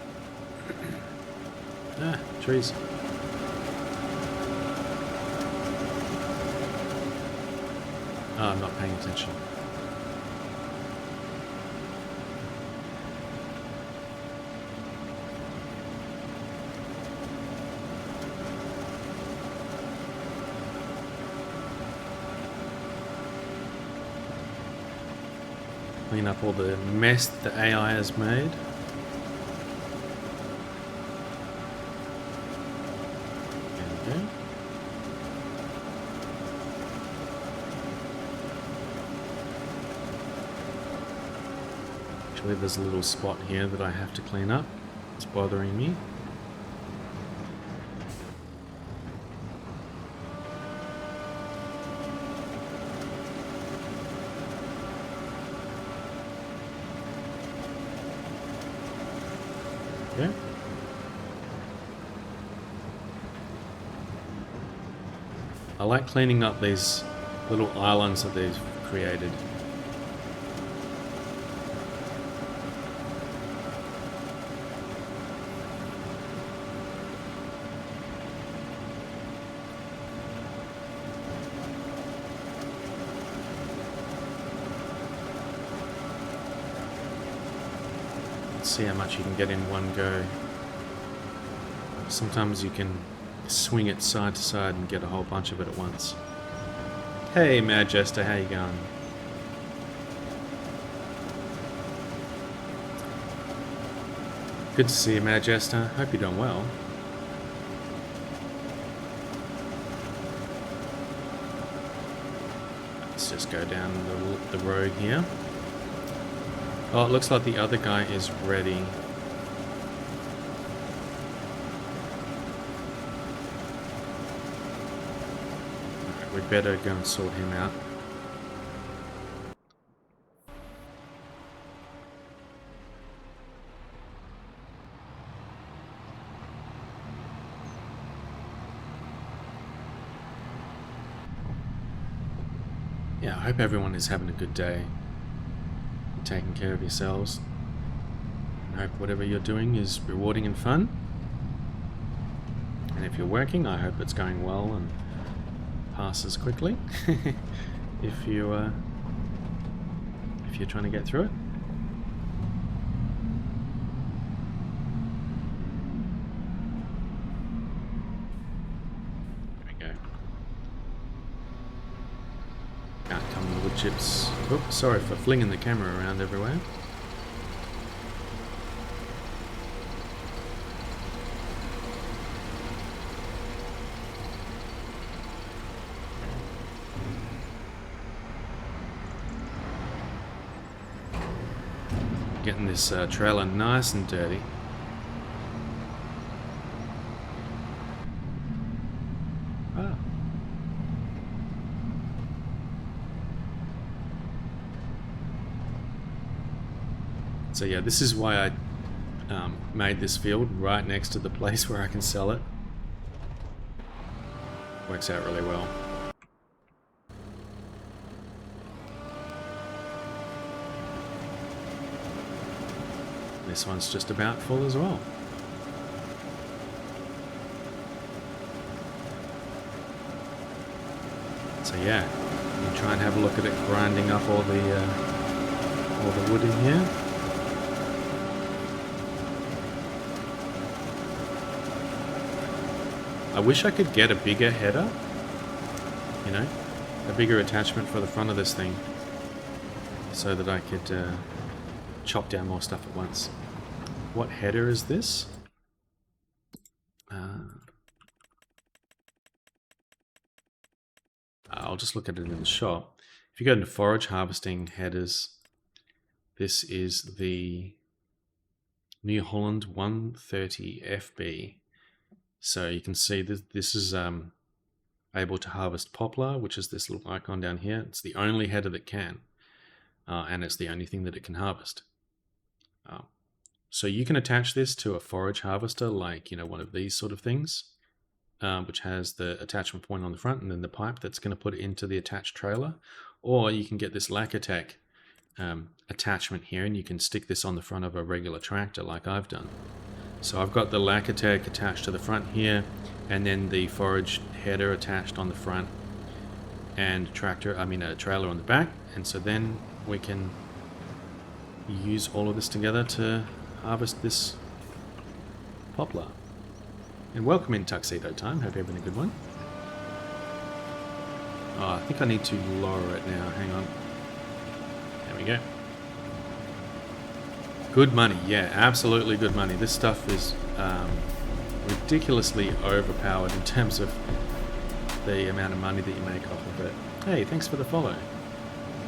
Ah, trees. Oh, I'm not paying attention. Clean up all the mess that the AI has made. There we go. Actually, there's a little spot here that I have to clean up. It's bothering me. Okay. I like cleaning up these little islands that they've created. See how much you can get in one go. Sometimes you can swing it side to side and get a whole bunch of it at once. Hey Mad Jester, how you going? Good to see you, Mad Jester. Hope you're doing well. Let's just go down the road here. Oh, it looks like the other guy is ready. Right, we better go and sort him out. Yeah, I hope everyone is having a good day. Taking care of yourselves. I hope whatever you're doing is rewarding and fun. And if you're working, I hope it's going well and passes quickly. if you're trying to get through it. There we go. Can't come in the wood chips. Oops, sorry for flinging the camera around everywhere. Getting this trailer nice and dirty. Ah. So yeah, this is why I made this field right next to the place where I can sell it. Works out really well. This one's just about full as well. So yeah, you try and have a look at it grinding up all the wood in here. I wish I could get a bigger header, you know, a bigger attachment for the front of this thing, so that I could chop down more stuff at once. What header is this? I'll just look at it in the shop. If you go into forage harvesting headers, this is the New Holland 130 FB. So you can see that this is able to harvest poplar, which is this little icon down here. It's the only header that can, and it's the only thing that it can harvest. So you can attach this to a forage harvester, like, you know, one of these sort of things, which has the attachment point on the front and then the pipe that's going to put it into the attached trailer. Or you can get this Lacatech attachment here, and you can stick this on the front of a regular tractor like I've done. So I've got the Lacatech attached to the front here, and then the forage header attached on the front, and a trailer on the back. And so then we can use all of this together to harvest this poplar. And welcome in Tuxedo Time. Hope you're having a good one. Oh, I think I need to lower it now. Hang on. There we go. Good money. Yeah, absolutely good money. This stuff is ridiculously overpowered in terms of the amount of money that you make off of it. Hey, thanks for the follow.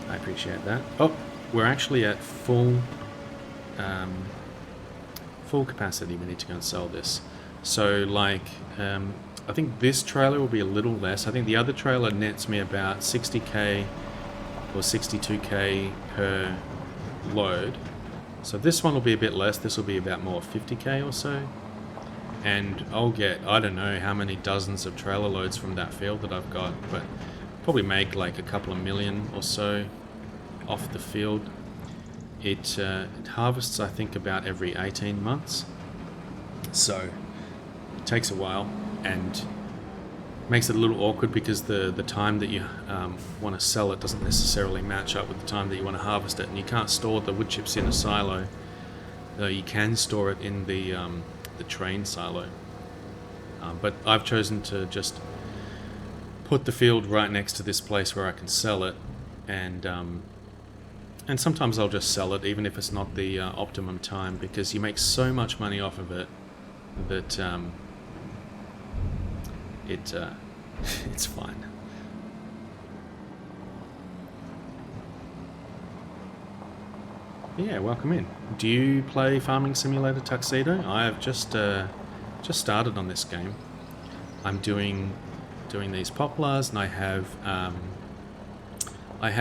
I appreciate that. Oh, we're actually at full capacity. We need to go and sell this. So, like, I think this trailer will be a little less. I think the other trailer nets me about 60k or 62k per load. So this one will be a bit less. This will be about more 50k or so. And I'll get, I don't know how many dozens of trailer loads from that field that I've got, but probably make like a couple of million or so off the field. It harvests, I think, about every 18 months. So it takes a while and makes it a little awkward because the time that you want to sell it doesn't necessarily match up with the time that you want to harvest it, and you can't store the wood chips in a silo, though you can store it in the train silo. But I've chosen to just put the field right next to this place where I can sell it, and sometimes I'll just sell it even if it's not the optimum time, because you make so much money off of it that it's fine. Yeah, welcome in. Do you play Farming Simulator Tuxedo? I have just started on this game. I'm doing these poplars, and I have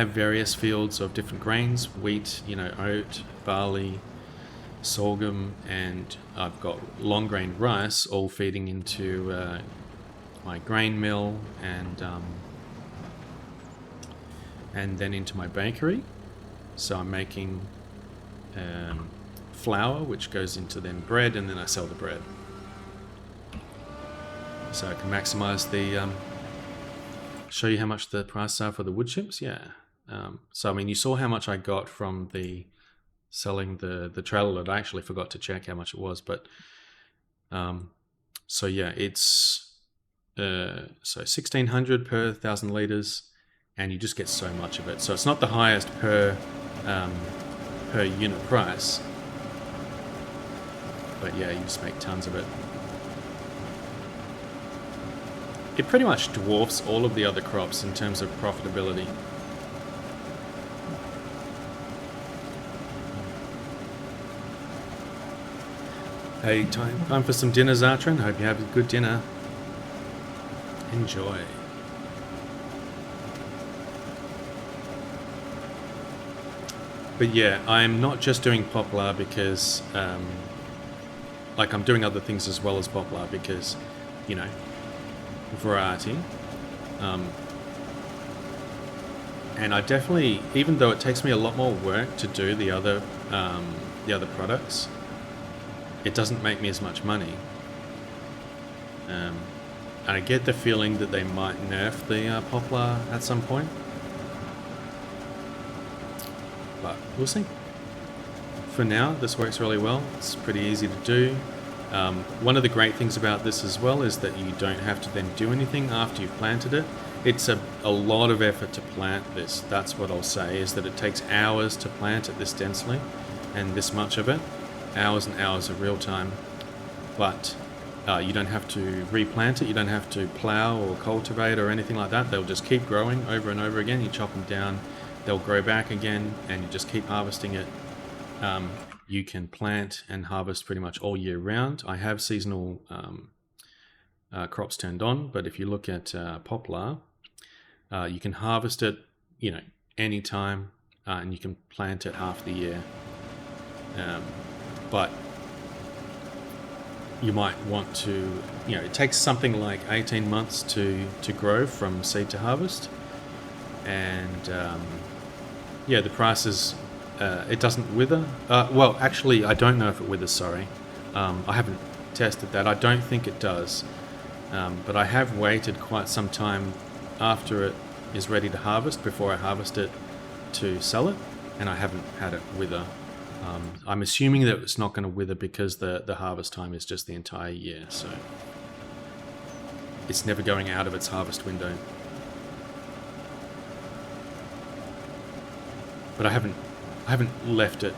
various fields of different grains: wheat, oat, barley, sorghum, and I've got long grain rice, all feeding into my grain mill and then into my bakery. So I'm making flour, which goes into then bread, and then I sell the bread. So I can maximize the show you how much the prices are for the wood chips. Yeah. So I mean, you saw how much I got from the selling the trailer load. I actually forgot to check how much it was, but so yeah, it's so 1,600 per 1,000 liters, and you just get so much of it. So it's not the highest per unit price, but yeah, you just make tons of it. It pretty much dwarfs all of the other crops in terms of profitability. Hey, time for some dinner, Zatran. Hope you have a good dinner. Enjoy. But yeah, I'm not just doing poplar because, like, I'm doing other things as well as poplar because, variety. And I definitely, even though it takes me a lot more work to do the other products, it doesn't make me as much money. And I get the feeling that they might nerf the poplar at some point. But we'll see. For now, this works really well. It's pretty easy to do. One of the great things about this as well is that you don't have to then do anything after you've planted it. It's a lot of effort to plant this. That's what I'll say, is that it takes hours to plant it this densely and this much of it. Hours and hours of real time. But you don't have to replant it. You don't have to plow or cultivate or anything like that. They'll just keep growing over and over again. You chop them down, they'll grow back again, and you just keep harvesting it. You can plant and harvest pretty much all year round. I have seasonal crops turned on, but if you look at poplar, you can harvest it, anytime, and you can plant it half the year. But you might want to, it takes something like 18 months to grow from seed to harvest. And the prices it doesn't wither. Well, actually, I don't know if it withers, sorry. I haven't tested that. I don't think it does. But I have waited quite some time after it is ready to harvest before I harvest it to sell it, and I haven't had it wither. I'm assuming that it's not going to wither because the harvest time is just the entire year, so it's never going out of its harvest window. But I haven't left it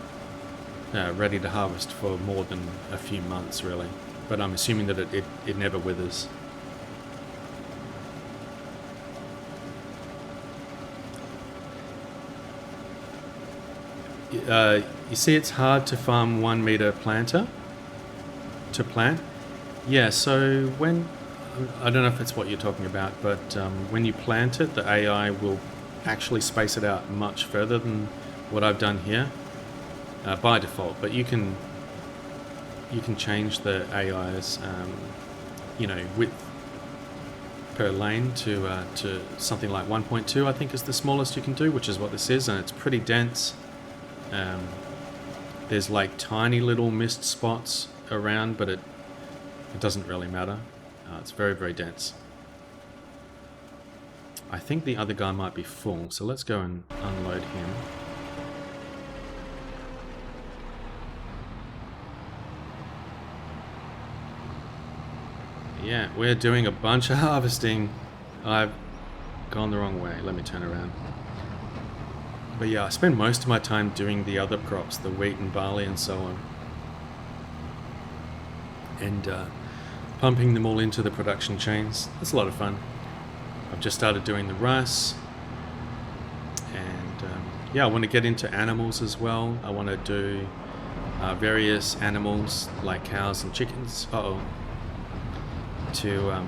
ready to harvest for more than a few months, really. But I'm assuming that it never withers. You see, it's hard to farm 1 meter planter to plant. Yeah, so when I don't know if it's what you're talking about, but when you plant it, the AI will actually space it out much further than what I've done here by default. But you can change the AI's width per lane to something like 1.2. I think is the smallest you can do, which is what this is, and it's pretty dense. There's like tiny little mist spots around, but it doesn't really matter. It's very, very dense. I think the other guy might be full, so let's go and unload him. Yeah, we're doing a bunch of harvesting. I've gone the wrong way. Let me turn around. But yeah, I spend most of my time doing the other crops, the wheat and barley and so on. And pumping them all into the production chains. It's a lot of fun. I've just started doing the rice. And yeah, I want to get into animals as well. I want to do various animals like cows and chickens. To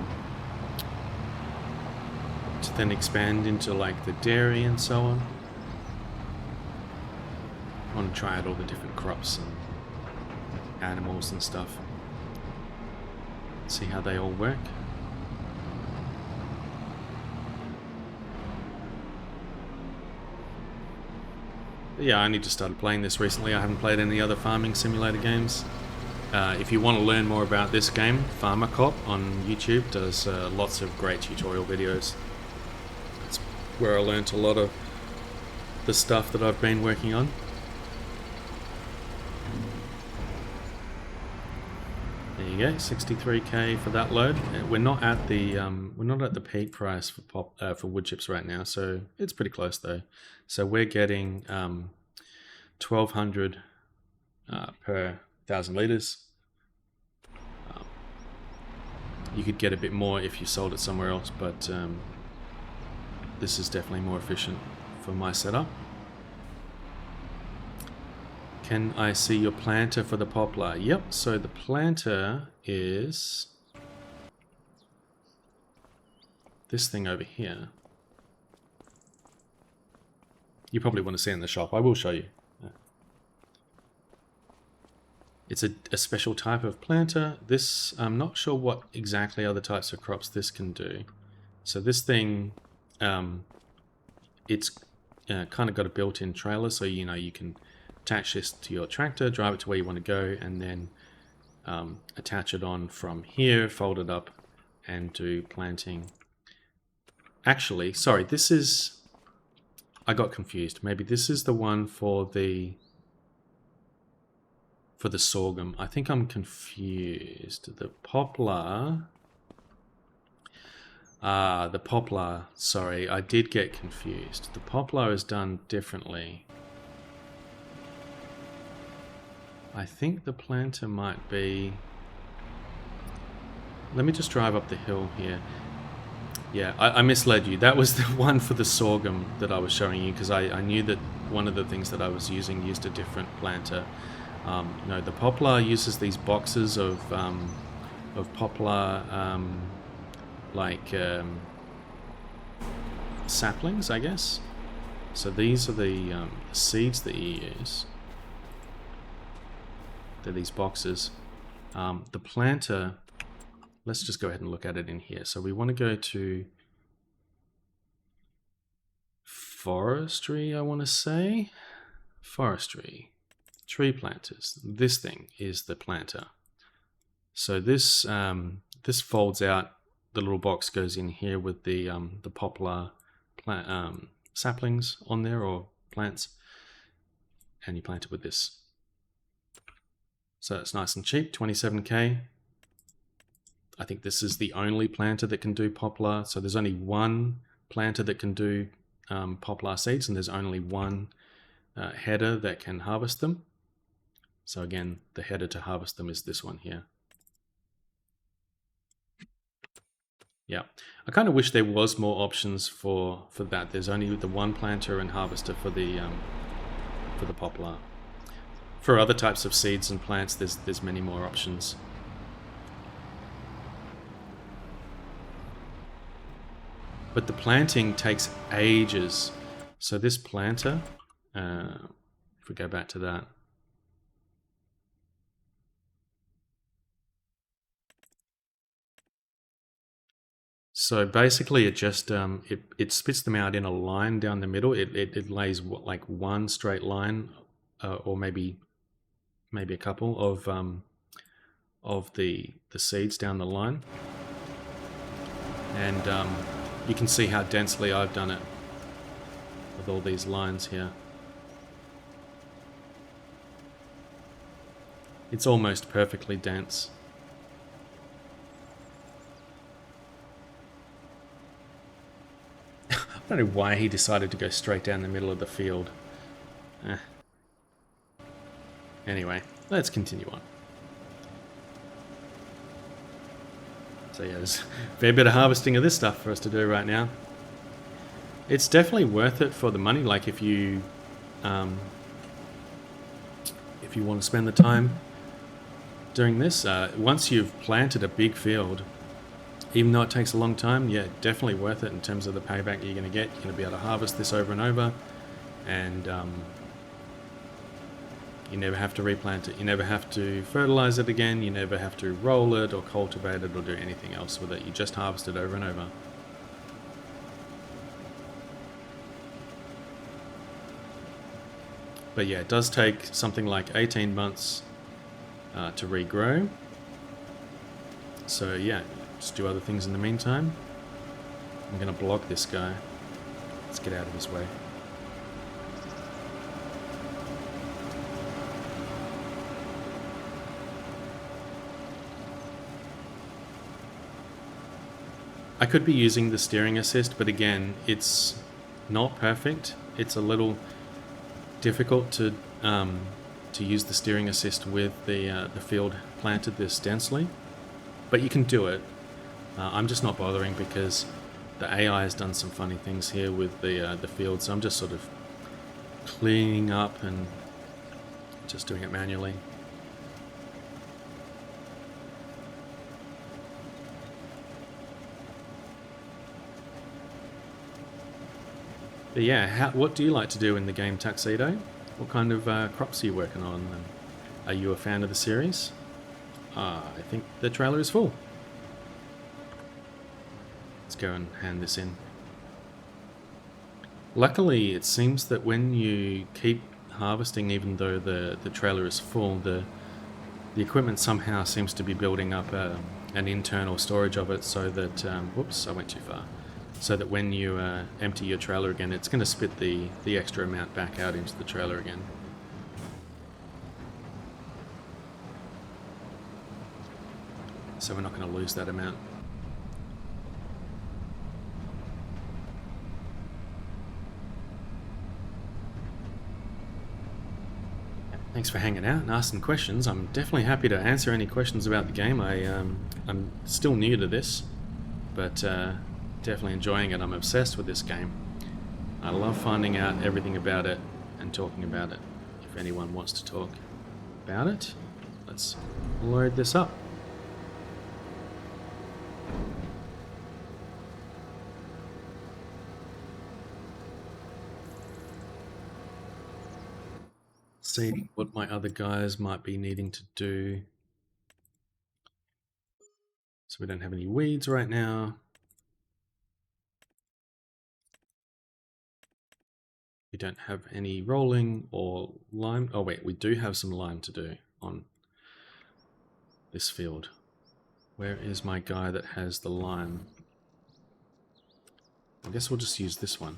then expand into like the dairy and so on. I want to try out all the different crops and animals and stuff. See how they all work. But yeah, I only just started playing this recently. I haven't played any other farming simulator games. If you want to learn more about this game, FarmerCop on YouTube does lots of great tutorial videos. That's where I learnt a lot of the stuff that I've been working on. There you go, 63k for that load. We're not at the peak price for wood chips right now, so it's pretty close though. So we're getting 1200 per 1,000 liters. You could get a bit more if you sold it somewhere else, but this is definitely more efficient for my setup. Can I see your planter for the poplar? Yep, so the planter is this thing over here. You probably want to see it in the shop. I will show you. It's a special type of planter. This, I'm not sure what exactly other types of crops this can do. So this thing, it's kind of got a built-in trailer, so you can attach this to your tractor, drive it to where you want to go, and then attach it on from here, fold it up, and do planting. Actually, sorry, this is... I got confused. Maybe this is the one for the sorghum. I think I'm confused. The poplar... the poplar, sorry, I did get confused. The poplar is done differently. I think the planter might be... Let me just drive up the hill here. Yeah, I misled you. That was the one for the sorghum that I was showing you, because I knew that one of the things that I was using used a different planter. No, the poplar uses these boxes of poplar, saplings, I guess. So these are the seeds that you use. They're these boxes. The planter, let's just go ahead and look at it in here. So we want to go to forestry, I want to say. forestry, tree planters. This thing is the planter. So this this folds out. The little box goes in here with the poplar plant, saplings on there, or plants, and you plant it with this. So it's nice and cheap, 27k. I think this is the only planter that can do poplar. So there's only one planter that can do poplar seeds, and there's only one header that can harvest them. So again, the header to harvest them is this one here. Yeah, I kind of wish there was more options for that. There's only the one planter and harvester for the poplar. For other types of seeds and plants, there's many more options. But the planting takes ages. So this planter, if we go back to that, so basically it just it spits them out in a line down the middle. It lays like one straight line, or maybe a couple of the seeds down the line, and you can see how densely I've done it with all these lines here. It's almost perfectly dense. I don't know why he decided to go straight down the middle of the field. Anyway, let's continue on. So yeah, there's a fair bit of harvesting of this stuff for us to do right now. It's definitely worth it for the money. Like if you want to spend the time doing this, once you've planted a big field, even though it takes a long time, yeah, definitely worth it in terms of the payback you're going to get. You're going to be able to harvest this over and over, and you never have to replant it. You never have to fertilize it again. You never have to roll it or cultivate it or do anything else with it. You just harvest it over and over. But yeah, it does take something like 18 months to regrow. So yeah, just do other things in the meantime. I'm going to block this guy. Let's get out of his way. I could be using the steering assist, but again, it's not perfect. It's a little difficult to use the steering assist with the field planted this densely, but you can do it. I'm just not bothering because the AI has done some funny things here with the field, so I'm just sort of cleaning up and just doing it manually. But yeah, what do you like to do in the game Tuxedo? What kind of crops are you working on? And are you a fan of the series? I think the trailer is full. Let's go and hand this in. Luckily, it seems that when you keep harvesting, even though the trailer is full, the equipment somehow seems to be building up an internal storage of it, so that whoops, I went too far. So that when you empty your trailer again, it's going to spit the extra amount back out into the trailer again. So we're not going to lose that amount. Thanks for hanging out and asking questions. I'm definitely happy to answer any questions about the game. I'm still new to this, but definitely enjoying it. I'm obsessed with this game. I love finding out everything about it and talking about it. If anyone wants to talk about it, let's load this up. See what my other guys might be needing to do. So we don't have any weeds right now. We don't have any rolling or lime. Oh wait, we do have some lime to do on this field. Where is my guy that has the lime? I guess we'll just use this one.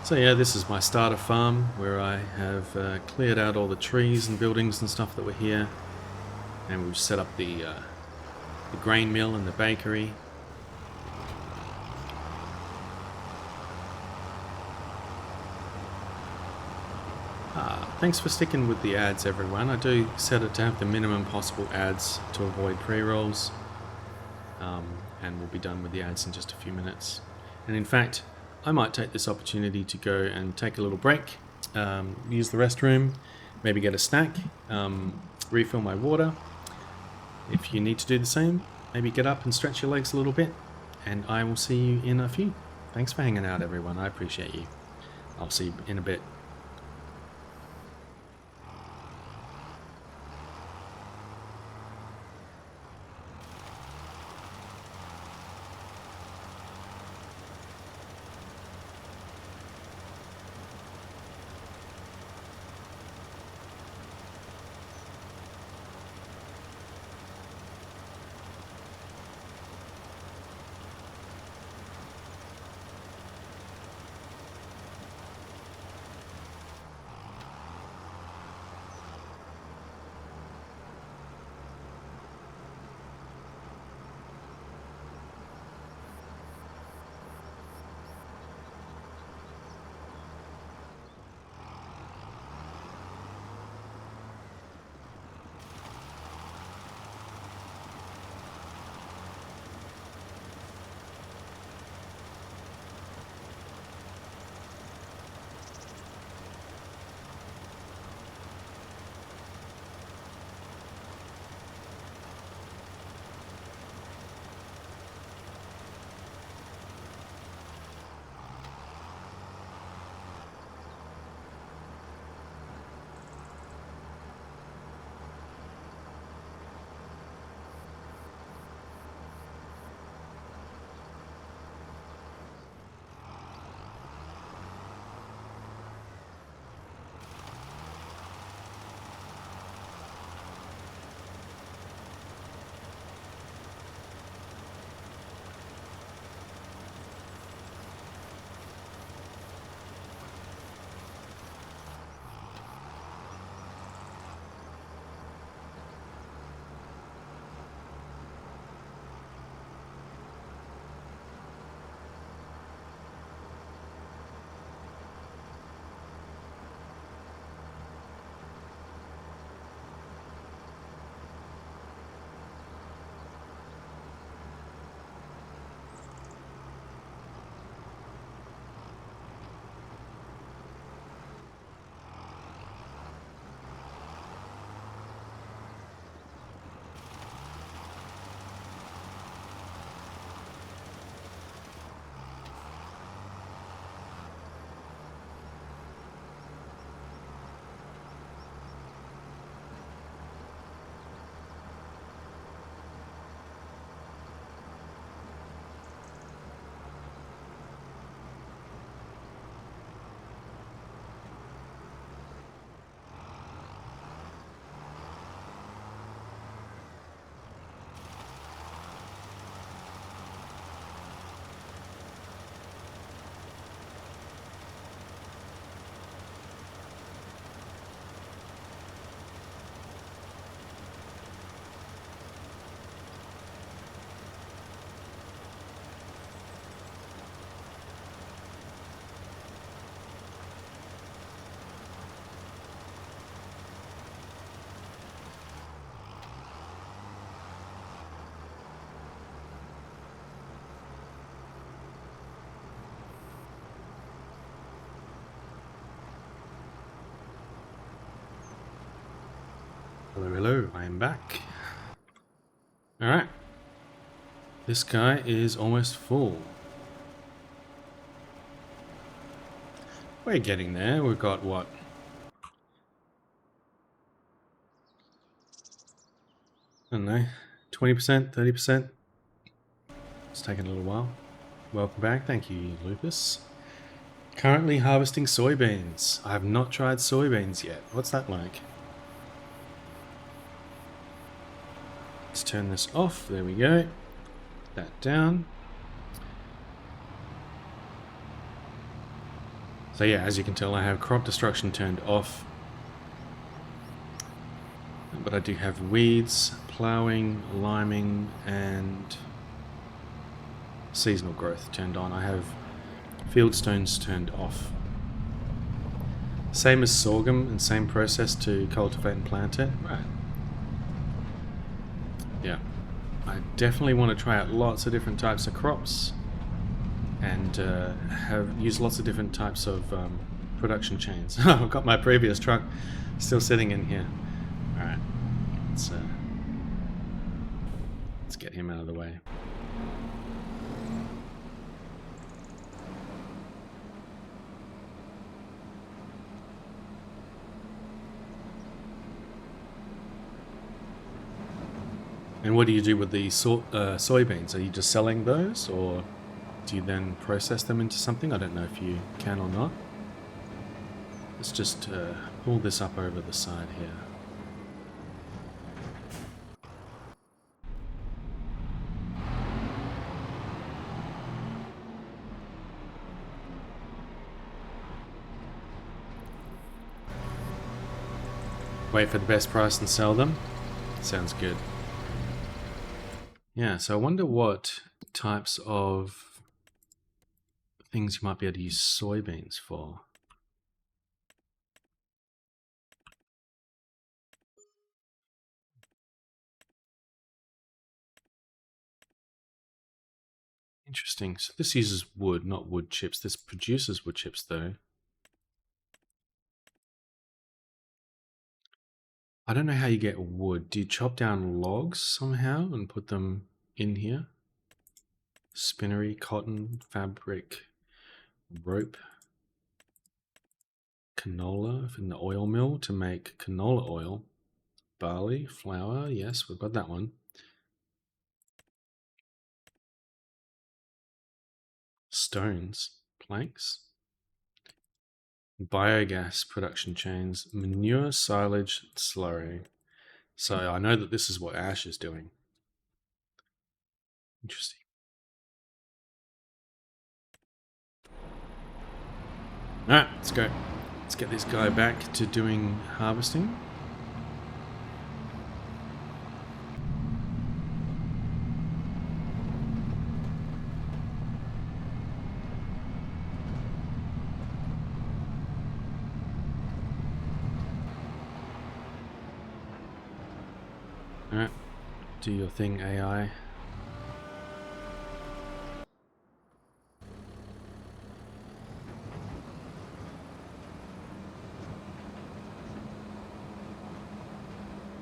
So yeah, this is my starter farm where I have cleared out all the trees and buildings and stuff that were here, and we've set up the grain mill and the bakery. Thanks for sticking with the ads, everyone. I do set it to have the minimum possible ads to avoid pre-rolls, and we'll be done with the ads in just a few minutes. And in fact, I might take this opportunity to go and take a little break, use the restroom, maybe get a snack, refill my water. If you need to do the same, maybe get up and stretch your legs a little bit, and I will see you in a few. Thanks for hanging out, everyone. I appreciate you. I'll see you in a bit. Hello, hello, I am back. Alright. This guy is almost full. We're getting there. We've got what? I don't know, 20%, 30%. It's taken a little while. Welcome back. Thank you, Lupus. Currently harvesting soybeans. I have not tried soybeans yet. What's that like? Let's turn this off. There we go. That down. So yeah, as you can tell, I have crop destruction turned off. But I do have weeds, ploughing, liming, and seasonal growth turned on. I have field stones turned off. Same as sorghum and same process to cultivate and plant it. Right. Yeah. I definitely want to try out lots of different types of crops and use lots of different types of production chains. I've got my previous truck still sitting in here. Alright. Let's get him out of the way. And what do you do with the soybeans? Are you just selling those, or do you then process them into something? I don't know if you can or not. Let's just pull this up over the side here. Wait for the best price and sell them? Sounds good. Yeah, so I wonder what types of things you might be able to use soybeans for. Interesting. So this uses wood, not wood chips. This produces wood chips, though. I don't know how you get wood. Do you chop down logs somehow and put them in here? Spinnery, cotton, fabric, rope, canola in the oil mill to make canola oil. Barley, flour, yes, we've got that one. Stones, planks. Biogas production chains, manure, silage, slurry. So I know that this is what Ash is doing. Interesting. Alright, let's go. Let's get this guy back to doing harvesting. Alright, do your thing, AI.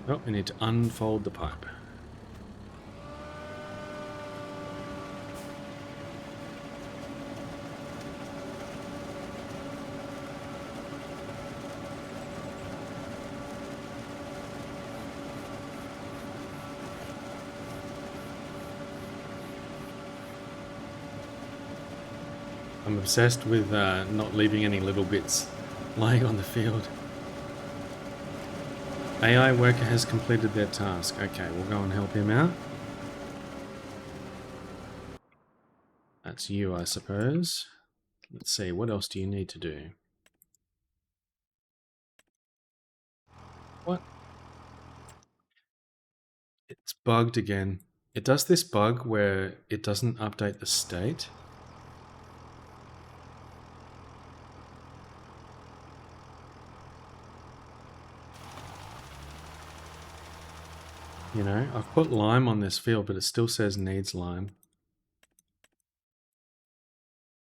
Oh, we need to unfold the pipe. I'm obsessed with not leaving any little bits lying on the field. AI worker has completed their task. Okay, we'll go and help him out. That's you, I suppose. Let's see, what else do you need to do? What? It's bugged again. It does this bug where it doesn't update the state. You know, I've put lime on this field, but it still says needs lime.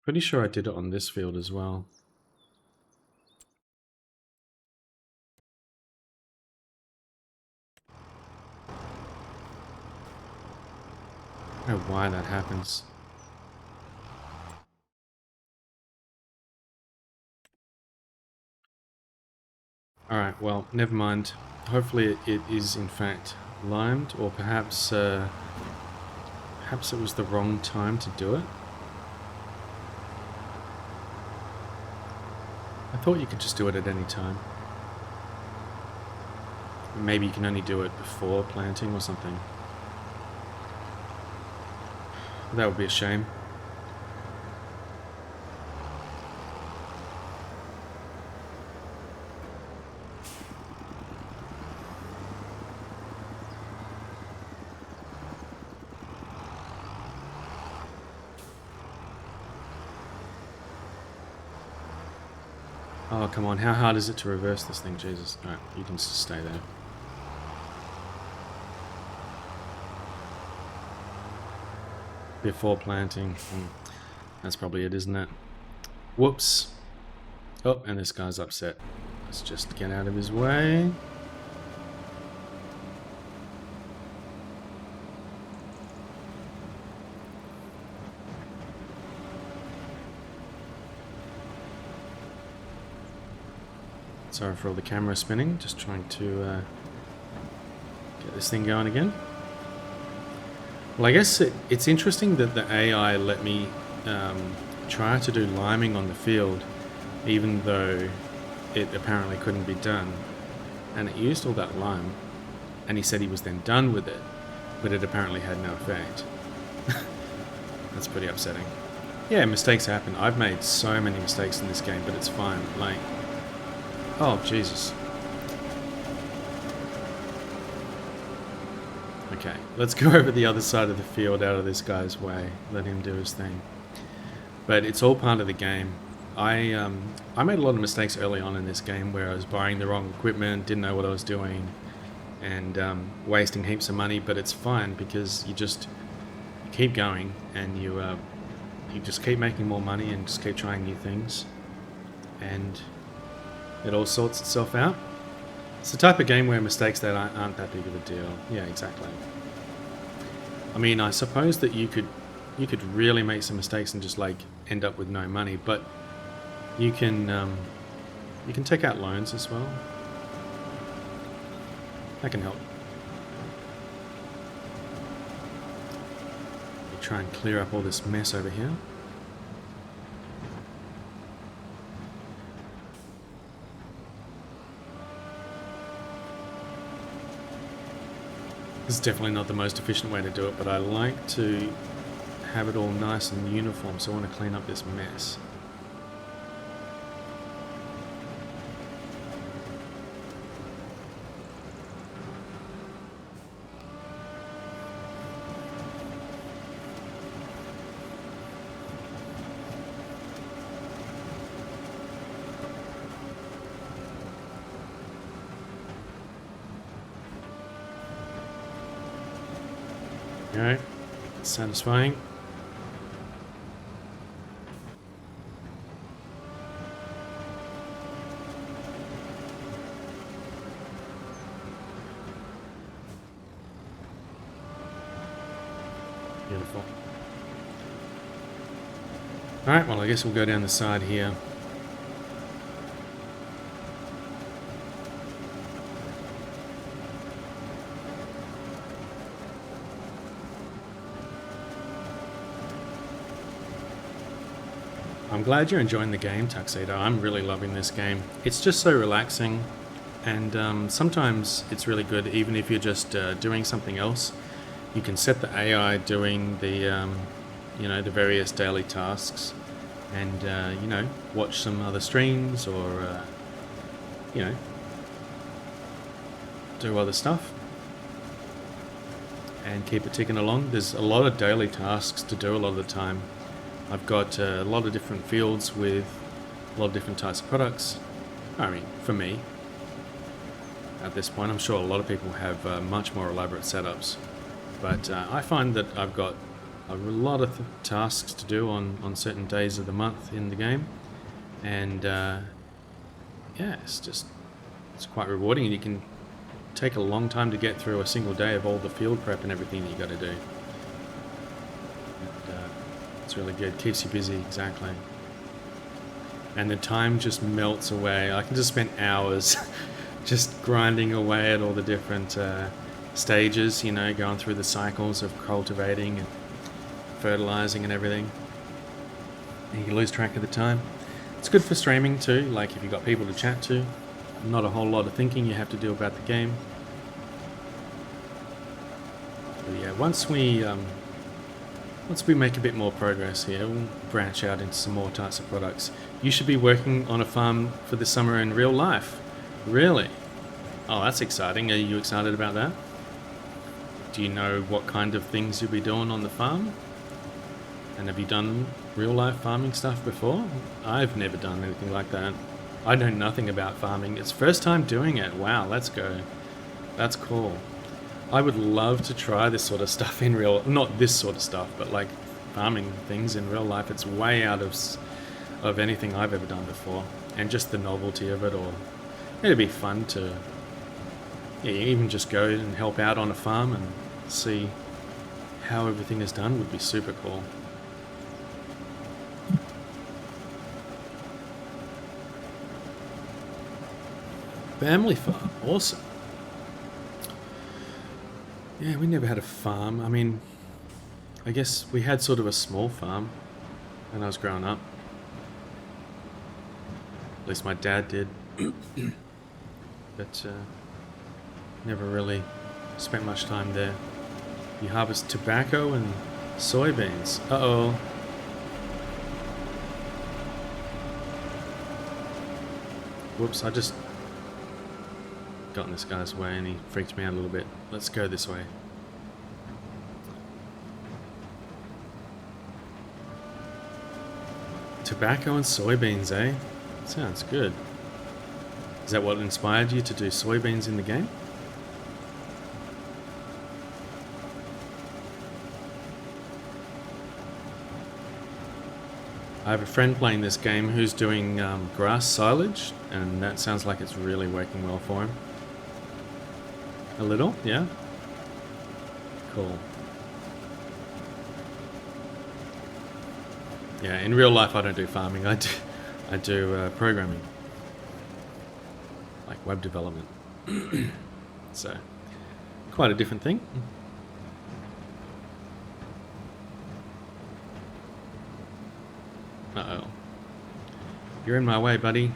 Pretty sure I did it on this field as well. I don't know why that happens. Alright, well, never mind. Hopefully it is in fact limed, or perhaps Perhaps it was the wrong time to do it. I thought you could just do it at any time. Maybe you can only do it before planting or something. That would be a shame. Oh, come on. How hard is it to reverse this thing? Jesus. Alright, you can just stay there. Before planting. That's probably it, isn't it? Whoops. Oh, and this guy's upset. Let's just get out of his way. Sorry for all the camera spinning, just trying to get this thing going again. Well, I guess it's interesting that the AI let me try to do liming on the field, even though it apparently couldn't be done. And it used all that lime, and he said he was then done with it, but it apparently had no effect. That's pretty upsetting. Yeah, mistakes happen. I've made so many mistakes in this game, but it's fine. Like, oh, Jesus. Okay, let's go over the other side of the field out of this guy's way. Let him do his thing. But it's all part of the game. I made a lot of mistakes early on in this game where I was buying the wrong equipment, didn't know what I was doing, and wasting heaps of money, but it's fine because you just keep going and you just keep making more money and just keep trying new things. And it all sorts itself out. It's the type of game where mistakes that aren't that big of a deal. Yeah, exactly. I mean, I suppose that you could really make some mistakes and just like end up with no money, but you can take out loans as well. That can help. You try and clear up all this mess over here. This is definitely not the most efficient way to do it, but I like to have it all nice and uniform, so I want to clean up this mess. Alright, satisfying. Beautiful. Alright, well I guess we'll go down the side here. I'm glad you're enjoying the game, Tuxedo. I'm really loving this game. It's just so relaxing, and sometimes it's really good even if you're just doing something else. You can set the AI doing the, the various daily tasks, and watch some other streams or, do other stuff, and keep it ticking along. There's a lot of daily tasks to do a lot of the time. I've got a lot of different fields with a lot of different types of products. I mean, for me, at this point, I'm sure a lot of people have much more elaborate setups. But I find that I've got a lot of tasks to do on certain days of the month in the game. And it's quite rewarding. And you can take a long time to get through a single day of all the field prep and everything that you got to do. It's really good. Keeps you busy, exactly. And the time just melts away. I can just spend hours just grinding away at all the different stages, going through the cycles of cultivating. And fertilizing and everything. And you lose track of the time. It's good for streaming too, like if you've got people to chat to. Not a whole lot of thinking you have to do about the game. But yeah, once we make a bit more progress here, we'll branch out into some more types of products. You should be working on a farm for the summer in real life. Really? Oh, that's exciting. Are you excited about that? Do you know what kind of things you'll be doing on the farm? And have you done real life farming stuff before? I've never done anything like that. I know nothing about farming. It's first time doing it. Wow, let's go. That's cool. I would love to try this sort of stuff in real... Not this sort of stuff, but like farming things in real life. It's way out of anything I've ever done before. And just the novelty of it, or it'd be fun to even just go and help out on a farm and see how everything is done would be super cool. Family farm, awesome. Yeah, we never had a farm. I mean, I guess we had sort of a small farm when I was growing up. At least my dad did. But never really spent much time there. You harvest tobacco and soybeans. Uh-oh. Whoops, I just got in this guy's way and he freaked me out a little bit. Let's go this way. Tobacco and soybeans, eh? Sounds good. Is that what inspired you to do soybeans in the game? I have a friend playing this game who's doing grass silage, and that sounds like it's really working well for him. A little, yeah? Cool. Yeah, in real life I don't do farming, I do programming. Like web development. So, quite a different thing. Uh-oh. You're in my way, buddy.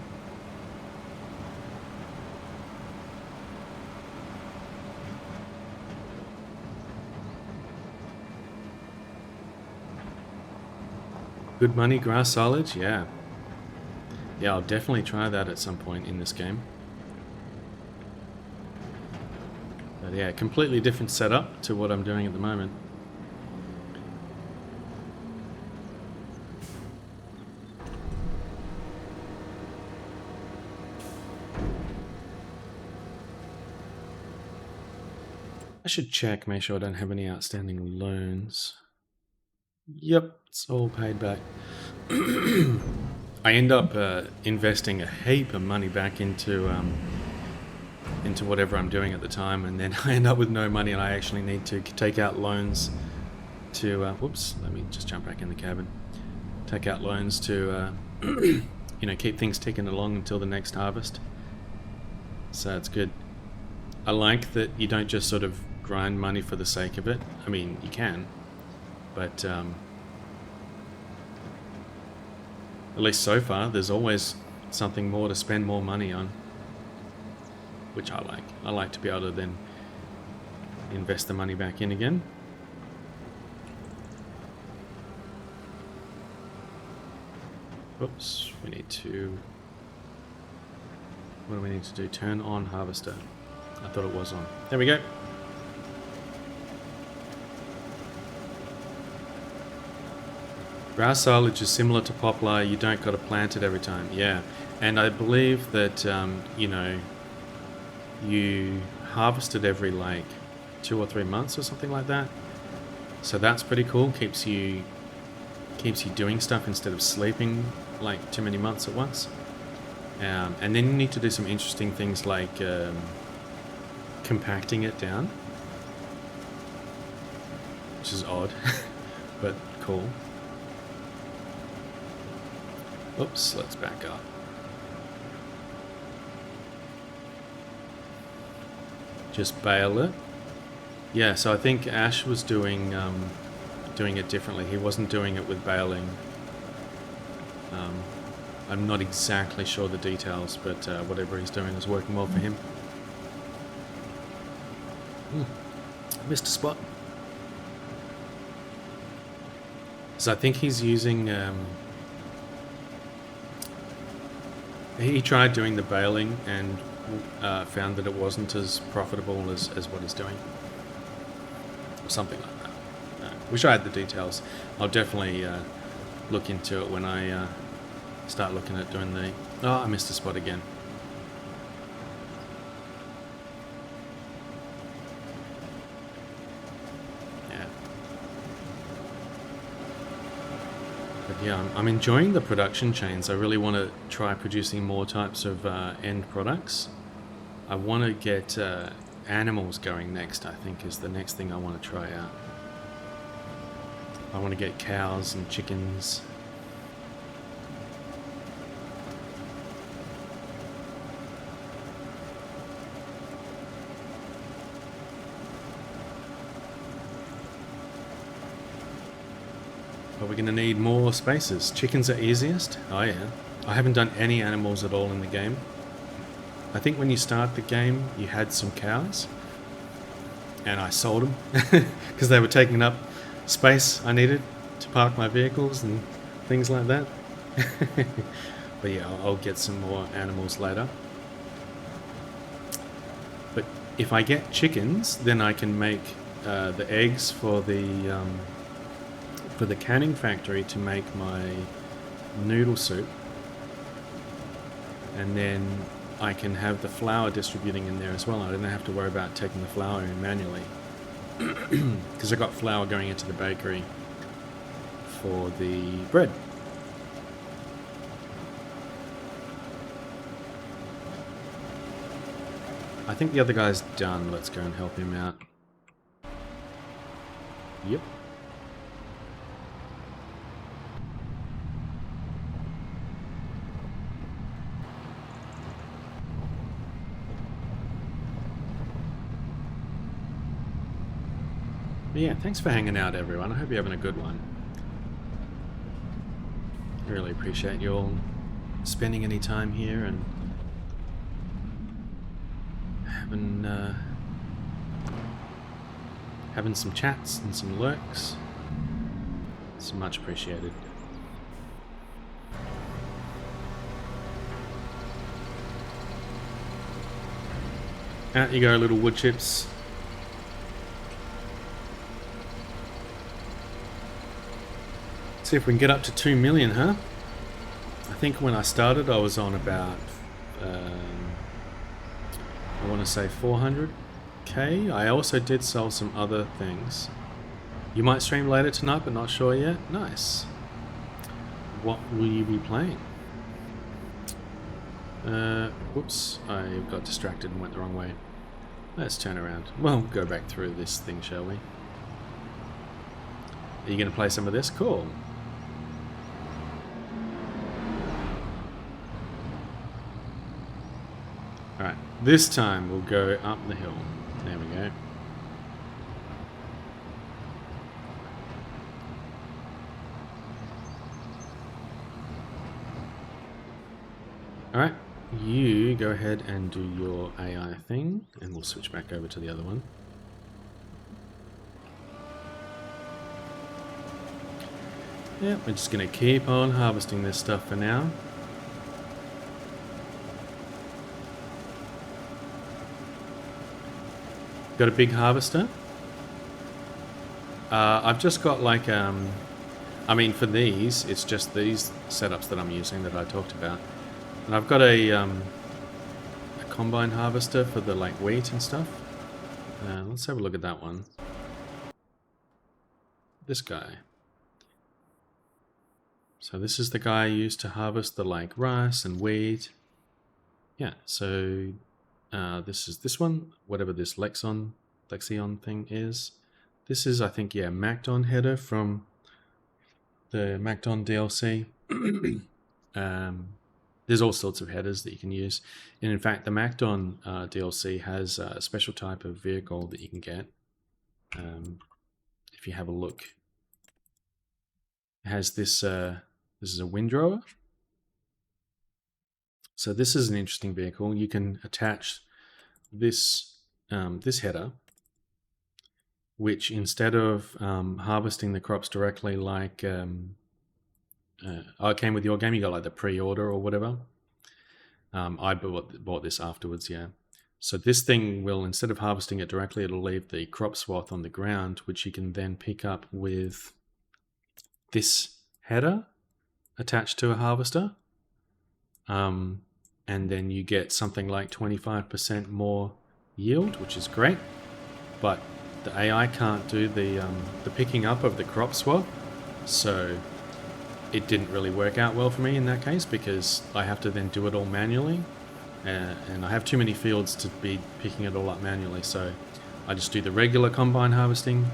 Good money, grass silage? Yeah. Yeah, I'll definitely try that at some point in this game. But yeah, completely different setup to what I'm doing at the moment. I should check, make sure I don't have any outstanding loans. Yep, it's all paid back. I end up investing a heap of money back into whatever I'm doing at the time, and then I end up with no money, and I actually need to take out loans to... whoops, let me just jump back in the cabin. Take out loans to, you know, keep things ticking along until the next harvest. So it's good. I like that you don't just sort of grind money for the sake of it. I mean, you can, but at least so far, there's always something more to spend more money on, which I like. I like to be able to then invest the money back in again. Oops, we need to... What do we need to do? Turn on harvester. I thought it was on. There we go. Grass silage is similar to poplar. You don't got to plant it every time. Yeah, and I believe that you know, you harvest it every like 2 or 3 months or something like that. So that's pretty cool. Keeps you doing stuff instead of sleeping like too many months at once. And then you need to do some interesting things like compacting it down, which is odd, but cool. Oops, let's back up. Just bale it. Yeah, so I think Ash was doing doing it differently. He wasn't doing it with baling. I'm not exactly sure the details, but whatever he's doing is working well for him. Missed a spot. So I think he's using... he tried doing the baling and found that it wasn't as profitable as what he's doing. Or something like that. Wish I had the details. I'll definitely look into it when I start looking at doing the... Oh, I missed a spot again. Yeah. But yeah, I'm enjoying the production chains. I really want to try producing more types of end products. I want to get animals going next, I think, is the next thing I want to try out. I want to get cows and chickens. But we're going to need more spaces. Chickens are easiest. Oh yeah. I haven't done any animals at all in the game. I think when you start the game, you had some cows. And I sold them. Because they were taking up space I needed to park my vehicles and things like that. But yeah, I'll get some more animals later. But if I get chickens, then I can make the eggs for the canning factory to make my noodle soup. And then I can have the flour distributing in there as well. I don't have to worry about taking the flour in manually. Because I got flour going into the bakery for the bread. I think the other guy's done. Let's go and help him out. Yep. But yeah, thanks for hanging out, everyone. I hope you're having a good one. Really appreciate you all spending any time here and having some chats and some lurks. It's much appreciated. Out you go, little wood chips. See if we can get up to 2 million, huh? I think when I started I was on about I want to say 400k. I also did sell some other things. You might stream later tonight, but not sure yet. Nice. What will you be playing? Whoops, I got distracted and went the wrong way. Let's turn around. Well, go back through this thing, shall we? Are you going to play some of this? Cool. Alright, this time we'll go up the hill. There we go. Alright, you go ahead and do your AI thing, and we'll switch back over to the other one. Yeah, we're just going to keep on harvesting this stuff for now. Got a big harvester. I've just got like, I mean for these, it's just these setups that I'm using that I talked about. And I've got a combine harvester for the like wheat and stuff. Let's have a look at that one. This guy. So this is the guy I used to harvest the like rice and wheat. Yeah, so this is this one, whatever this Lexion thing is. This is, I think, yeah, Macdon header from the Macdon DLC. There's all sorts of headers that you can use. And in fact, the Macdon DLC has a special type of vehicle that you can get. If you have a look It has this, this is a windrower. So this is an interesting vehicle. You can attach this, this header, which instead of harvesting the crops directly like it came with your game, you got like the pre-order or whatever. I bought this afterwards, yeah. So this thing will, instead of harvesting it directly, it'll leave the crop swath on the ground, which you can then pick up with this header attached to a harvester. And then you get something like 25% more yield, which is great. But the AI can't do the picking up of the crop swath, so it didn't really work out well for me in that case, because I have to then do it all manually, and I have too many fields to be picking it all up manually. So I just do the regular combine harvesting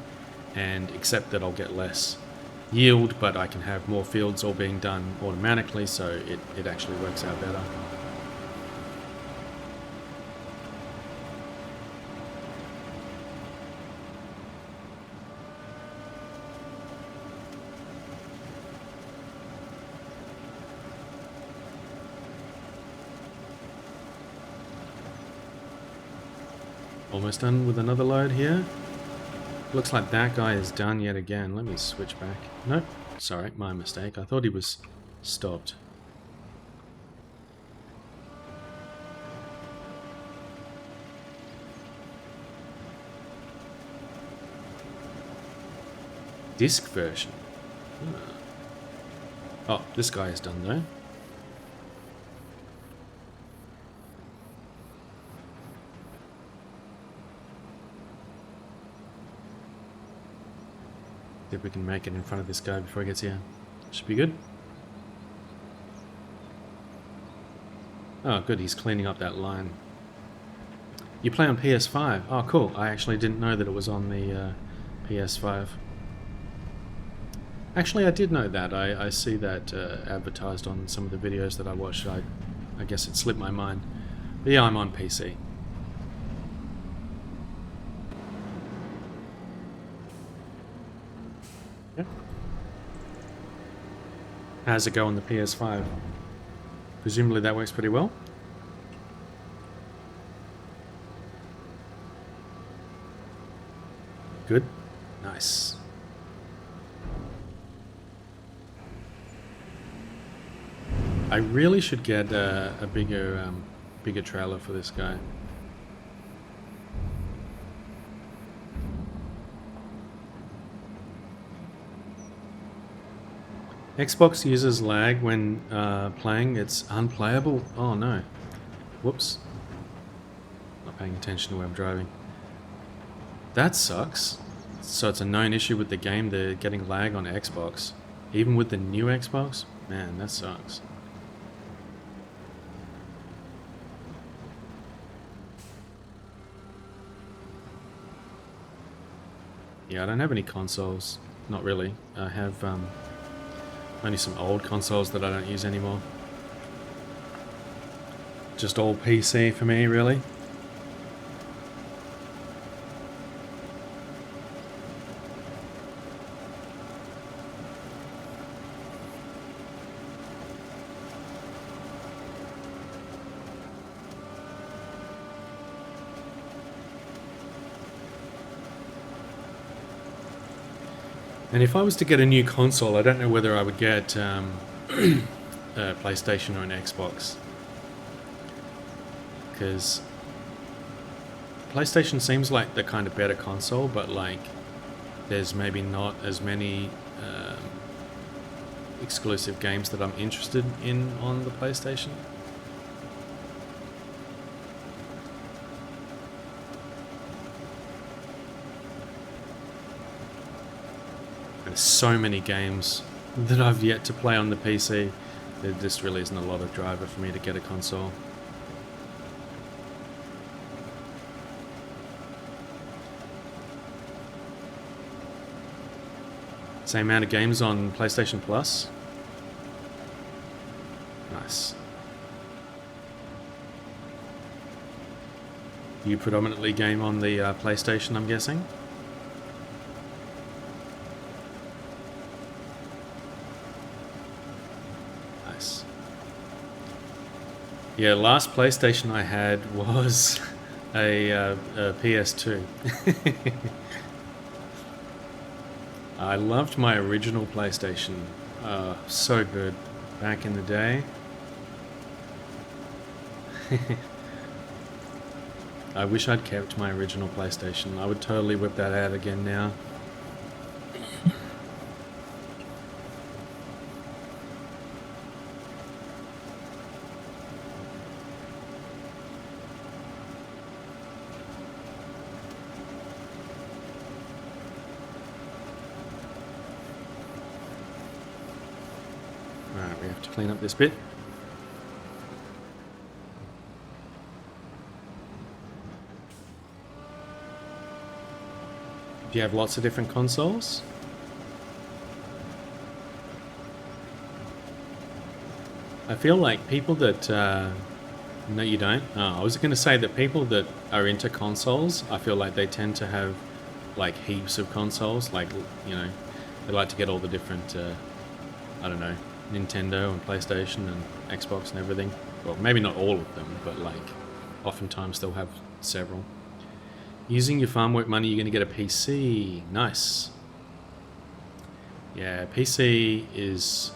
and accept that I'll get less yield, but I can have more fields all being done automatically, so it actually works out better. Almost done with another load here. Looks like that guy is done yet again. Let me switch back. Nope, sorry, my mistake. I thought he was stopped. Disc version. Oh, this guy is done though. See if we can make it in front of this guy before he gets here. Should be good. Oh, good, he's cleaning up that line. You play on PS5? Oh, cool. I actually didn't know that it was on the PS5. Actually, I did know that. I see that advertised on some of the videos that I watched. I guess it slipped my mind. But yeah, I'm on PC. Yeah. How's it go on the PS5? Presumably that works pretty well. Good. Nice. I really should get a bigger trailer for this guy. Xbox uses lag when playing. It's unplayable. Oh no. Whoops. Not paying attention to where I'm driving. That sucks. So it's a known issue with the game, they're getting lag on Xbox. Even with the new Xbox? Man, that sucks. Yeah, I don't have any consoles. Not really. I have only some old consoles that I don't use anymore. Just all PC for me, really. And if I was to get a new console, I don't know whether I would get a PlayStation or an Xbox. Because PlayStation seems like the kind of better console, but like there's maybe not as many exclusive games that I'm interested in on the PlayStation. There's so many games that I've yet to play on the PC. There just really isn't a lot of driver for me to get a console. Same amount of games on PlayStation Plus. Nice. You predominantly game on the PlayStation, I'm guessing? Yeah, last PlayStation I had was a PS2. I loved my original PlayStation. So good back in the day. I wish I'd kept my original PlayStation. I would totally whip that out again now. Alright, we have to clean up this bit. Do you have lots of different consoles? I feel like people that... no, you don't? Oh, I was going to say that people that are into consoles, I feel like they tend to have, like, heaps of consoles. Like, you know, they like to get all the different, I don't know, Nintendo and PlayStation and Xbox and everything. Well, maybe not all of them, but, like, oftentimes they'll have several. Using your farm work money, you're going to get a PC. Nice. Yeah, PC is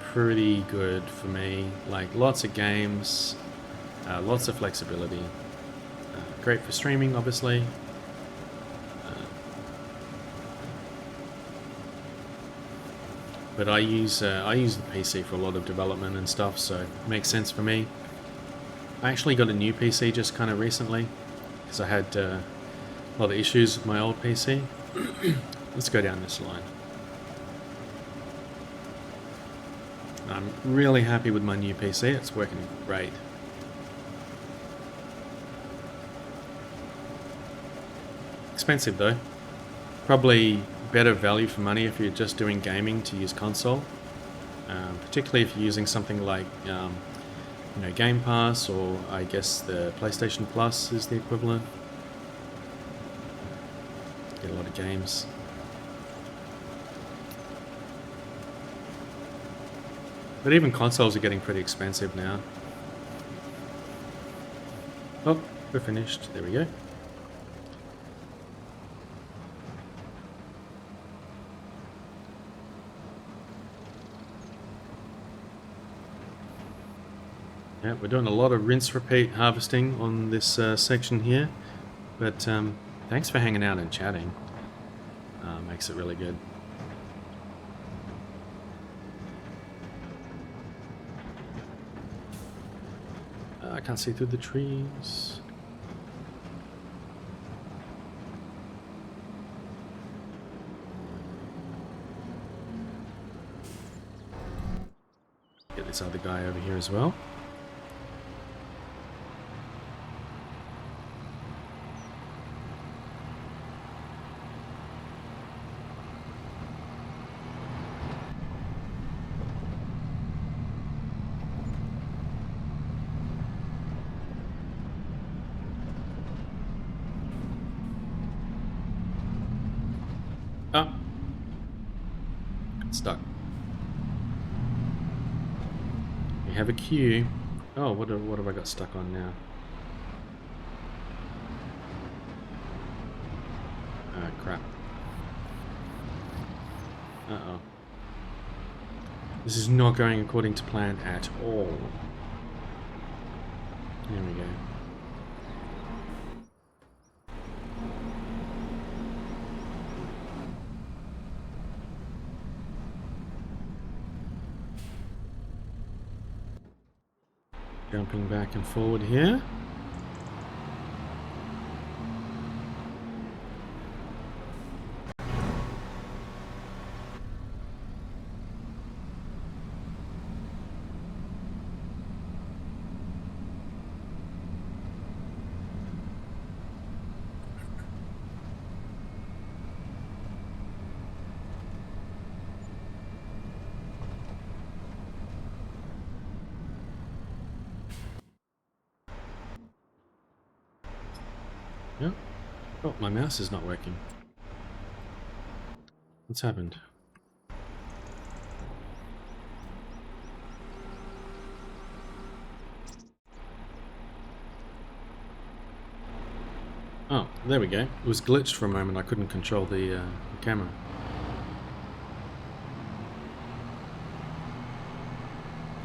pretty good for me. Like, lots of games, lots of flexibility. Great for streaming, obviously. But I use the PC for a lot of development and stuff, so it makes sense for me. I actually got a new PC just kind of recently, because I had a lot of issues with my old PC. Let's go down this line. I'm really happy with my new PC. It's working great. Expensive though. Probably better value for money if you're just doing gaming to use console. Particularly if you're using something like you know, Game Pass, or I guess the PlayStation Plus is the equivalent. Get a lot of games. But even consoles are getting pretty expensive now. Oh, we're finished. There we go. Yeah, we're doing a lot of rinse-repeat harvesting on this section here. But thanks for hanging out and chatting. Makes it really good. I can't see through the trees. Get this other guy over here as well. Oh. Stuck. We have a queue. Oh, what have I got stuck on now? Ah, crap. Uh-oh. This is not going according to plan at all. There we go. Jumping back and forward here. Yep. Oh, my mouse is not working. What's happened? Oh, there we go. It was glitched for a moment. I couldn't control the camera.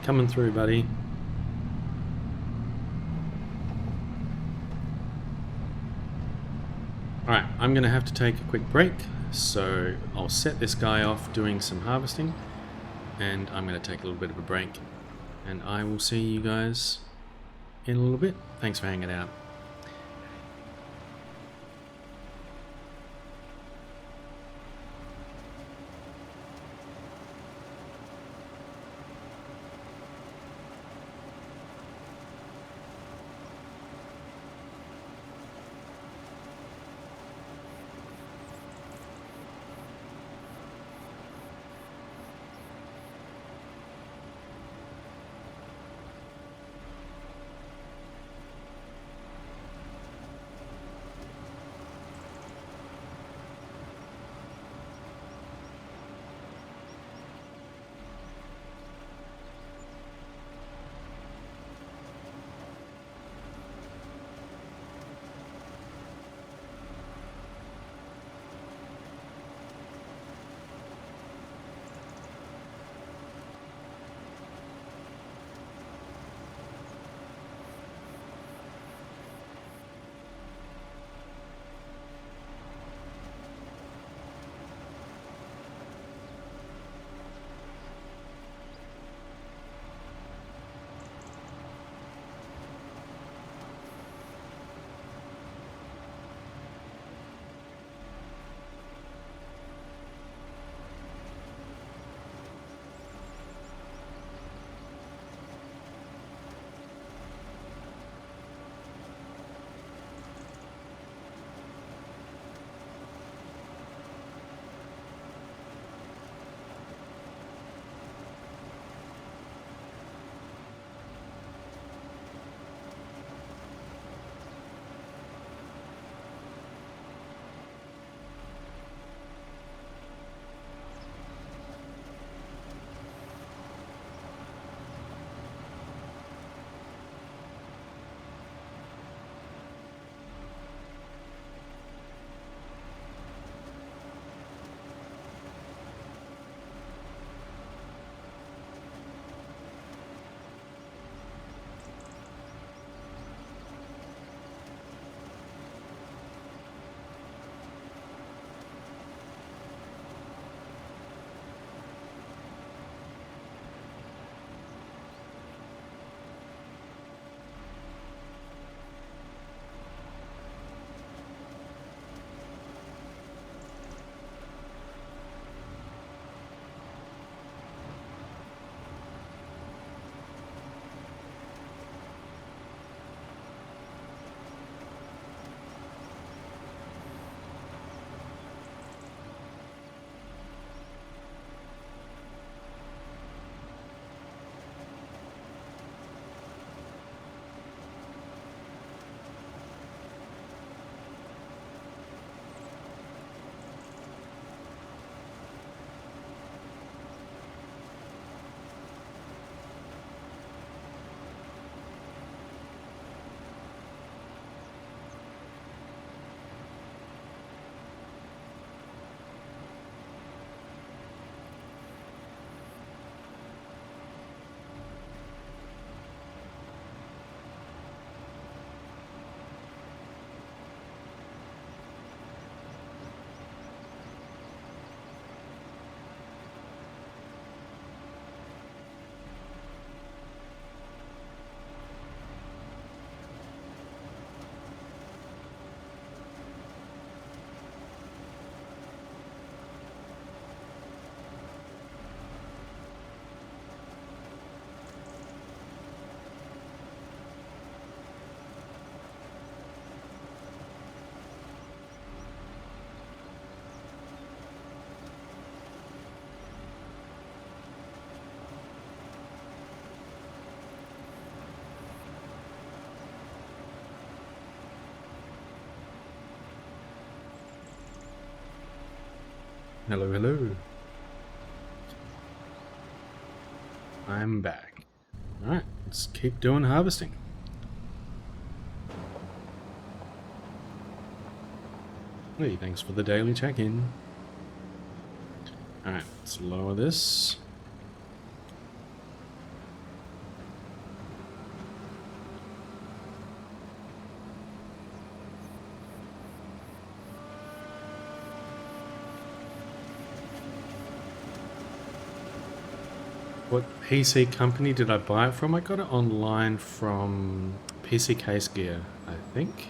Coming through, buddy. Alright, I'm going to have to take a quick break, so I'll set this guy off doing some harvesting, and I'm going to take a little bit of a break, and I will see you guys in a little bit. Thanks for hanging out. Hello, hello. I'm back. Alright, let's keep doing harvesting. Hey, thanks for the daily check-in. Alright, let's lower this. What PC company did I buy it from? I got it online from PC Case Gear, I think.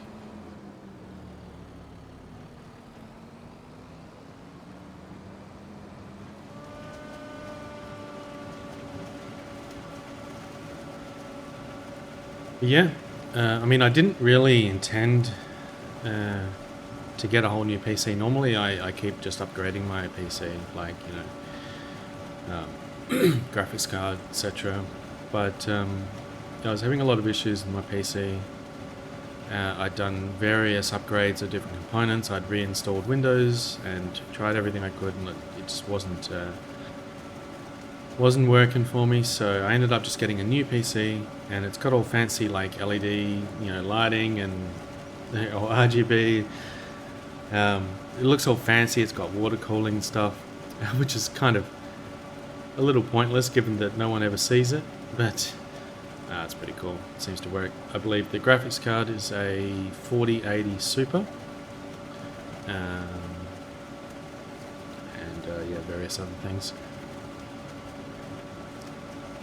Yeah, I mean, I didn't really intend to get a whole new PC. Normally, I keep just upgrading my PC, like, you know, graphics card, etc. But I was having a lot of issues with my PC. I'd done various upgrades of different components. I'd reinstalled Windows and tried everything I could, and it just wasn't working for me. So I ended up just getting a new PC, and it's got all fancy like LED, you know, lighting and or RGB. It looks all fancy. It's got water cooling and stuff, which is kind of a little pointless given that no one ever sees it, but it's pretty cool. It seems to work. I believe the graphics card is a 4080 Super, and yeah, various other things.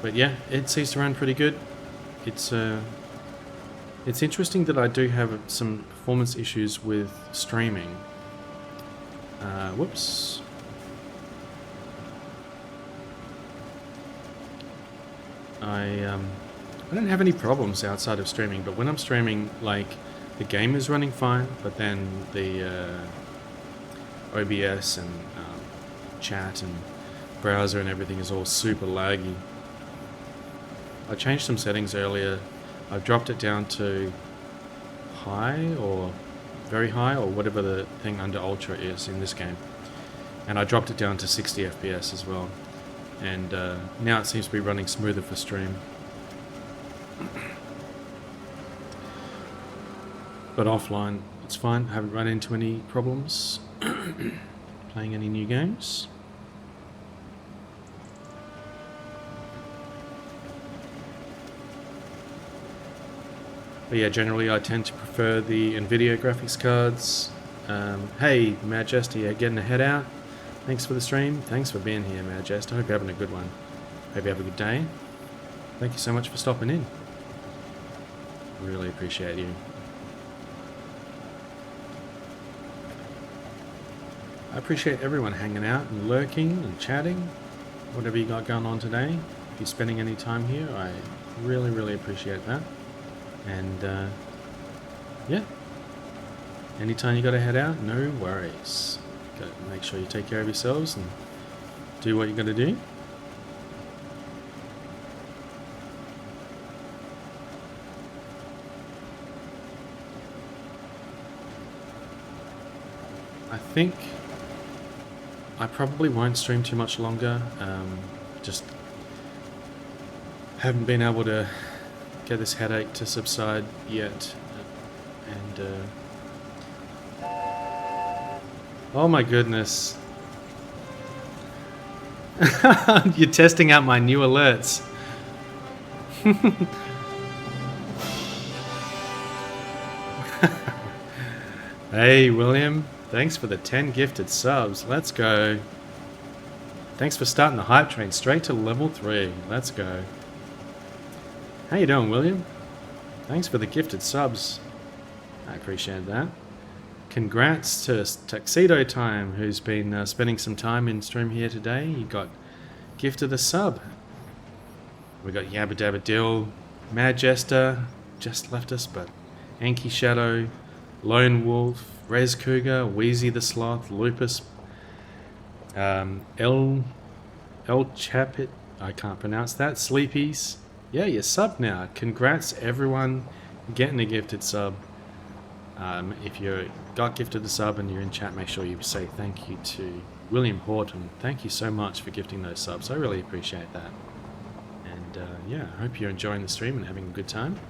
But yeah, it seems to run pretty good. It's interesting that I do have some performance issues with streaming. Whoops. I don't have any problems outside of streaming, but when I'm streaming, like, the game is running fine, but then the OBS and chat and browser and everything is all super laggy. I changed some settings earlier. I've dropped it down to high or very high or whatever the thing under ultra is in this game. And I dropped it down to 60 FPS as well. And now it seems to be running smoother for stream. But offline, it's fine. I haven't run into any problems playing any new games. But yeah, generally I tend to prefer the NVIDIA graphics cards. Hey, Mad Jester, yeah, getting a head out. Thanks for the stream. Thanks for being here, Mad Jester. I hope you're having a good one. Hope you have a good day. Thank you so much for stopping in. Really appreciate you. I appreciate everyone hanging out and lurking and chatting. Whatever you got going on today. If you're spending any time here, I really, really appreciate that. And yeah, anytime you got to head out, no worries. Got to make sure you take care of yourselves and do what you got to do. I think I probably won't stream too much longer. Just haven't been able to get this headache to subside yet. And oh my goodness. You're testing out my new alerts. Hey, William. Thanks for the 10 gifted subs. Let's go. Thanks for starting the hype train straight to level 3. Let's go. How you doing, William? Thanks for the gifted subs. I appreciate that. Congrats to Tuxedo Time, who's been spending some time in stream here today. He got gifted a sub. We got Yabba Dabba Dill, Mad Jester, just left us, but Anki Shadow, Lone Wolf, Rez Cougar, Wheezy the Sloth, Lupus, El Chapit, I can't pronounce that, Sleepies. Yeah, you're sub now. Congrats everyone getting a gifted sub. If you got gifted a sub and you're in chat, make sure you say thank you to William Horton. Thank you so much for gifting those subs. I really appreciate that. And yeah, I hope you're enjoying the stream and having a good time.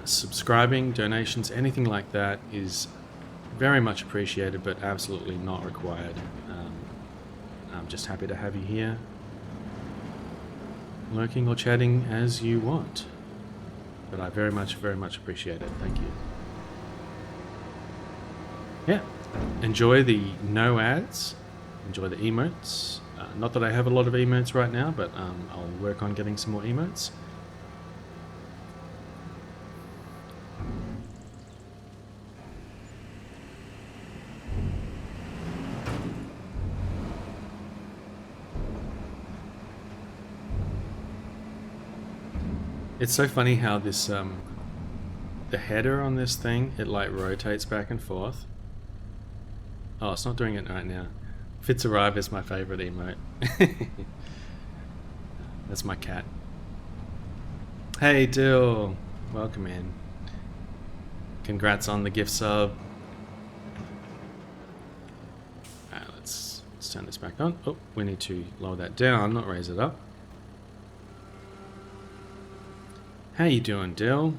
Subscribing, donations, anything like that is very much appreciated, but absolutely not required. I'm just happy to have you here, lurking or chatting as you want. But I very much appreciate it. Thank you. Yeah, enjoy the no ads, enjoy the emotes. Not that I have a lot of emotes right now, but I'll work on getting some more emotes. It's so funny how this, the header on this thing, it like rotates back and forth. Oh, it's not doing it right now. Fitz Arrive is my favorite emote. That's my cat. Hey Dill, welcome in. Congrats on the gift sub. Alright, let's turn this back on. Oh, we need to lower that down, not raise it up. How you doing, Dill?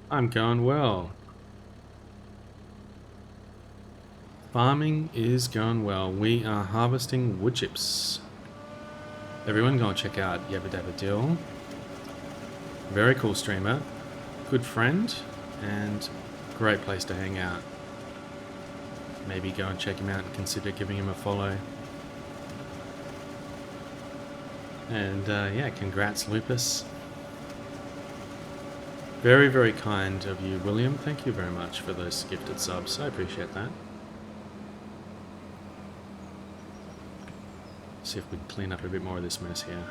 I'm going well. Farming is going well. We are harvesting wood chips. Everyone go and check out Yabba Dabba Dill. Very cool streamer. Good friend. And great place to hang out. Maybe go and check him out and consider giving him a follow. And yeah, congrats Lupus. Very, very kind of you, William. Thank you very much for those gifted subs. I appreciate that. See if we can clean up a bit more of this mess here.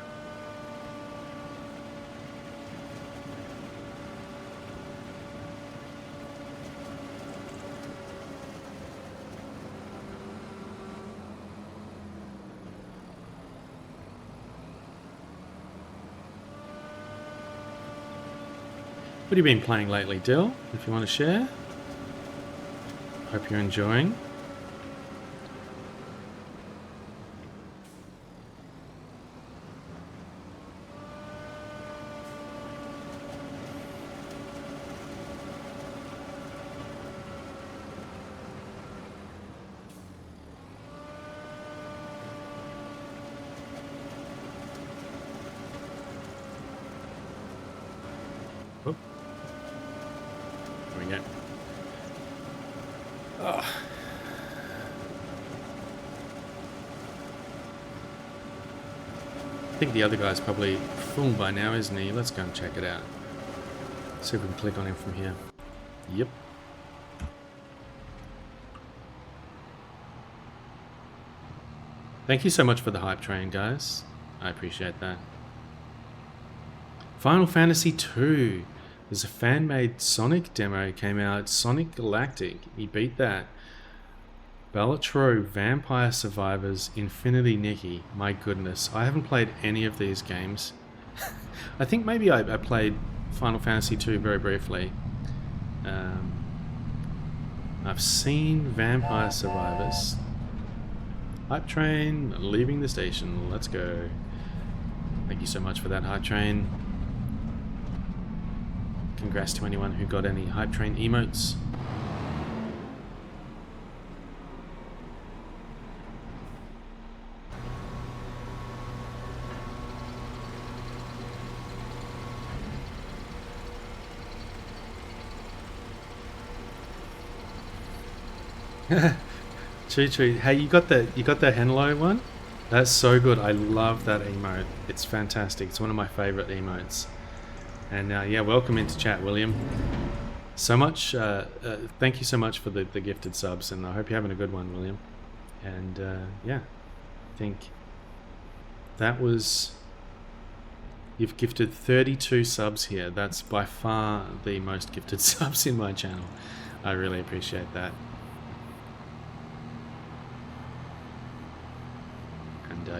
What have you been playing lately, Dill? If you want to share. Hope you're enjoying. Oh. There we go. Oh. I think the other guy's probably full by now, isn't he? Let's go and check it out. See if we can click on him from here. Yep. Thank you so much for the hype train, guys. I appreciate that. Final Fantasy II. There's a fan-made Sonic demo came out. Sonic Galactic. He beat that. Balatro, Vampire Survivors, Infinity Nikki. My goodness. I haven't played any of these games. I think maybe I played Final Fantasy II very briefly. I've seen Vampire Survivors. Hype train, leaving the station. Let's go. Thank you so much for that, Hype train. Congrats to anyone who got any Hype train emotes. Choo. Hey, you got the Henlo one? That's so good. I love that emote. It's fantastic. It's one of my favorite emotes. And yeah, welcome into chat, William. So much. Thank you so much for the gifted subs, and I hope you're having a good one, William. And yeah, I think that was. You've gifted 32 subs here. That's by far the most gifted subs in my channel. I really appreciate that.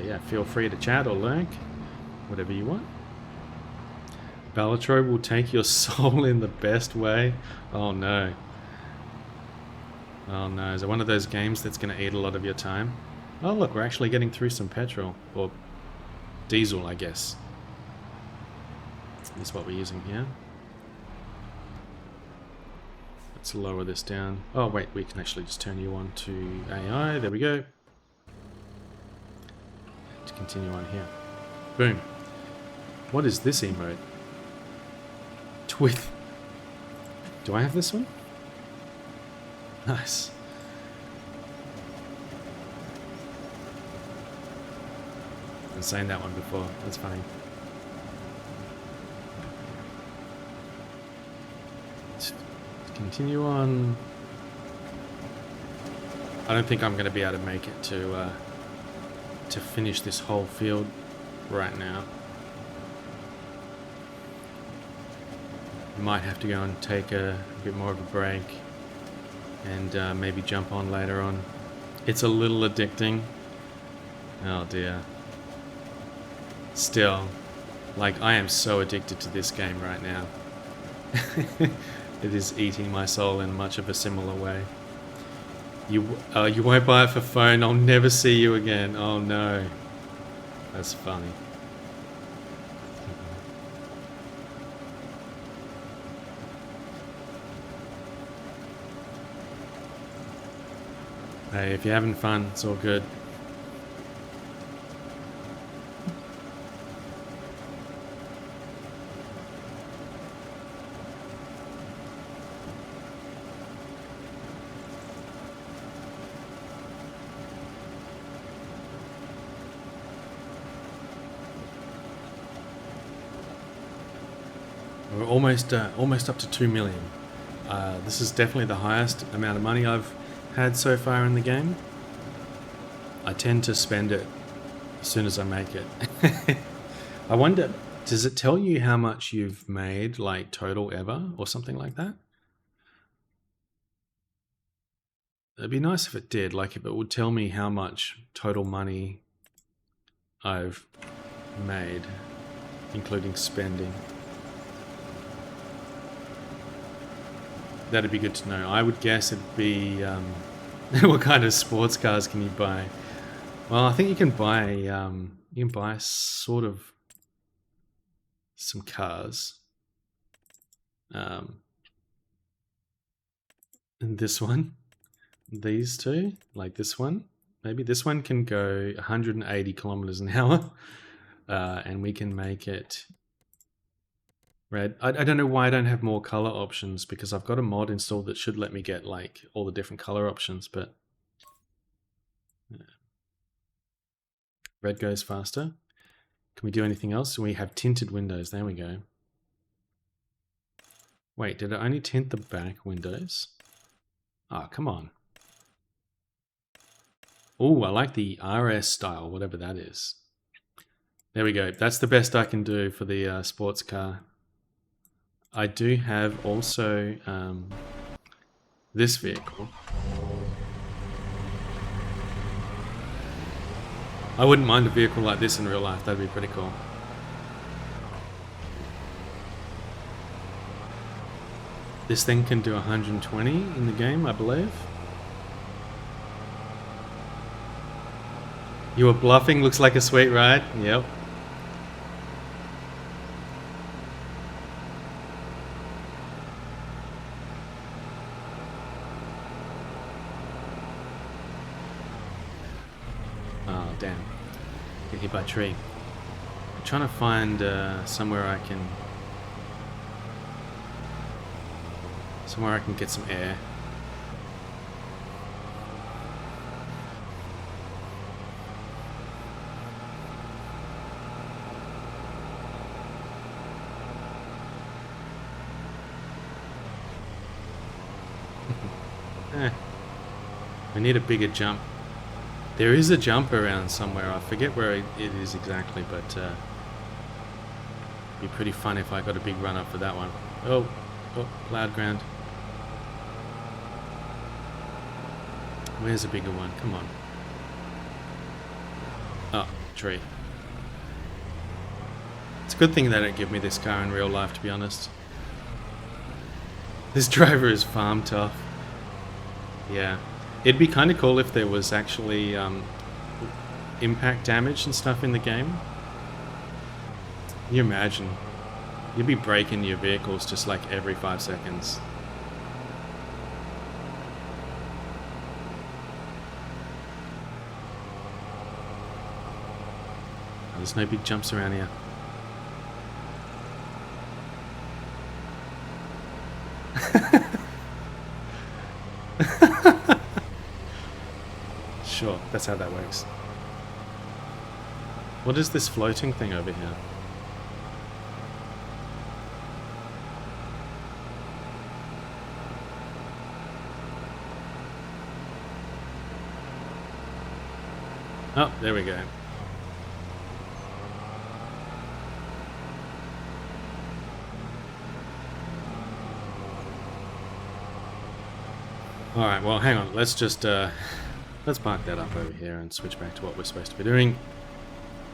Yeah, feel free to chat or lurk, whatever you want. Balatro will take your soul in the best way. Oh no. Oh no, is it one of those games that's going to eat a lot of your time? Oh look, we're actually getting through some petrol. Or diesel, I guess. Is what we're using here. Let's lower this down. Oh wait, we can actually just turn you on to AI. There we go. To continue on here. Boom. What is this emote? Twith. Do I have this one? Nice. I've seen that one before. That's funny. Let's continue on. I don't think I'm going to be able to make it to finish this whole field right now. Might have to go and take a bit more of a break and maybe jump on later on. It's a little addicting. Oh dear. Still, like, I am so addicted to this game right now. It is eating my soul in much of a similar way. You won't buy it for phone. I'll never see you again. Oh no. That's funny. Hey, if you're having fun, it's all good. We're almost up to 2 million. This is definitely the highest amount of money I've had so far in the game. I tend to spend it as soon as I make it. I wonder, does it tell you how much you've made, like total ever or something like that? It'd be nice if it did, like if it would tell me how much total money I've made, including spending. That'd be good to know. I would guess it'd be, what kind of sports cars can you buy? Well, I think you can buy sort of some cars. And this one, these two, like this one, maybe this one can go 180 kilometers an hour, and we can make it red. I don't know why I don't have more color options, because I've got a mod installed that should let me get like all the different color options, but yeah. Red goes faster. Can we do anything else? We have tinted windows. There we go. Wait, did I only tint the back windows? Oh, come on. Oh, I like the RS style, whatever that is. There we go. That's the best I can do for the sports car. I do have also this vehicle. I wouldn't mind a vehicle like this in real life. That'd be pretty cool. This thing can do 120 in the game, I believe. You were bluffing, looks like a sweet ride. Yep. Oh, damn. Get hit by a tree. I'm trying to find somewhere I can get some air. I need a bigger jump. There is a jump around somewhere. I forget where it is exactly, but it'd be pretty fun if I got a big run up for that one. Oh, loud ground. Where's a bigger one? Come on. Oh, tree. It's a good thing they don't give me this car in real life, to be honest. This driver is farm tough. Yeah. It'd be kind of cool if there was actually impact damage and stuff in the game. Can you imagine? You'd be breaking your vehicles just like every 5 seconds. Oh, there's no big jumps around here. Sure, that's how that works. What is this floating thing over here? Oh, there we go. Alright, well, hang on. Let's just, let's park that up over here and switch back to what we're supposed to be doing.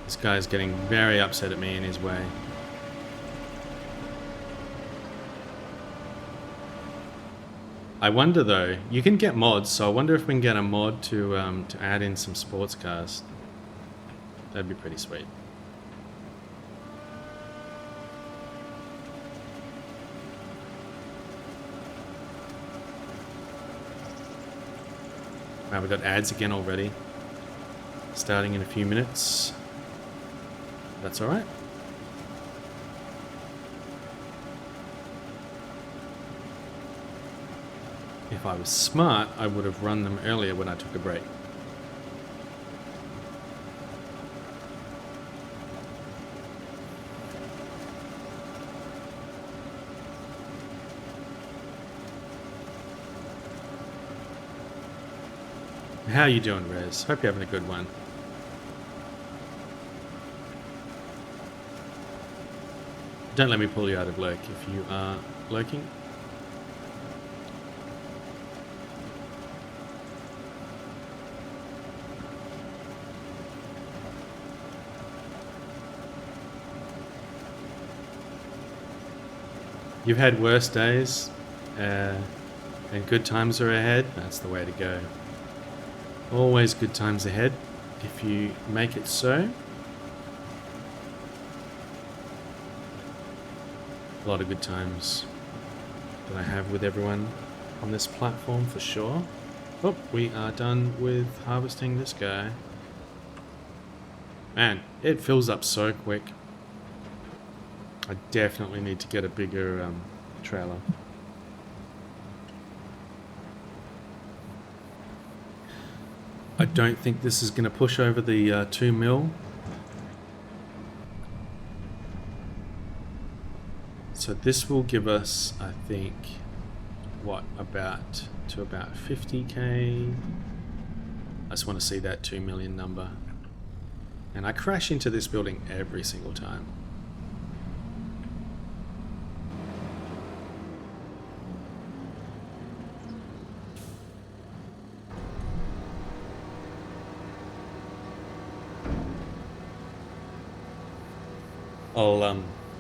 This guy's getting very upset at me in his way. I wonder, though, you can get mods, so I wonder if we can get a mod to add in some sports cars. That'd be pretty sweet. Wow, we got ads again already. Starting in a few minutes. That's alright. If I was smart, I would have run them earlier when I took a break. How you doing, Rez? Hope you're having a good one. Don't let me pull you out of lurk if you are lurking. You've had worse days, and good times are ahead. That's the way to go. Always good times ahead, if you make it so. A lot of good times that I have with everyone on this platform for sure. Oh, we are done with harvesting this guy. Man, it fills up so quick. I definitely need to get a bigger trailer. I don't think this is going to push over the 2 mil. So this will give us, I think, what, about 50k. I just want to see that 2 million number. And I crash into this building every single time.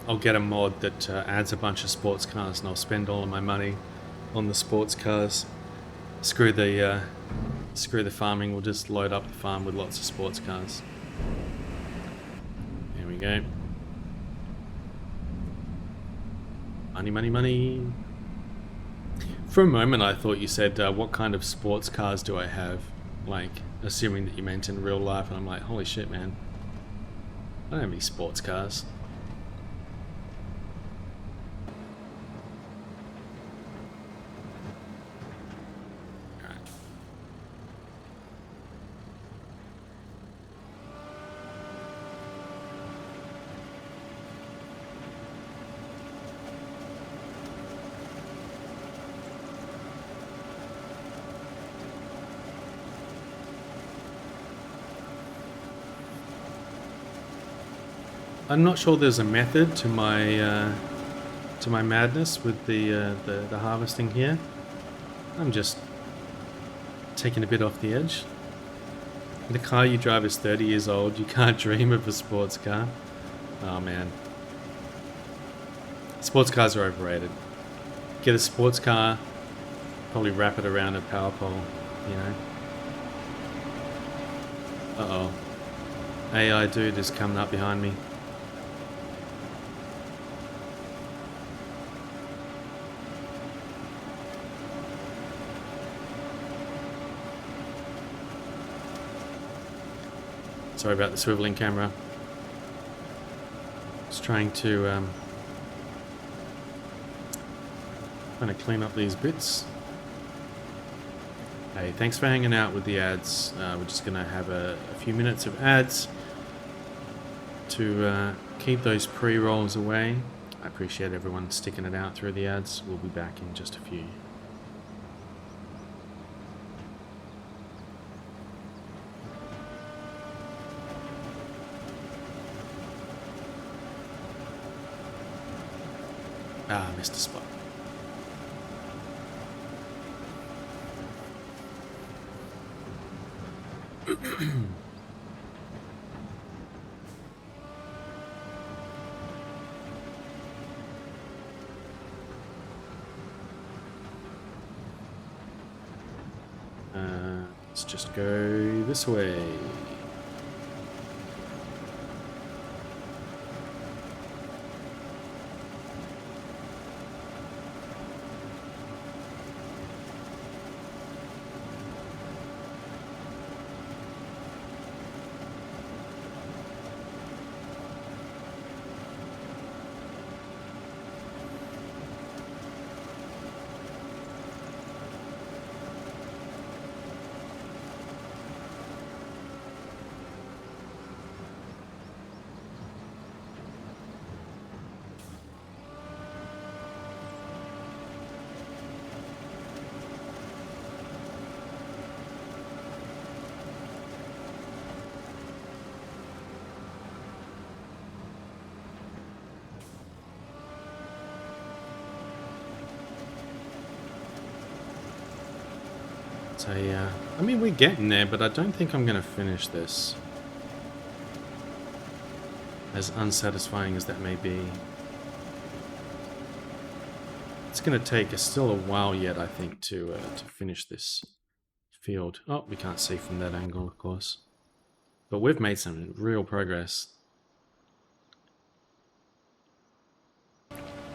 I'll get a mod that adds a bunch of sports cars, and I'll spend all of my money on the sports cars. Screw the farming. We'll just load up the farm with lots of sports cars. There we go. Money, money, money. For a moment, I thought you said, "What kind of sports cars do I have?" Like, assuming that you meant in real life, and I'm like, "Holy shit, man! I don't have any sports cars." I'm not sure there's a method to my madness with the harvesting here. I'm just taking a bit off the edge. The car you drive is 30 years old. You can't dream of a sports car. Oh man, sports cars are overrated. Get a sports car Probably wrap it around a power pole, you know. Uh-oh. AI dude is coming up behind me. Sorry about the swiveling camera. Just trying to clean up these bits. Hey, thanks for hanging out with the ads. We're just going to have a few minutes of ads to keep those pre-rolls away. I appreciate everyone sticking it out through the ads. We'll be back in just a few. Ah, missed a spot. Let's just go this way. So yeah, I mean, we're getting there, but I don't think I'm going to finish this. As unsatisfying as that may be. It's going to take us still a while yet, I think, to finish this field. Oh, we can't see from that angle, of course. But we've made some real progress.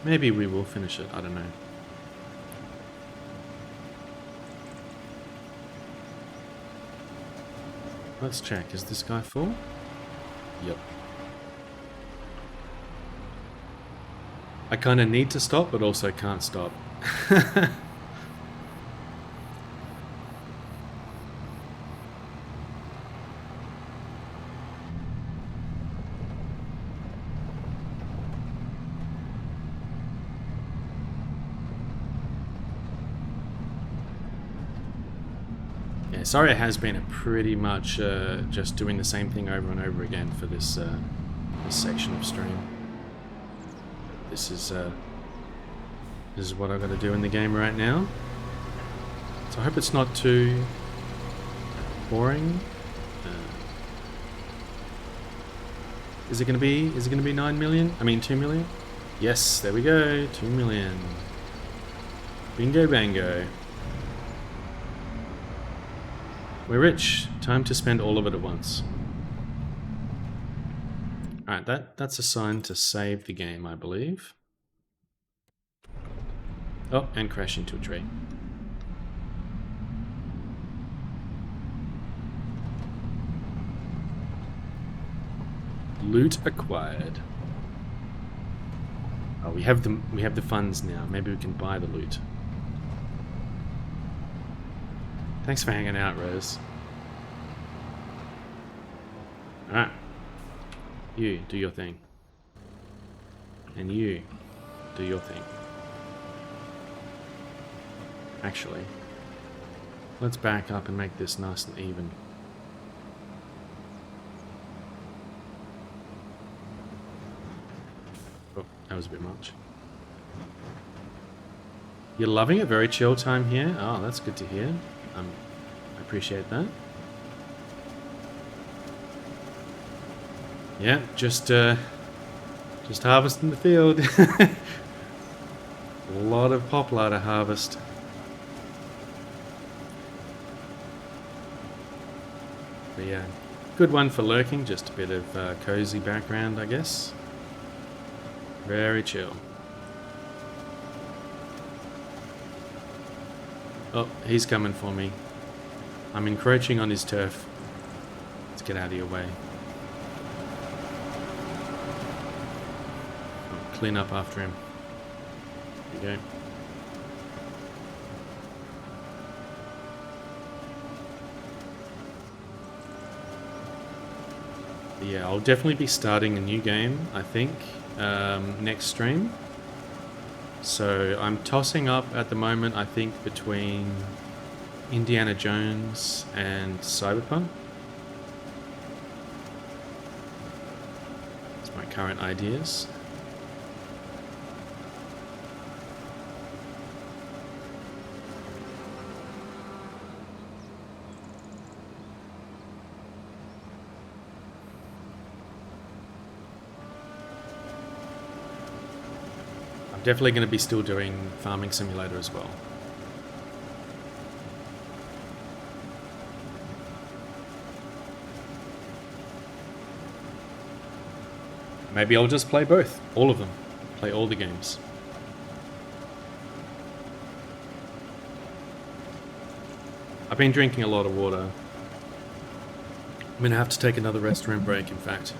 Maybe we will finish it, I don't know. Let's check, is this guy full? Yep. I kind of need to stop, but also can't stop. Yeah, sorry it has been pretty much just doing the same thing over and over again for this, this section of stream. This is what I've got to do in the game right now. So I hope it's not too boring. Is it going to be 9 million? I mean 2 million? Yes, there we go. 2 million. Bingo bango. We're rich. Time to spend all of it at once. Alright, that's a sign to save the game, I believe. Oh, and crash into a tree. Loot acquired. Oh, we have the funds now. Maybe we can buy the loot. Thanks for hanging out, Rose. Alright. You, do your thing. And you, do your thing. Actually, let's back up and make this nice and even. Oh, that was a bit much. You're loving it? Very chill time here? Oh, that's good to hear. I appreciate that. Yeah, just harvesting the field. A lot of poplar to harvest. But yeah, good one for lurking, just a bit of cozy background, I guess. Very chill. Oh, he's coming for me. I'm encroaching on his turf. Let's get out of your way. I'll clean up after him. There you go. Yeah, I'll definitely be starting a new game, I think, next stream. So I'm tossing up at the moment, I think, between Indiana Jones and Cyberpunk. That's my current ideas. I'm definitely going to be still doing Farming Simulator as well. Maybe I'll just play both, all of them. Play all the games. I've been drinking a lot of water. I'm going to have to take another restroom break, in fact.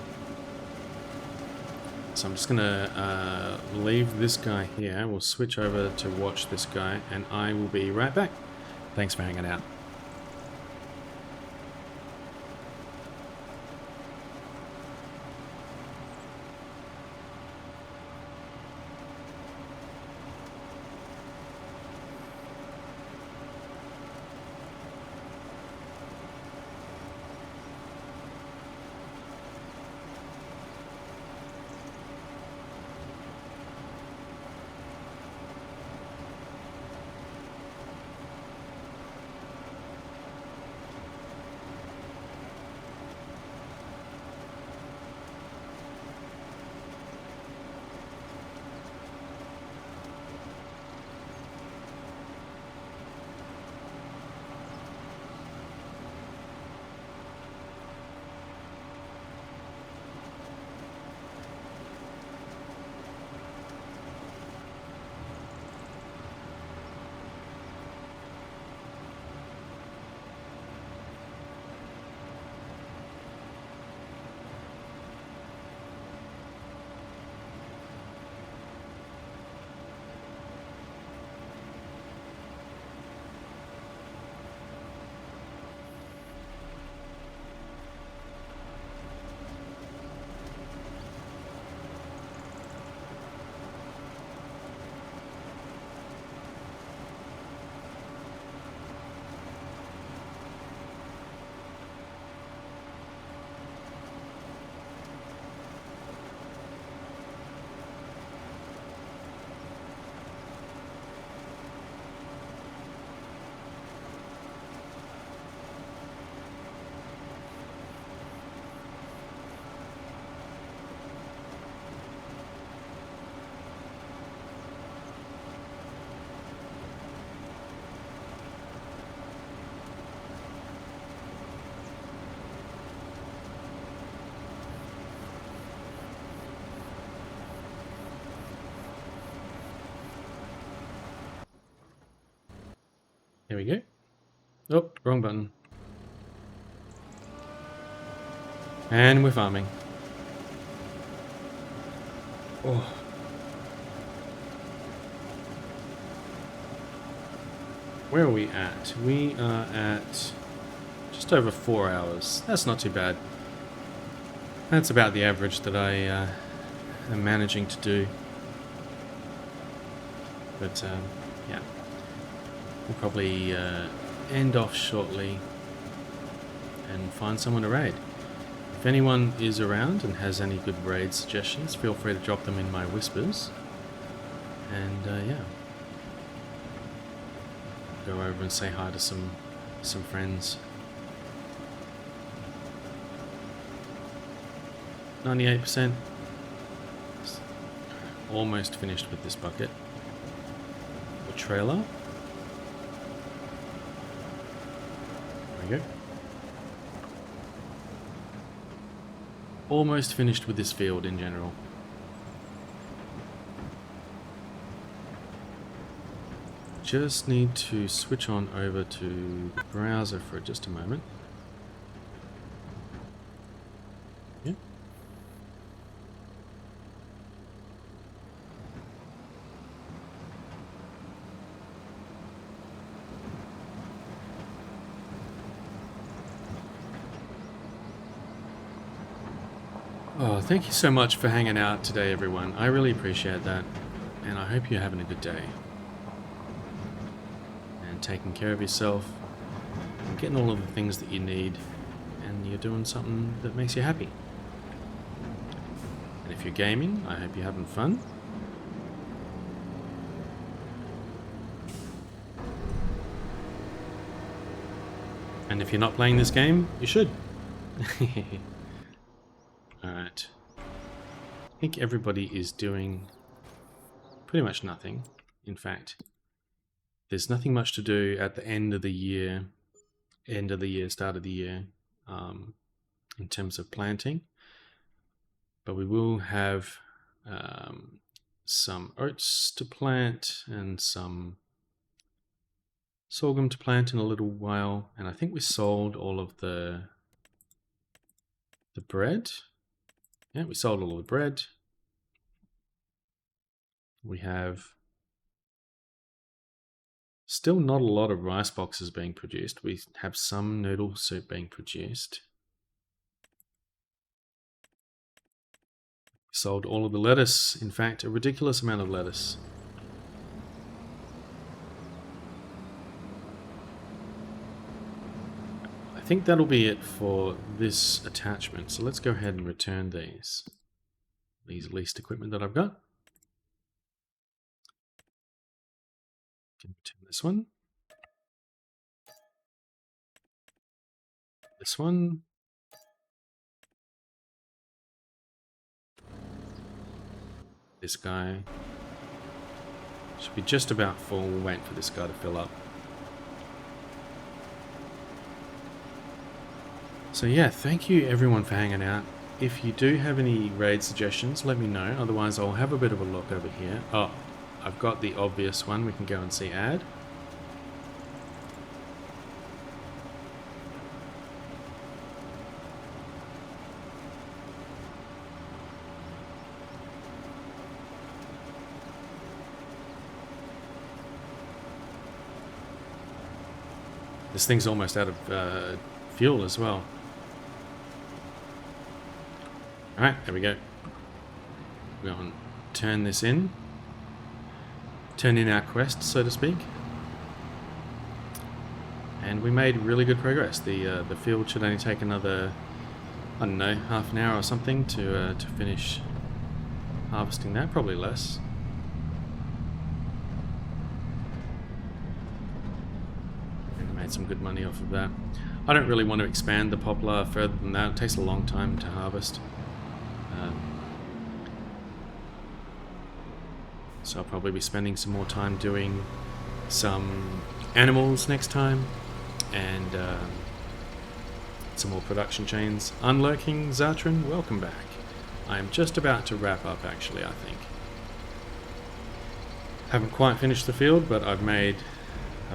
So I'm just going to leave this guy here. We'll switch over to watch this guy, and I will be right back. Thanks for hanging out. There we go. Oh, wrong button. And we're farming. Oh. Where are we at? We are at just over 4 hours. That's not too bad. That's about the average that I am managing to do. But yeah. We'll probably end off shortly and find someone to raid. If anyone is around and has any good raid suggestions, feel free to drop them in my whispers. And yeah, go over and say hi to some friends. 98%. Almost finished with this bucket. The trailer. There we go. almost finished with this field in general. Just need to switch on over to the browser for just a moment. Yeah. Oh, thank you so much for hanging out today, everyone. I really appreciate that, and I hope you're having a good day. And taking care of yourself, and getting all of the things that you need, and you're doing something that makes you happy. And if you're gaming, I hope you're having fun. And if you're not playing this game, you should. Alright. I think everybody is doing pretty much nothing. In fact, there's nothing much to do at the end of the year, start of the year, in terms of planting. But we will have some oats to plant and some sorghum to plant in a little while. And I think we sold all of the bread. Yeah, we sold all of the bread. We have still not a lot of rice boxes being produced. We have some noodle soup being produced. We sold all of the lettuce. In fact, a ridiculous amount of lettuce. I think that'll be it for this attachment. So let's go ahead and return these leased equipment that I've got. Can return this one. This one. This guy. Should be just about full. We'll wait for this guy to fill up. So yeah, thank you everyone for hanging out. If you do have any raid suggestions, let me know. Otherwise, I'll have a bit of a look over here. Oh, I've got the obvious one. We can go and see ad. This thing's almost out of fuel as well. Alright, there we go. We're going to turn this in. Turn in our quest, so to speak. And we made really good progress. The field should only take another, I don't know, half an hour or something to finish harvesting that. Probably less. And made some good money off of that. I don't really want to expand the poplar further than that. It takes a long time to harvest. So I'll probably be spending some more time doing some animals next time, and some more production chains. Unlurking Zatran, welcome back. I'm just about to wrap up, actually, I think. Haven't quite finished the field, but I've made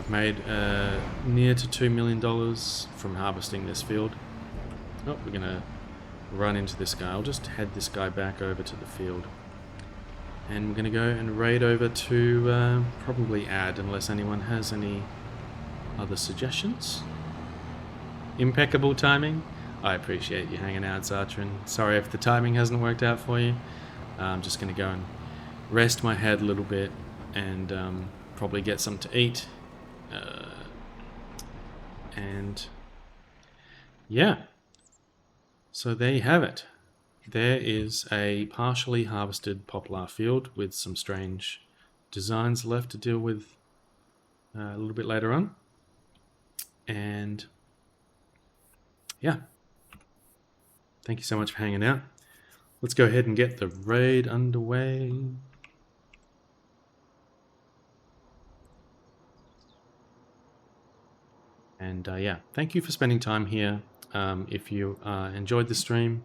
near to $2 million from harvesting this field. Oh, we're gonna run into this guy. I'll just head this guy back over to the field. And we're going to go and raid over to probably ad, unless anyone has any other suggestions. Impeccable timing. I appreciate you hanging out, Zatran. Sorry if the timing hasn't worked out for you. I'm just going to go and rest my head a little bit and probably get something to eat. And yeah. So there you have it. There is a partially harvested poplar field with some strange designs left to deal with a little bit later on. And yeah, thank you so much for hanging out. Let's go ahead and get the raid underway. And yeah, thank you for spending time here. If you enjoyed the stream,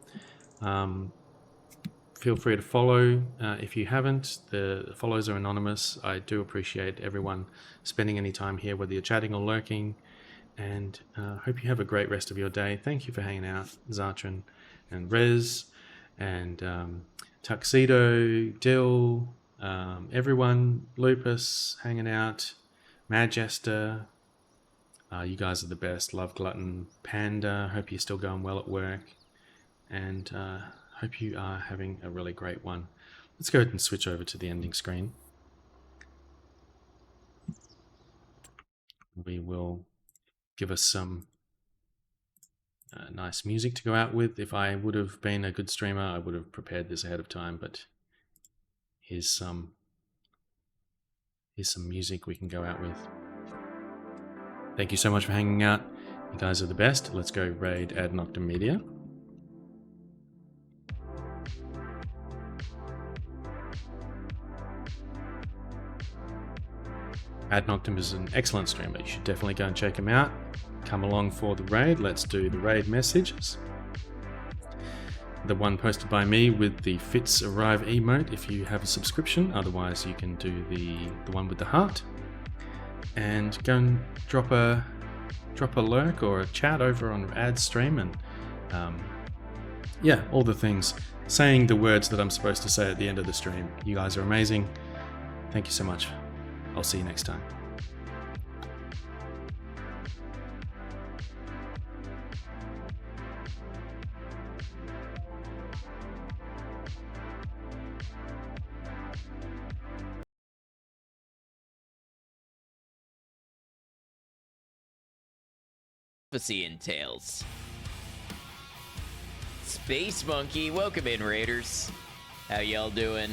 Feel free to follow if you haven't. The follows are anonymous. I do appreciate everyone spending any time here, whether you're chatting or lurking. And hope you have a great rest of your day. Thank you for hanging out, Zartran and Rez and Tuxedo, Dill, everyone, Lupus hanging out, Madjester. You guys are the best. Love Glutton, Panda. Hope you're still going well at work. And hope you are having a really great one. Let's go ahead and switch over to the ending screen. We will give us some nice music to go out with. If I would have been a good streamer, I would have prepared this ahead of time, but here's some music we can go out with. Thank you so much for hanging out. You guys are the best. Let's go raid Ad Noctem Media. Ad Noctem is an excellent streamer. You should definitely go and check him out. Come along for the raid. Let's do the raid messages. The one posted by me with the Fits Arrive emote if you have a subscription. Otherwise, you can do the one with the heart. And go and drop a lurk or a chat over on Ad's stream, and yeah, all the things. Saying the words that I'm supposed to say at the end of the stream. You guys are amazing. Thank you so much. I'll see you next time. Prophecy entails. Space Monkey, welcome in, Raiders. How y'all doing?